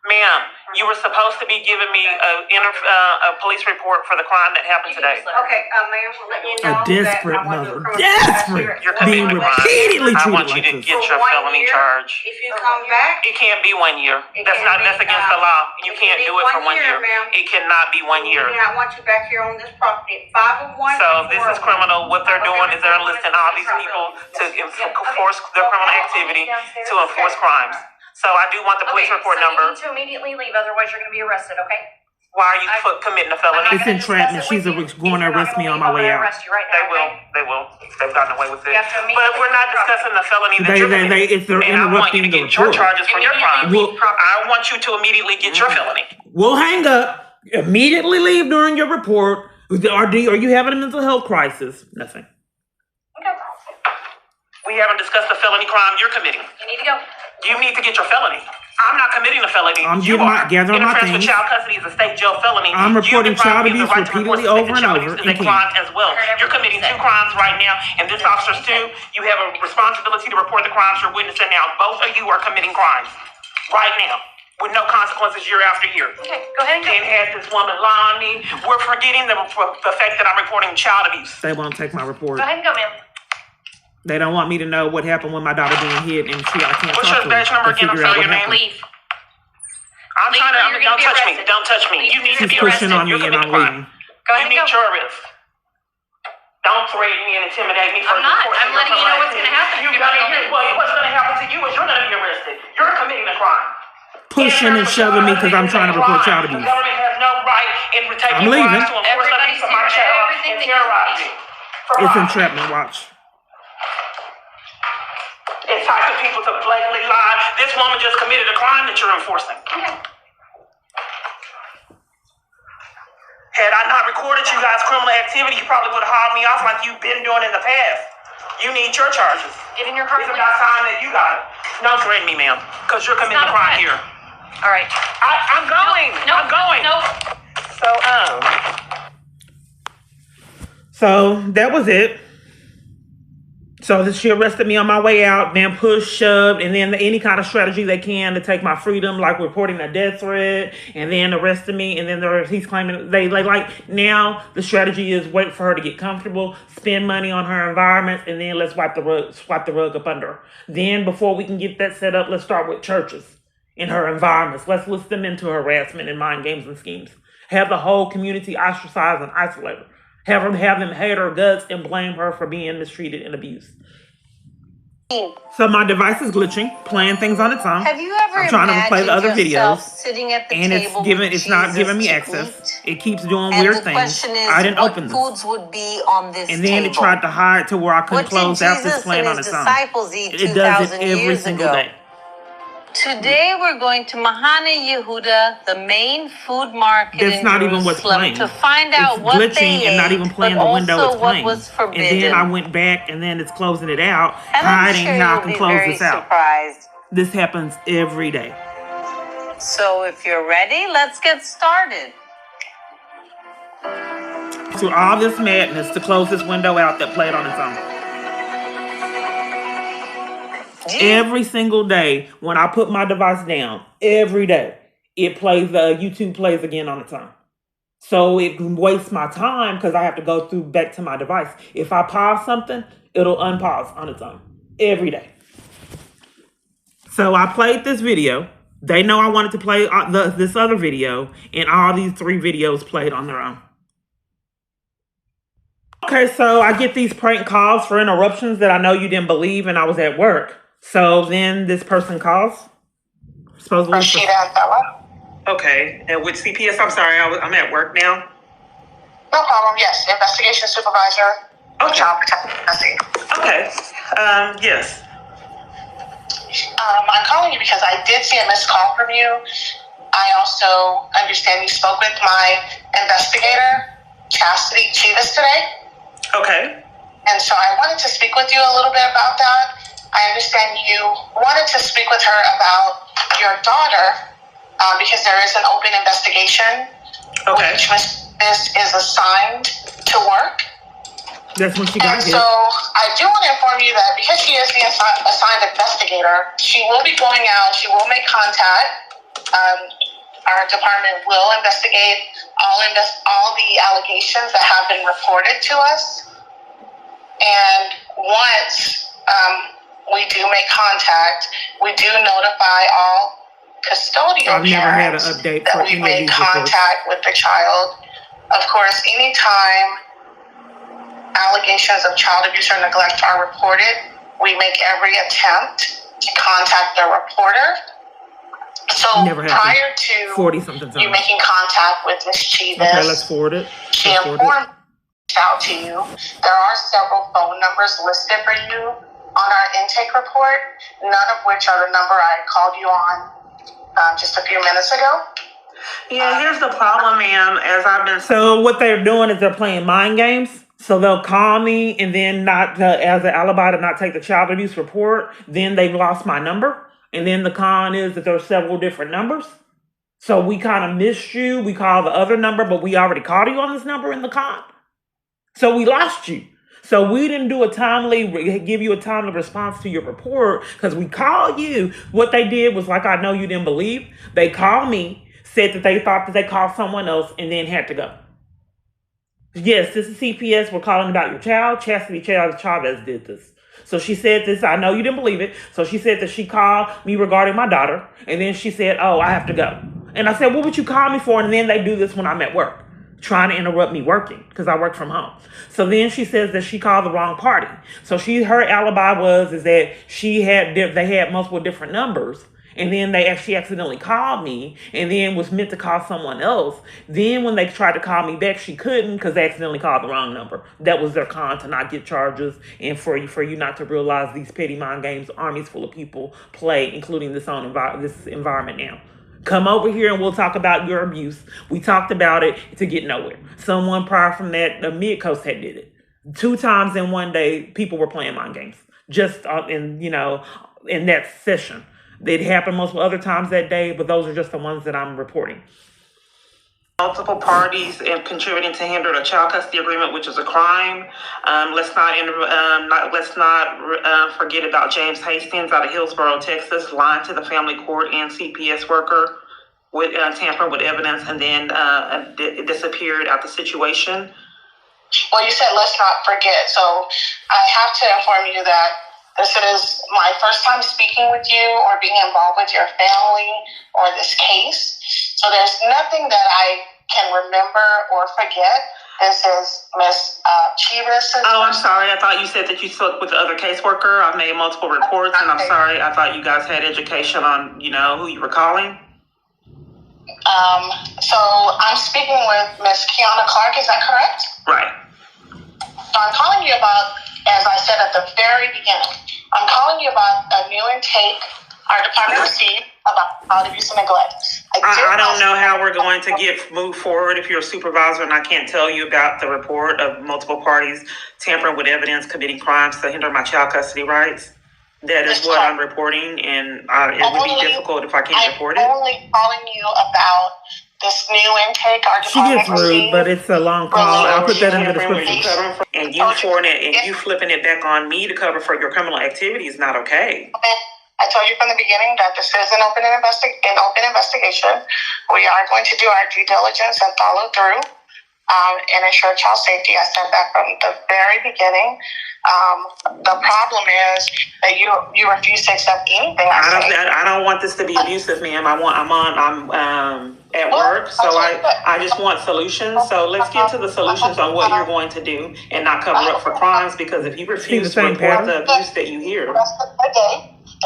Ma'am, you were supposed to be giving me a police report for the crime that happened today. Okay, ma'am, we'll let you know A desperate that I want to mother. do a criminal Desperate. You're Being committing a crime. repeatedly I treated want you like to this. get your For 1 felony year. charge. If you come back, It can't be 1 year. It That's can't that's be, against the law. You it can't can do be it for 1 1 year, year. ma'am. It cannot be 1 we year. do not want you back here on this property at 501. So this is criminal. What they're doing is they're enlisting all these people to enforce their criminal activity to enforce crimes. So I do want the police report number. You need to immediately leave, otherwise you're going to be arrested, okay? Why are you committing a felony? It's entrapment. She's going to arrest me on my way out. They will. They will. They've gotten away with it. You have to But we're not discussing the felony that you're committing. If they're And I want you to interrupting the get your report. charges for your crime. Well- I want you to immediately get your felony. We'll hang up. Immediately leave during your report. Are you having a mental health crisis? Nothing. Okay. We haven't discussed the felony crime you're committing. You need to go. You need to get your felony. I'm not committing a felony. I'm You getting are. gathering my Interference with things. child custody is a state jail felony. I'm reporting You deprive child me of the abuse right to report repeatedly suspected over and child over abuse is a and crime as well. You're committing 2 crimes right now, and this officers too. You have a responsibility to report the crimes you're witnessing now. Both of you are committing crimes right now with no consequences year after year. Okay, go ahead and go. And had this woman lie on me. We're forgetting the fact that I'm reporting child abuse. They won't take my report. Go ahead and go, ma'am. They don't want me to know what happened when my daughter being hit and I can't What's talk your to her badge number to again? I'm figure out sorry, what your name? happened. Leave. I'm trying to. You're Don't gonna be touch me. arrested. Don't touch me. You need to She's be pushing arrested. on me You're and committing I'm a crime. leaving. Go ahead You and need go. your arrest. Don't threaten me and intimidate me. I'm not. I'm letting you know what's going to happen. You're gonna hear. Well, what's going to happen to you is you're going to be arrested. You're committing a crime. pushing and shoving me because I'm trying to report child The abuse. government has no right in taking I'm leaving. bribes to enforce abuse of my child and terrorize me. For It's bribes. entrapment. Watch. Entice the people to blatantly lie. This woman just committed a crime that you're enforcing. Had I not recorded you guys' criminal activity, you probably would have hauled me off like you've been doing in the past. You need your charges. Get in your car, It's please. about time that you got it. Don't threaten me, ma'am, because you're committing not a a crime threat. here. All right. I'm going. No. I'm going. No. So that was it. So she arrested me on my way out, then pushed, shoved, and then any kind of strategy they can to take my freedom, like reporting a death threat, and then arrested me. And then he's claiming they like now the strategy is wait for her to get comfortable, spend money on her environment, and then let's swipe the rug up under her. Then before we can get that set up, let's start with churches in her environments. Let's list them into harassment and mind games and schemes. Have the whole community ostracized and isolate her. Have them hate her guts and blame her for being mistreated and abused. So my device is glitching, playing things on its own. Have you ever I'm trying to replay the other yourself videos, sitting at the and table it's not with giving me Jesus access. to eat? It keeps doing And weird the things. question is, I didn't what open this, foods would be on this and then table? it tried to hide to where I couldn't What did close out this Jesus playing on and his its own. disciples eat It does it 2,000 every years single ago? day. Today we're going to Mahane Yehuda, the main food market That's in not even what's Jerusalem, playing. to find out It's what glitching they and not ate, even playing but the window also it's what playing. was And forbidden. then I went back, and then it's closing it out, And I'm hiding sure how I you'll can be close very this out. surprised. This happens every day. So if you're ready, let's get started. To all this madness to close this window out that played on its own. Every single day when I put my device down, every day, it plays, YouTube plays again on its own. So it wastes my time because I have to go back to my device. If I pause something, it'll unpause on its own every day. So I played this video. They know I wanted to play this other video, and all these 3 videos played on their own. Okay, so I get these prank calls for interruptions that I know you didn't believe, and I was at work. So then this person calls. Supposedly. Rashida and Bella. Okay. And with CPS, I'm sorry, I'm at work now. No problem. Yes, investigation supervisor. Okay. Child protection. Okay. Yes. I'm calling you because I did see a missed call from you. I also understand you spoke with my investigator, Chastity Chivas, today. Okay. And so I wanted to speak with you a little bit about that. I understand you wanted to speak with her about your daughter because there is an open investigation. Okay. Which Miss is assigned to work. That's when she got And hit. so I do want to inform you that because she is the assigned investigator, she will be going out, she will make contact. Our department will investigate all the allegations that have been reported to us. And once we do make contact, we do notify all custodial I've never had an parents update that for we've any of made these reports. contact with the child. Of course, anytime allegations of child abuse or neglect are reported, we make every attempt to contact the reporter. So Never happened. prior to 40-something you times. making contact with Ms. Chivas, Okay, let's forward it. she Let's forward it. informed out to you. There are several phone numbers listed for you on our intake report, none of which are the number I called you on just a few minutes ago. Yeah, here's the problem, ma'am, as I've been So what they're doing is they're playing mind games. So they'll call me and then not as an alibi to not take the child abuse report. Then they've lost my number. And then the con is that there are several different numbers. So we kind of missed you. We called the other number, but we already called you on this number in the con. So we lost you. So we didn't give you a timely response to your report because we called you. What they did was, like I know you didn't believe, they called me, said that they thought that they called someone else, and then had to go. Yes, this is CPS. We're calling about your child. Chastity Chavez did this. So she said this. I know you didn't believe it. So she said that she called me regarding my daughter. And then she said, oh, I have to go. And I said, what would you call me for? And then they do this when I'm at work, trying to interrupt me working because I work from home. So then she says that she called the wrong party. So her alibi is that they had multiple different numbers. And then she accidentally called me, and then was meant to call someone else. Then when they tried to call me back, she couldn't because they accidentally called the wrong number. That was their con to not get charges, and for you not to realize these petty mind games armies full of people play, including this environment now. Come over here and we'll talk about your abuse. We talked about it to get nowhere. Someone prior from that, the mid-coast had did it. 2 times in one day, people were playing mind games. Just in that session. It happened multiple other times that day, but those are just the ones that I'm reporting. Multiple parties and contributing to hinder a child custody agreement, which is a crime. Let's not forget about James Hastings out of Hillsborough, Texas, lying to the family court and CPS worker with tampering with evidence, and then it disappeared out the situation. Well, you said let's not forget. So I have to inform you that this is my first time speaking with you or being involved with your family or this case. So there's nothing that I can remember or forget. This is Miss Chivas. Oh, I'm sorry. I thought you said that you spoke with the other caseworker. I've made multiple reports, and I'm sorry. I thought you guys had education on, who you were calling. So I'm speaking with Miss Kiana Clark. Is that correct? Right. So I'm calling you about, as I said at the very beginning, I'm calling you about a new intake our department received about child abuse and neglect. I don't know how we're going to move forward if you're a supervisor, and I can't tell you about the report of multiple parties tampering with evidence, committing crimes to hinder my child custody rights. That is what I'm reporting, and it would be difficult if I can't report it. I'm only calling you about this new intake our She gets rude, but it's a long call. I'll put that in the description. And you flipping it back on me to cover for your criminal activity is not okay. I told you from the beginning that this is an open investigation. We are going to do our due diligence and follow through and ensure child safety. I said that from the very beginning. The problem is that you refuse to accept anything I don't want this to be abusive, ma'am. I'm at work, so I just want solutions. So let's get to the solutions on what you're going to do and not cover up for crimes, because if you refuse to report the abuse that you hear.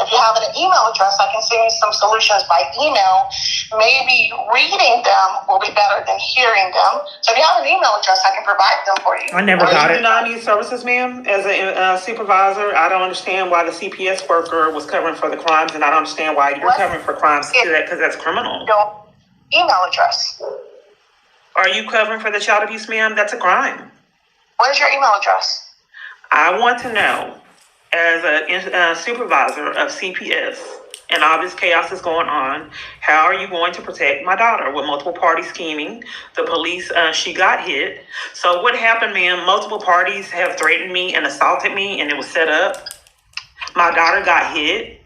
If you have an email address, I can send you some solutions by email. Maybe reading them will be better than hearing them. So if you have an email address, I can provide them for you. I never got it. Do you deny me services, ma'am? As a supervisor, I don't understand why the CPS worker was covering for the crimes, and I don't understand why you're covering for crimes because that's criminal. Your email address. Are you covering for the child abuse, ma'am? That's a crime. What is your email address? I want to know, as a supervisor of CPS, and all this chaos is going on, how are you going to protect my daughter with multiple parties scheming? The police, she got hit. So what happened, ma'am? Multiple parties have threatened me and assaulted me, and it was set up. My daughter got hit.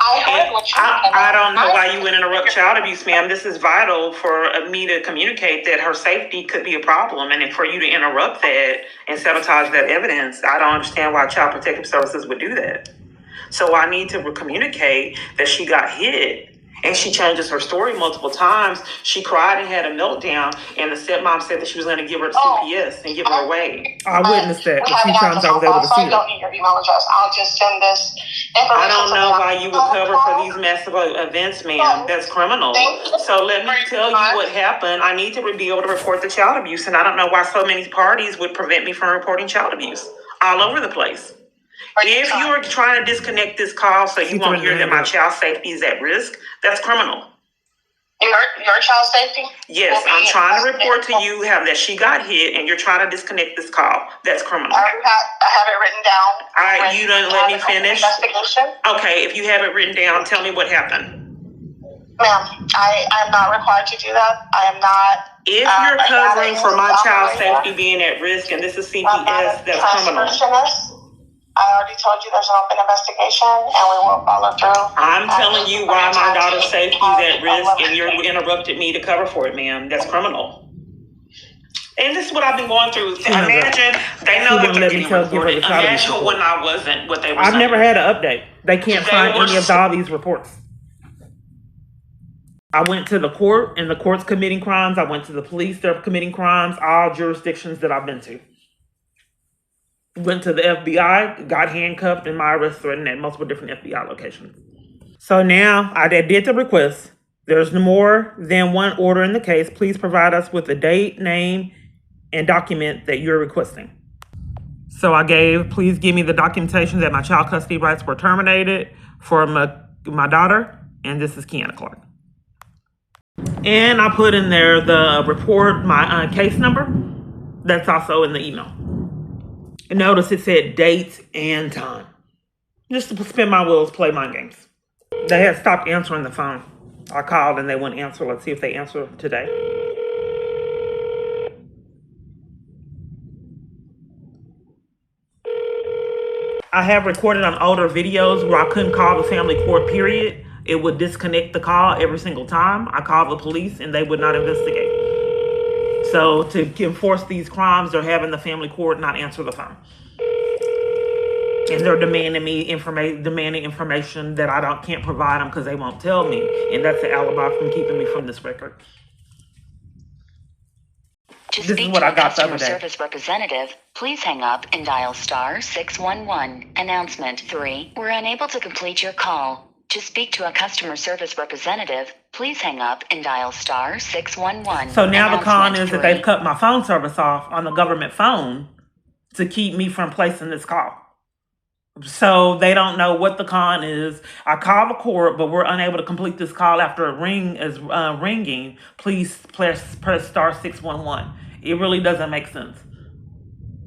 I don't know why you would interrupt child abuse, ma'am. This is vital for me to communicate that her safety could be a problem, and for you to interrupt that and sabotage that evidence, I don't understand why Child Protective Services would do that. So I need to communicate that she got hit, and she changes her story multiple times. She cried and had a meltdown, and the stepmom said that she was going to give her to CPS and give her away. I witnessed that a few times. I was able to see I don't need your email address. I'll just send this information. I don't know why you would cover for these massive events, ma'am. That's criminal. So let me tell you what happened. I need to be able to report the child abuse, and I don't know why so many parties would prevent me from reporting child abuse all over the place. If you are trying to disconnect this call so you won't hear that my child safety is at risk, that's criminal. Your child safety? Yes, I'm trying to report to you that she got hit, and you're trying to disconnect this call. That's criminal. I have it written down. You don't let me finish. Investigation. Okay, if you have it written down, tell me what happened. Ma'am, I'm not required to do that. I am not. If you're covering for my child safety being at risk, and this is CPS, that's criminal. I already told you there's an open investigation, and we will follow through. I'm telling you why my daughter's safety is at risk, and you interrupted me to cover for it, ma'am. That's criminal. And this is what I've been going through. Imagine, they know that they're getting reported. Imagine when I wasn't what they were saying. I've never had an update. They can't find any of all these reports. I went to the court, and the court's committing crimes. I went to the police, they're committing crimes, all jurisdictions that I've been to. Went to the FBI, got handcuffed, and my arrest threatened at multiple different FBI locations. So now I did the request. There's more than one order in the case. Please provide us with the date, name, and document that you're requesting. So I gave, please give me the documentation that my child custody rights were terminated for my daughter, and this is Kiana Clark. And I put in there the report, my case number. That's also in the email. And notice it said date and time. Just to spin my wheels, play mind games. They had stopped answering the phone. I called and they wouldn't answer. Let's see if they answer today. I have recorded on older videos where I couldn't call the family court, period. It would disconnect the call every single time. I called the police and they would not investigate. So to enforce these crimes, they're having the family court not answer the phone. And they're demanding information that I can't provide them because they won't tell me. And that's the alibi from keeping me from this record. To This is speak what to I a got the customer other day. service representative, please hang up and dial *611. Announcement 3. We're unable to complete your call. To speak to a customer service representative, please hang up and dial *611. So now the con is that they've Announcement cut my phone service off on the government phone to keep me from placing this call. So they don't know what the con is. I call the court, but we're unable to complete this call after a ring is ringing. Please press *611. It really doesn't make sense.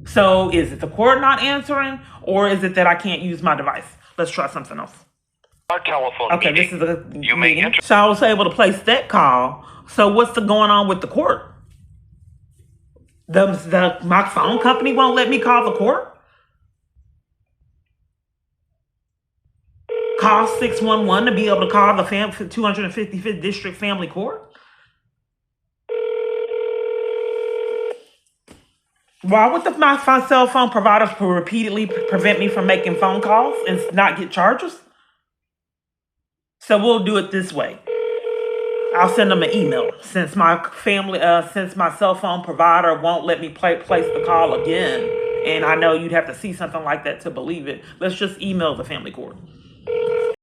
So is it the court not answering, or is it that I can't use my device? Let's try something else. Our telephone Okay, meeting. this is a You may meeting. enter. So I was able to place that call. So what's going on with the court? My phone company won't let me call the court? Call 611 to be able to call the 255th District Family Court? Why would my cell phone providers repeatedly prevent me from making phone calls and not get charges? So we'll do it this way. I'll send them an email since my cell phone provider won't let me place the call again. And I know you'd have to see something like that to believe it. Let's just email the family court.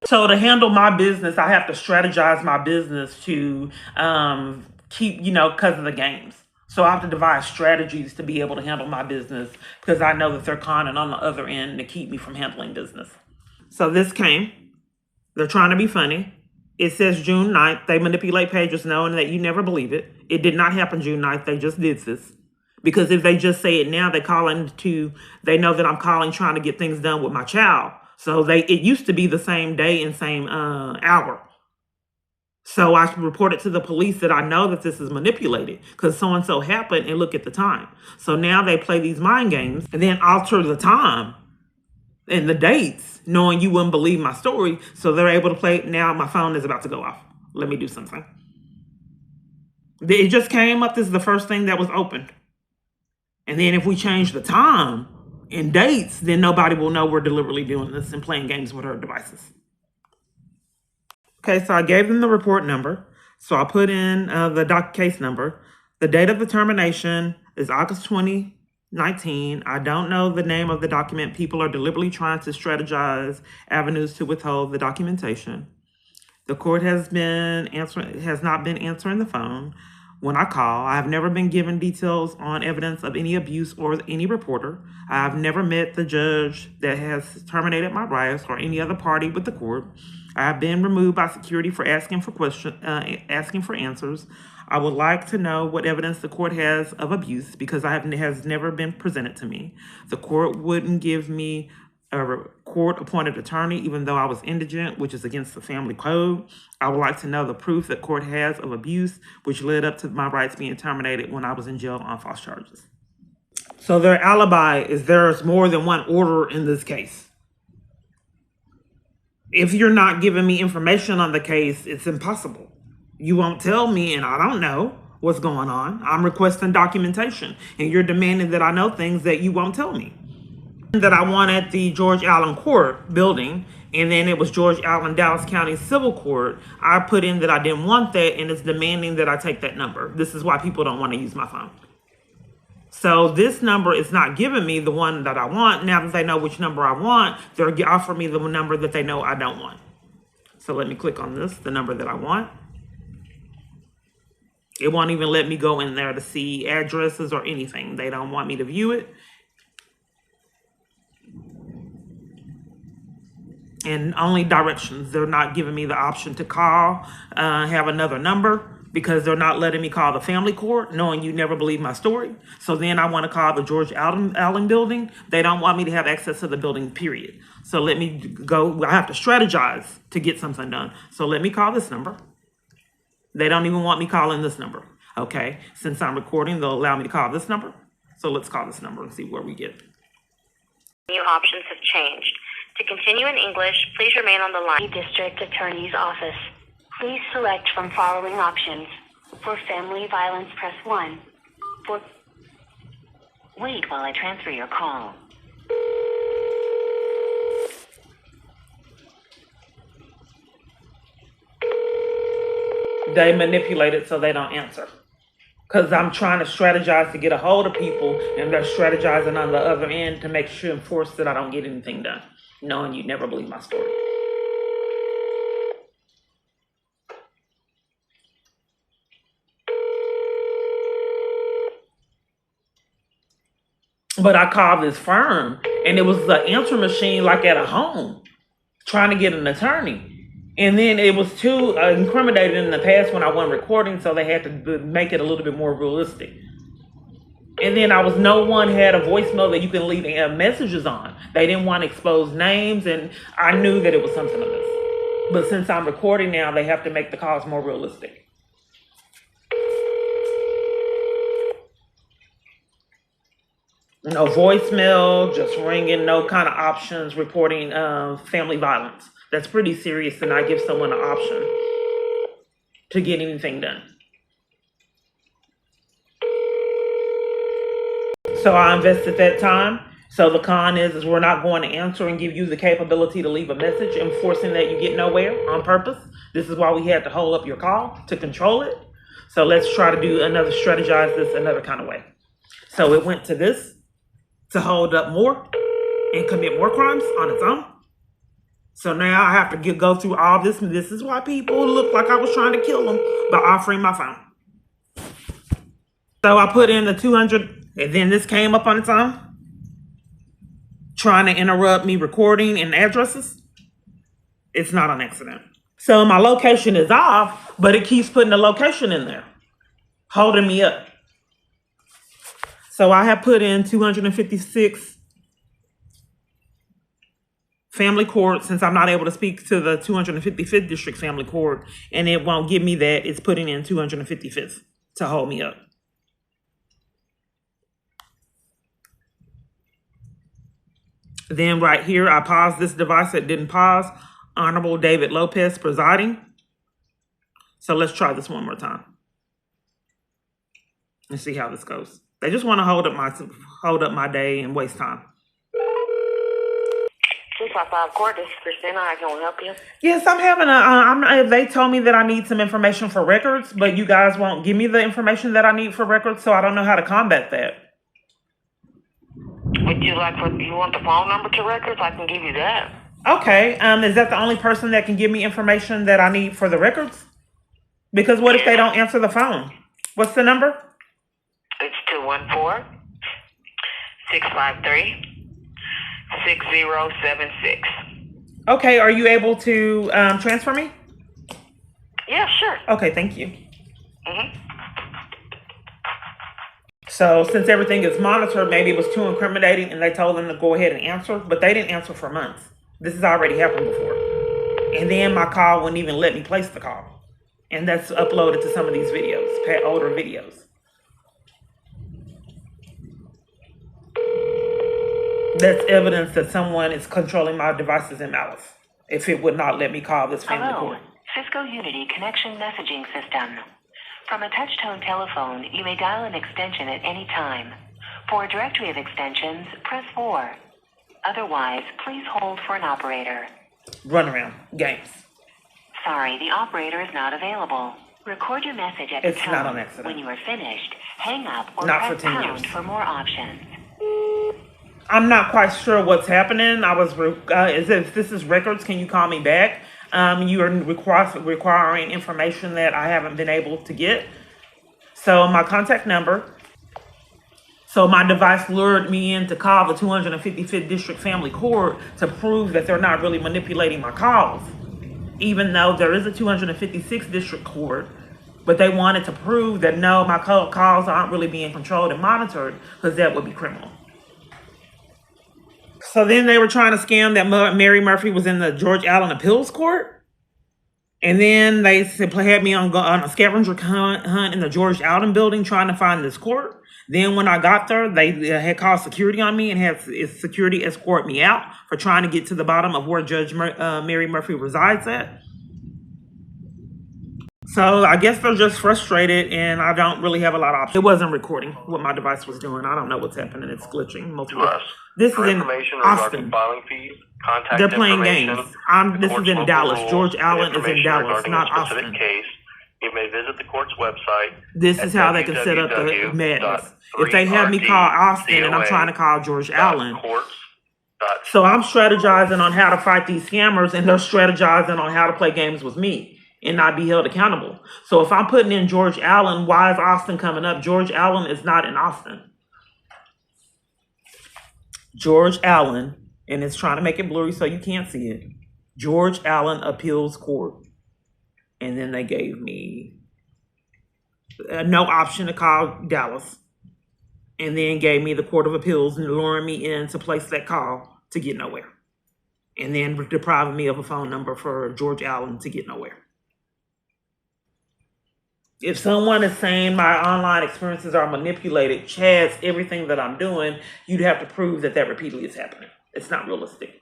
So to handle my business, I have to strategize my business to keep, because of the games. So I have to devise strategies to be able to handle my business because I know that they're conning on the other end to keep me from handling business. So this came. They're trying to be funny. It says June 9th. They manipulate pages knowing that you never believe it. It did not happen June 9th. They just did this. Because if they just say it now, they know that I'm calling trying to get things done with my child. So it used to be the same day and same hour. So I reported to the police that I know that this is manipulated because so-and-so happened and look at the time. So now they play these mind games and then alter the time and the dates, knowing you wouldn't believe my story. So they're able to play. Now my phone is about to go off. Let me do something. It just came up. This is the first thing that was opened. And then if we change the time and dates, then nobody will know we're deliberately doing this and playing games with our devices. Okay, so I gave them the report number. So I put in the case number. The date of the termination is August 2019. I don't know the name of the document. People are deliberately trying to strategize avenues to withhold the documentation. The court has not been answering the phone when I call. I have never been given details on evidence of any abuse or any reporter. I have never met the judge that has terminated my rights or any other party with the court. I have been removed by security for asking for answers. I would like to know what evidence the court has of abuse because has never been presented to me. The court wouldn't give me a court-appointed attorney, even though I was indigent, which is against the family code. I would like to know the proof that court has of abuse, which led up to my rights being terminated when I was in jail on false charges. So their alibi is there's more than one order in this case. If you're not giving me information on the case, it's impossible. You won't tell me, and I don't know what's going on. I'm requesting documentation, and you're demanding that I know things that you won't tell me. That I wanted the George Allen Court building, and then it was George Allen Dallas County Civil Court. I put in that I didn't want that, and it's demanding that I take that number. This is why people don't want to use my phone. So this number is not giving me the one that I want. Now that they know which number I want, they're offering me the number that they know I don't want. So let me click on this, the number that I want. It won't even let me go in there to see addresses or anything. They don't want me to view it. And only directions. They're not giving me the option to call, have another number, because they're not letting me call the family court, knowing you never believe my story. So then I want to call the George Allen building. They don't want me to have access to the building, period. So let me go. I have to strategize to get something done. So let me call this number. They don't even want me calling this number. Okay, since I'm recording, they'll allow me to call this number. So let's call this number and see where we get. New options have changed. To continue in English, please remain on the line. District Attorney's Office. Please select from following options. For family violence, press 1. For... Wait while I transfer your call. They manipulate it so they don't answer. Because I'm trying to strategize to get a hold of people, and they're strategizing on the other end to make sure and force that I don't get anything done, knowing you'd never believe my story. But I called this firm, and it was the answer machine like at a home, trying to get an attorney. And then it was too incriminating in the past when I wasn't recording, so they had to make it a little bit more realistic. And then no one had a voicemail that you can leave messages on. They didn't want to expose names, and I knew that it was something amiss. But since I'm recording now, they have to make the calls more realistic. No voicemail, just ringing, no kind of options, reporting family violence. That's pretty serious to not give someone an option to get anything done. So I invested that time. So the con is we're not going to answer and give you the capability to leave a message, enforcing that you get nowhere on purpose. This is why we had to hold up your call to control it. So let's try to do strategize this another kind of way. So it went to this to hold up more and commit more crimes on its own. So now I have to go through all this, and this is why people look like I was trying to kill them by offering my phone. So I put in the 200, and then this came up on its own, trying to interrupt me recording and addresses. It's not an accident. So my location is off, but it keeps putting the location in there, holding me up. So I have put in 256 family court, since I'm not able to speak to the 255th district family court, and it won't give me that. It's putting in 255th to hold me up. Then right here, I paused this device that didn't pause. Honorable David Lopez presiding. So let's try this one more time and see how this goes. They just want to hold up my day and waste time. 255 Court, this is Christina. I can help you. Yes, I'm having they told me that I need some information for records, but you guys won't give me the information that I need for records, so I don't know how to combat that. Would you want the phone number to records? I can give you that. Okay, is that the only person that can give me information that I need for the records? Because what if they don't answer the phone? What's the number? It's 214-653-6076. Okay, are you able to transfer me? Yeah, sure. Okay, thank you. Mm-hmm. So since everything is monitored, maybe it was too incriminating and they told them to go ahead and answer, but they didn't answer for months. This has already happened before. And then my call wouldn't even let me place the call. And that's uploaded to some of these videos, older videos. That's evidence that someone is controlling my devices in malice, if it would not let me call this family Hello, court. Cisco Unity Connection Messaging System. From a touch-tone telephone, you may dial an extension at any time. For a directory of extensions, press 4. Otherwise, please hold for an operator. Runaround games. Sorry, the operator is not available. Record your message at the It's not tone. an accident. When you are finished, hang up or Not for press 10 pound years. for more options. I'm not quite sure what's happening. If this is records, can you call me back? You are requiring information that I haven't been able to get. So my contact number. So my device lured me in to call the 255th District Family Court to prove that they're not really manipulating my calls, even though there is a 256th District Court. But they wanted to prove that no, my calls aren't really being controlled and monitored, because that would be criminal. So then they were trying to scam that Mary Murphy was in the George Allen Appeals Court. And then they had me on a scavenger hunt in the George Allen building trying to find this court. Then when I got there, they had called security on me and had security escort me out for trying to get to the bottom of where Judge Mary Murphy resides at. So I guess they're just frustrated, and I don't really have a lot of options. It wasn't recording what my device was doing. I don't know what's happening. It's glitching. This is in Austin. Filing fees, contact They're playing information, games. This is in Dallas. George Allen is in Dallas, not Austin. Case, you may visit the court's website. This is how they can set up the madness. If they have me call Austin and I'm trying to call George Allen. So I'm strategizing on how to fight these scammers, and they're strategizing on how to play games with me and not be held accountable. So if I'm putting in George Allen, why is Austin coming up? George Allen is not in Austin. George Allen, and it's trying to make it blurry so you can't see it. George Allen Appeals Court. And then they gave me no option to call Dallas. And then gave me the Court of Appeals and luring me in to place that call to get nowhere. And then depriving me of a phone number for George Allen to get nowhere. If someone is saying my online experiences are manipulated, Chad's everything that I'm doing, you'd have to prove that that repeatedly is happening. It's not realistic.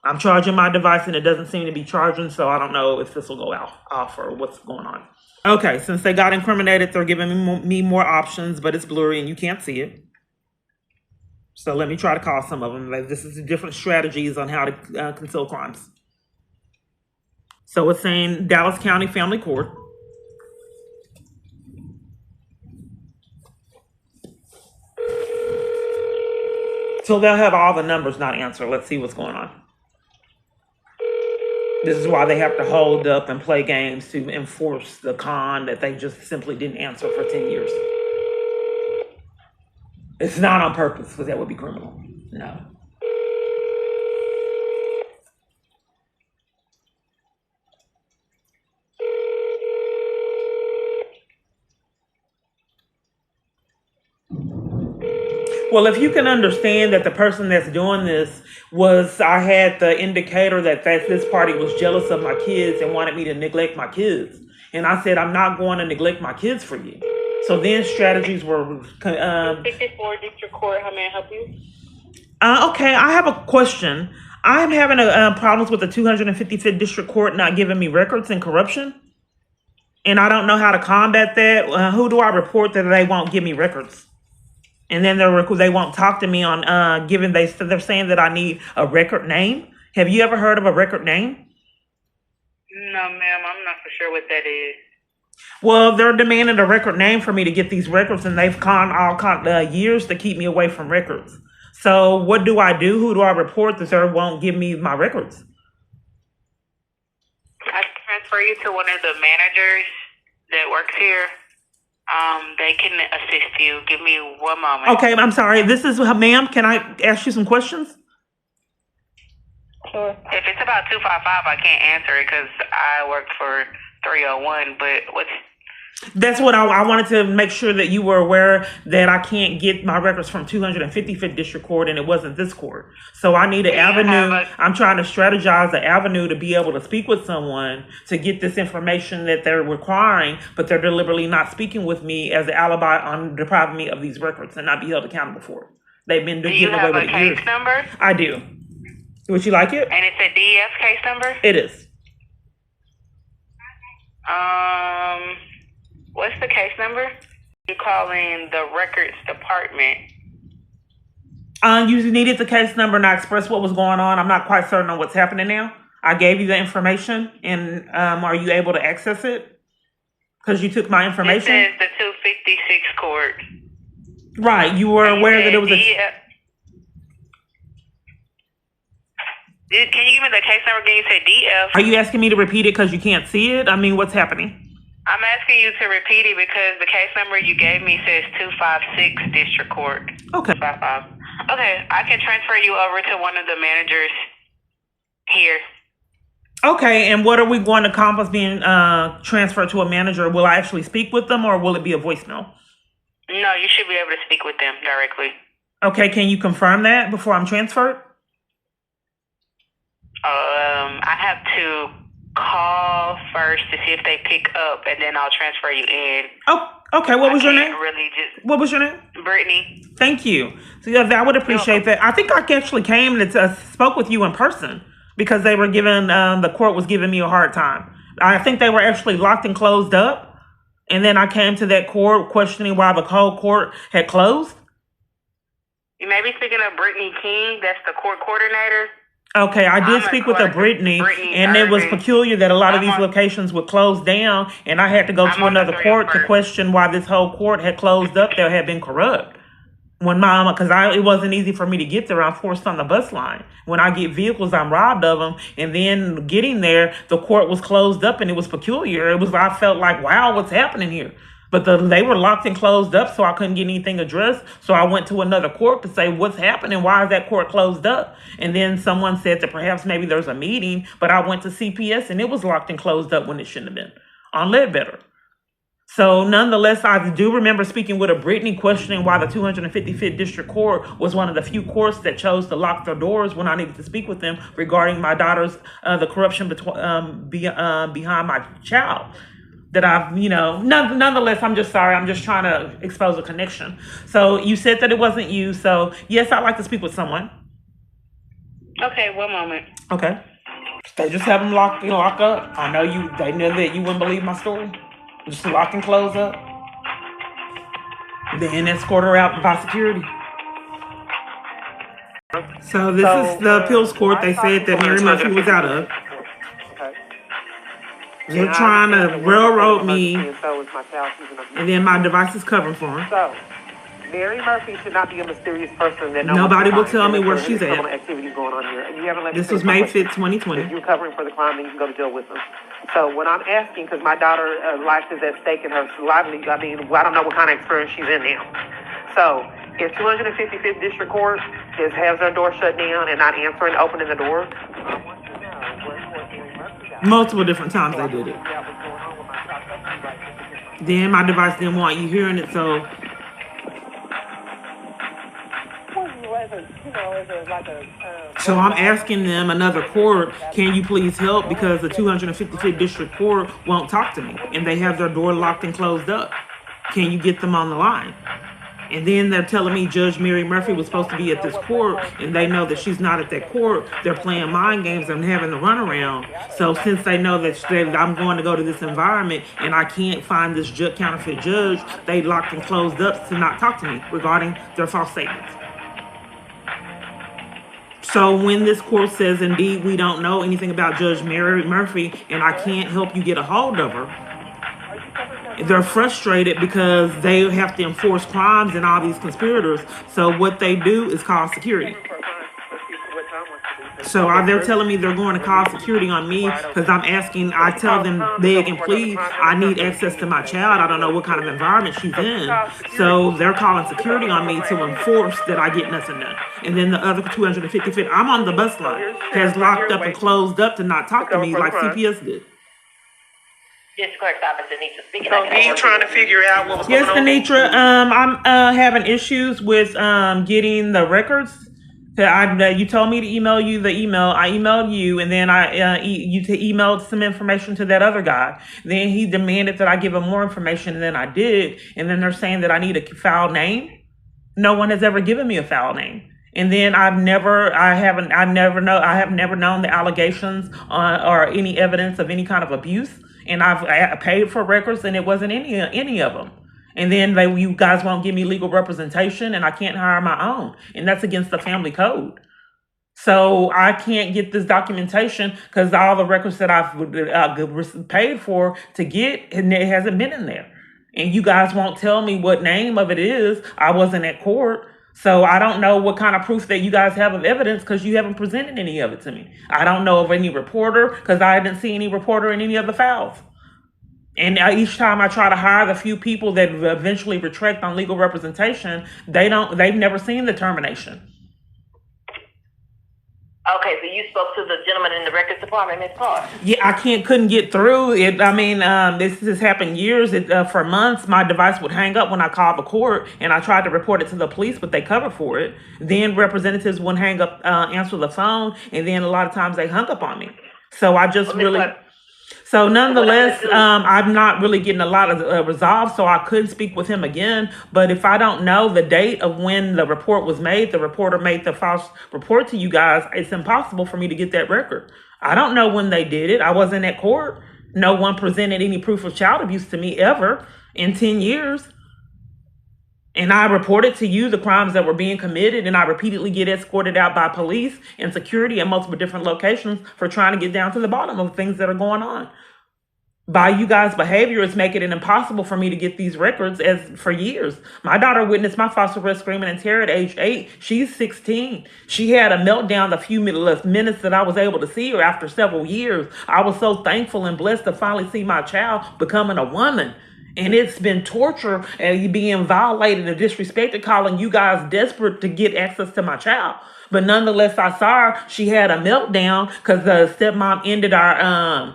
I'm charging my device and it doesn't seem to be charging, so I don't know if this will go off or what's going on. Okay, since they got incriminated, they're giving me more options, but it's blurry and you can't see it. So let me try to call some of them. This is the different strategies on how to conceal crimes. So it's saying Dallas County Family Court. So they'll have all the numbers not answer. Let's see what's going on. This is why they have to hold up and play games to enforce the con that they just simply didn't answer for 10 years. It's not on purpose, because that would be criminal. No. Well, if you can understand that the person that's doing this I had the indicator that this party was jealous of my kids and wanted me to neglect my kids. And I said, I'm not going to neglect my kids for you. So then strategies were... 54 District Court, how may I help you? Okay, I have a question. I'm having problems with the 255th District Court not giving me records and corruption. And I don't know how to combat that. Who do I report that they won't give me records? And then they won't talk to me on they're saying that I need a record name. Have you ever heard of a record name? No, ma'am, I'm not for sure what that is. Well, they're demanding a record name for me to get these records, and they've gone years to keep me away from records. So what do I do? Who do I report that they won't give me my records? I can transfer you to one of the managers that works here. They can assist you. Give me 1 moment. Okay, I'm sorry. This is, ma'am, can I ask you some questions? Sure. If it's about 255, I can't answer it because I work for 301, but what's... That's what I wanted to make sure that you were aware that I can't get my records from 255th District Court, and it wasn't this court. So I need an avenue. I'm trying to strategize an avenue to be able to speak with someone to get this information that they're requiring, but they're deliberately not speaking with me as an alibi on depriving me of these records and not be held accountable for it. They've been giving away with it years. Do you have a case number? I do. Would you like it? And it's a DF case number? It is. What's the case number? You're calling the records department. You needed the case number and I expressed what was going on. I'm not quite certain on what's happening now. I gave you the information, and are you able to access it? Because you took my information. This is the 256 court. Right. You were aware that it was Can you give me the case number again? You said DF. Are you asking me to repeat it because you can't see it? I mean, what's happening? I'm asking you to repeat it because the case number you gave me says 256 District Court. Okay. 255. Okay, I can transfer you over to one of the managers here. Okay, and what are we going to accomplish being transferred to a manager? Will I actually speak with them or will it be a voicemail? No, you should be able to speak with them directly. Okay, can you confirm that before I'm transferred? I have to call first to see if they pick up, and then I'll transfer you in. Oh, okay. What was your name? What was your name? Brittany. Thank you. So yeah, I would appreciate that. I think I actually came and spoke with you in person because they were giving the court was giving me a hard time. I think they were actually locked and closed up, and then I came to that court questioning why the whole court had closed. You may be speaking of Brittany King. That's the court coordinator. Okay, I did speak with a Brittany, and it was peculiar that a lot of these locations would close down, and I had to go to another court to question why this whole court had closed up. There had been corrupt. Because it wasn't easy for me to get there. I'm forced on the bus line. When I get vehicles, I'm robbed of them, and then getting there, the court was closed up, and it was peculiar. I felt like, wow, what's happening here? But they were locked and closed up, so I couldn't get anything addressed. So I went to another court to say, what's happening? Why is that court closed up? And then someone said that perhaps maybe there's a meeting, but I went to CPS and it was locked and closed up when it shouldn't have been on Ledbetter. So nonetheless, I do remember speaking with a Brittany questioning why the 255th District Court was one of the few courts that chose to lock their doors when I needed to speak with them regarding my daughter's, the corruption behind my child. That I've, nonetheless, I'm just sorry. I'm just trying to expose a connection. So you said that it wasn't you. So yes, I'd like to speak with someone. Okay, one moment. Okay. They just have them lock up. I know they know that you wouldn't believe my story. Just lock and close up. Then escort her out by security. So this is the appeals court they said that Mary Murphy was out of. They're trying to railroad me, and then my device is covering for him. So, Mary Murphy should not be a mysterious person that nobody will tell me where she's at. Activities going on here, and you haven't let this was May 5th, 2020. If you're covering for the crime, then you can go to jail with them. So, when I'm asking, because my daughter's life is at stake in her livelihood, I don't know what kind of experience she's in now. So, if 255th District Court has their door shut down and not answering, opening the door, I want to know where Mary Murphy got. Multiple different times they did it. Then my device didn't want you hearing it, so. So I'm asking them, another court, can you please help? Because the 255th District Court won't talk to me, and they have their door locked and closed up. Can you get them on the line? And then they're telling me Judge Mary Murphy was supposed to be at this court, and they know that she's not at that court. They're playing mind games and having the runaround. So since they know that I'm going to go to this environment and I can't find this counterfeit judge, they locked and closed up to not talk to me regarding their false statements. So when this court says, indeed, we don't know anything about Judge Mary Murphy and I can't help you get a hold of her, they're frustrated because they have to enforce crimes and all these conspirators. So what they do is call security. So they're telling me they're going to call security on me because I tell them, beg and plead, I need access to my child. I don't know what kind of environment she's in. So they're calling security on me to enforce that I get nothing done. And then the other 255th, I'm on the bus line, has locked up and closed up to not talk to me like CPS did. So me trying to figure out what was going on. Yes, Denitra, I'm having issues with getting the records. You told me to email you the email. I emailed you, and then you emailed some information to that other guy. Then he demanded that I give him more information than I did, and then they're saying that I need a file name. No one has ever given me a file name. And then I have never known the allegations or any evidence of any kind of abuse. And I've paid for records, and it wasn't any of them. And then you guys won't give me legal representation, and I can't hire my own, and that's against the family code. So I can't get this documentation because all the records that I've paid for to get, and it hasn't been in there. And you guys won't tell me what name of it is. I wasn't at court. So I don't know what kind of proof that you guys have of evidence because you haven't presented any of it to me. I don't know of any reporter because I didn't see any reporter in any of the files. And each time I try to hire the few people that eventually retract on legal representation, they've never seen the termination. Okay, so you spoke to the gentleman in the records department, Ms. Clark? Yeah, I couldn't get through it. I mean, this has happened years. For months, my device would hang up when I called the court, and I tried to report it to the police, but they covered for it. Then representatives wouldn't hang up, answer the phone, and then a lot of times they hung up on me. So I just So nonetheless, I'm not really getting a lot of resolve, so I couldn't speak with him again. But if I don't know the date of when the report was made, the reporter made the false report to you guys, it's impossible for me to get that record. I don't know when they did it. I wasn't at court. No one presented any proof of child abuse to me ever in 10 years. And I reported to you the crimes that were being committed, and I repeatedly get escorted out by police and security at multiple different locations for trying to get down to the bottom of things that are going on. By you guys' behavior, it's making it impossible for me to get these records as for years. My daughter witnessed my foster arrest, screaming and terror at age 8. She's 16. She had a meltdown the few minutes that I was able to see her after several years. I was so thankful and blessed to finally see my child becoming a woman. And it's been torture and being violated and disrespected, calling you guys desperate to get access to my child. But nonetheless, I saw her. She had a meltdown because the stepmom ended our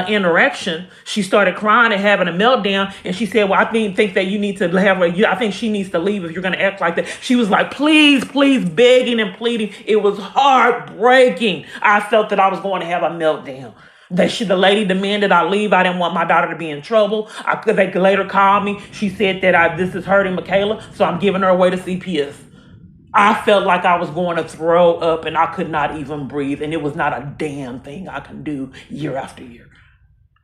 interaction. She started crying and having a meltdown. And she said, well, I think that you need to I think she needs to leave if you're going to act like that. She was like, please, begging and pleading. It was heartbreaking. I felt that I was going to have a meltdown. The lady demanded I leave. I didn't want my daughter to be in trouble. They later called me. She said that this is hurting Michaela, so I'm giving her away to CPS. I felt like I was going to throw up and I could not even breathe. And it was not a damn thing I can do year after year.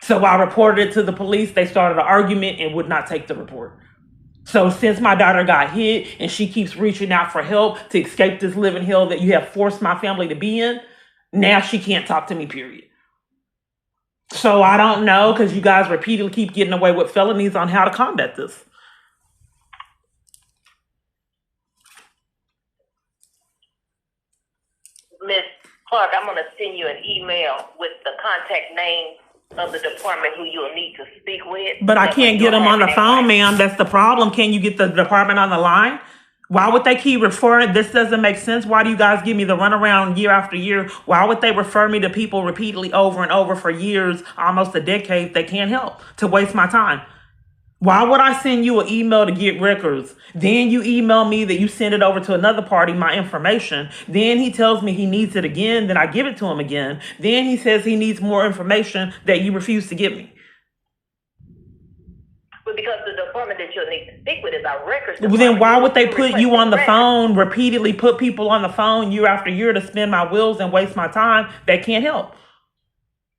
So I reported it to the police. They started an argument and would not take the report. So since my daughter got hit and she keeps reaching out for help to escape this living hell that you have forced my family to be in, now she can't talk to me, period. So I don't know, because you guys repeatedly keep getting away with felonies on how to combat this. Ms. Clark, I'm going to send you an email with the contact name of the department who you'll need to speak with. But I can't get them on the phone, ma'am. That's the problem. Can you get the department on the line? Why would they keep referring? This doesn't make sense. Why do you guys give me the runaround year after year? Why would they refer me to people repeatedly over and over for years, almost a decade, they can't help, to waste my time? Why would I send you an email to get records? Then you email me that you send it over to another party, my information. Then he tells me he needs it again. Then I give it to him again. Then he says he needs more information that you refuse to give me. But because the department that you'll need to speak with is our records department. Then why would they put you on the phone, repeatedly put people on the phone year after year to spin my wheels and waste my time that can't help?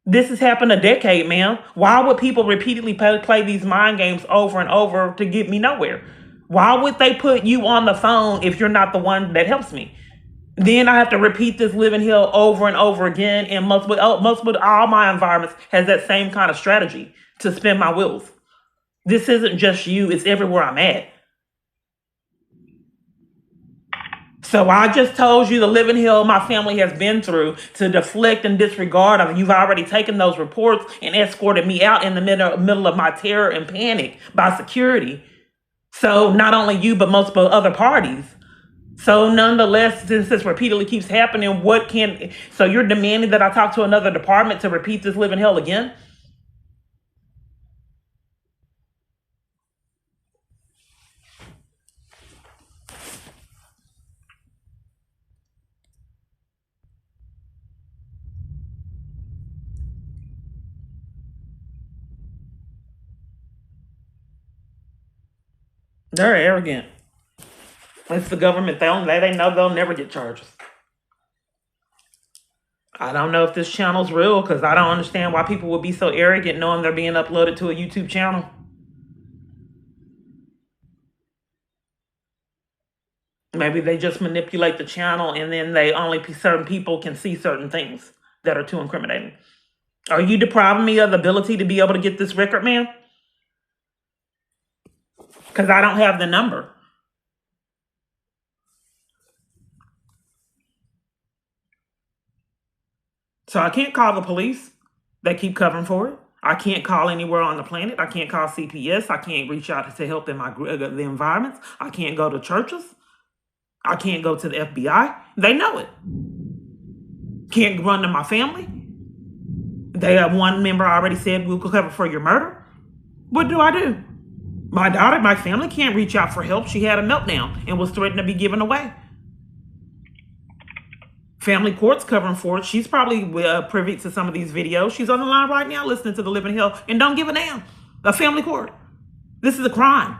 This has happened a decade, ma'am. Why would people repeatedly play these mind games over and over to get me nowhere? Why would they put you on the phone if you're not the one that helps me? Then I have to repeat this living hell over and over again, and all my environments has that same kind of strategy to spin my wheels. This isn't just you, it's everywhere I'm at. So I just told you the living hell my family has been through to deflect and disregard of. You've already taken those reports and escorted me out in the middle of my terror and panic by security. So not only you, but multiple other parties. So nonetheless, since this repeatedly keeps happening, so you're demanding that I talk to another department to repeat this living hell again? They're arrogant. It's the government. They know they'll never get charges. I don't know if this channel's real because I don't understand why people would be so arrogant knowing they're being uploaded to a YouTube channel. Maybe they just manipulate the channel and then certain people can see certain things that are too incriminating. Are you depriving me of the ability to be able to get this record, ma'am? Because I don't have the number. So I can't call the police. They keep covering for it. I can't call anywhere on the planet. I can't call CPS. I can't reach out to help in the environments. I can't go to churches. I can't go to the FBI. They know it. Can't run to my family. They have one member already said we'll cover for your murder. What do I do? My daughter, my family can't reach out for help. She had a meltdown and was threatened to be given away. Family court's covering for it. She's probably privy to some of these videos. She's on the line right now listening to the living hell and don't give a damn. A family court. This is a crime.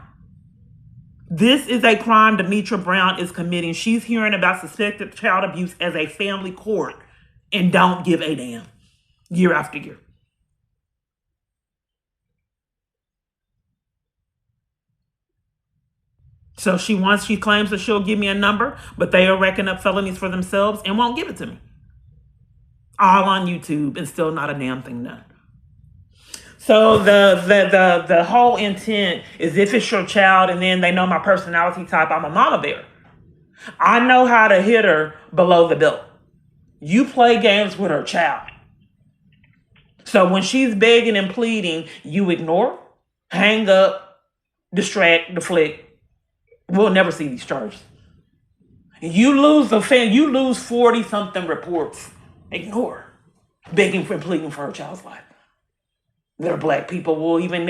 This is a crime Demetra Brown is committing. She's hearing about suspected child abuse as a family court and don't give a damn year after year. So she claims that she'll give me a number, but they are racking up felonies for themselves and won't give it to me. All on YouTube and still not a damn thing done. So the whole intent is if it's your child and then they know my personality type, I'm a mama bear. I know how to hit her below the belt. You play games with her child. So when she's begging and pleading, you ignore, hang up, distract, deflect. We'll never see these charges. You lose 40-something reports. Ignore. Begging for pleading for her child's life. There are black people we can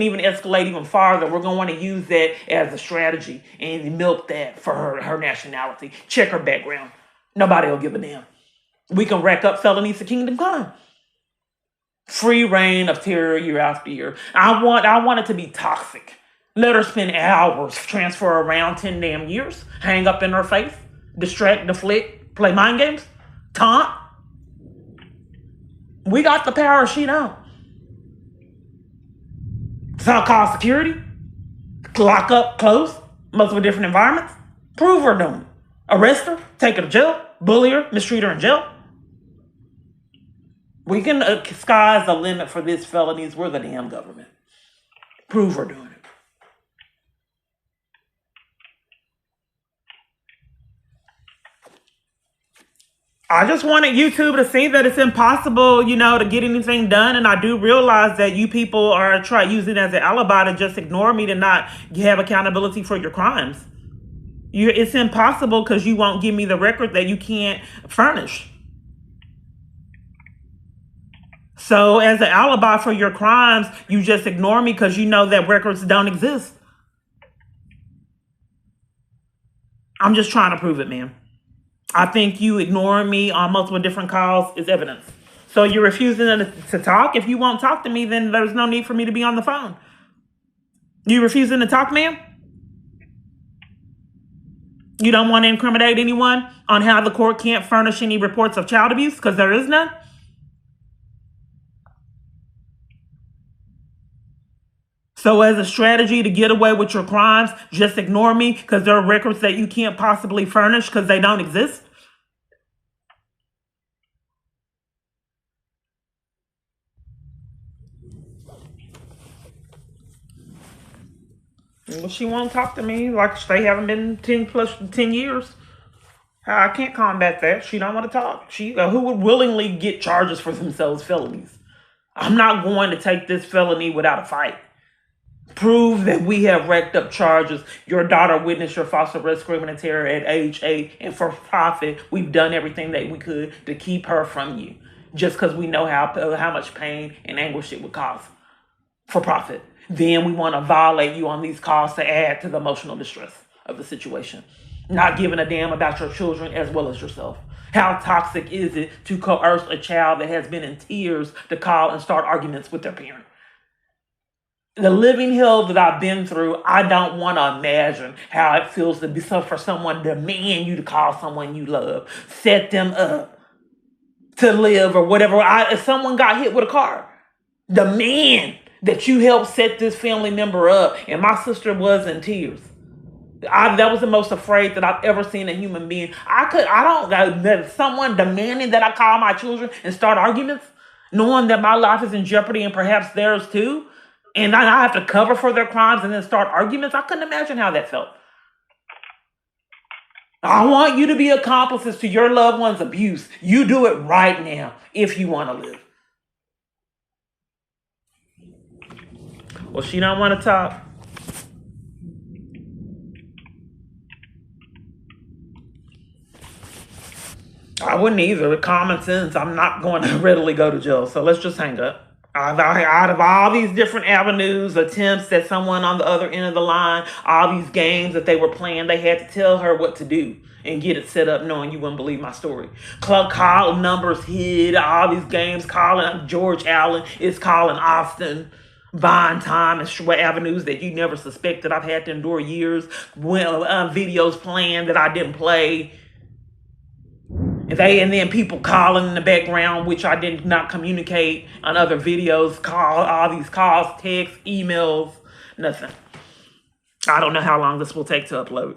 even escalate even farther. We're going to want to use that as a strategy and milk that for her nationality. Check her background. Nobody will give a damn. We can rack up felonies to kingdom come. Free reign of terror year after year. I want it to be toxic. Let her spend hours, transfer around 10 damn years, hang up in her face, distract, deflect, play mind games, taunt. We got the power, she don't. So I'll call security, lock up, close, multiple different environments, prove her doing it. Arrest her, take her to jail, bully her, mistreat her in jail. We can, sky's the limit for these felonies. We're the damn government. Prove her doing it. I just wanted YouTube to see that it's impossible, to get anything done. And I do realize that you people are using it as an alibi to just ignore me, to not have accountability for your crimes. It's impossible because you won't give me the record that you can't furnish. So as an alibi for your crimes, you just ignore me because you know that records don't exist. I'm just trying to prove it, ma'am. I think you ignoring me on multiple different calls is evidence. So you're refusing to talk? If you won't talk to me, then there's no need for me to be on the phone. You refusing to talk, ma'am? You don't want to incriminate anyone on how the court can't furnish any reports of child abuse because there is none? So as a strategy to get away with your crimes, just ignore me because there are records that you can't possibly furnish because they don't exist? Well, she won't talk to me like they haven't been 10 years. I can't combat that. She don't want to talk. Who would willingly get charges for themselves felonies? I'm not going to take this felony without a fight. Prove that we have racked up charges. Your daughter witnessed your false arrest, screaming and terror at age 8, and for profit, we've done everything that we could to keep her from you, just because we know how much pain and anguish it would cause for profit. Then we want to violate you on these calls to add to the emotional distress of the situation. Not giving a damn about your children as well as yourself. How toxic is it to coerce a child that has been in tears to call and start arguments with their parent? The living hell that I've been through, I don't want to imagine how it feels to be for someone to demand you to call someone you love, set them up to live or whatever. If someone got hit with a car, demand that you help set this family member up. And my sister was in tears. That was the most afraid that I've ever seen a human being. That someone demanding that I call my children and start arguments, knowing that my life is in jeopardy and perhaps theirs too. And I have to cover for their crimes and then start arguments. I couldn't imagine how that felt. I want you to be accomplices to your loved one's abuse. You do it right now if you want to live. Well, she don't want to talk. I wouldn't either. With common sense, I'm not going to readily go to jail. So let's just hang up. Out of all these different avenues, attempts that someone on the other end of the line, all these games that they were playing, they had to tell her what to do and get it set up knowing you wouldn't believe my story. Club call numbers hid, all these games, calling George Allen, it's calling Austin, buying time and avenues that you never suspected I've had to endure years, videos playing that I didn't play. And then people calling in the background, which I did not communicate on other videos, all these calls, texts, emails, nothing. I don't know how long this will take to upload.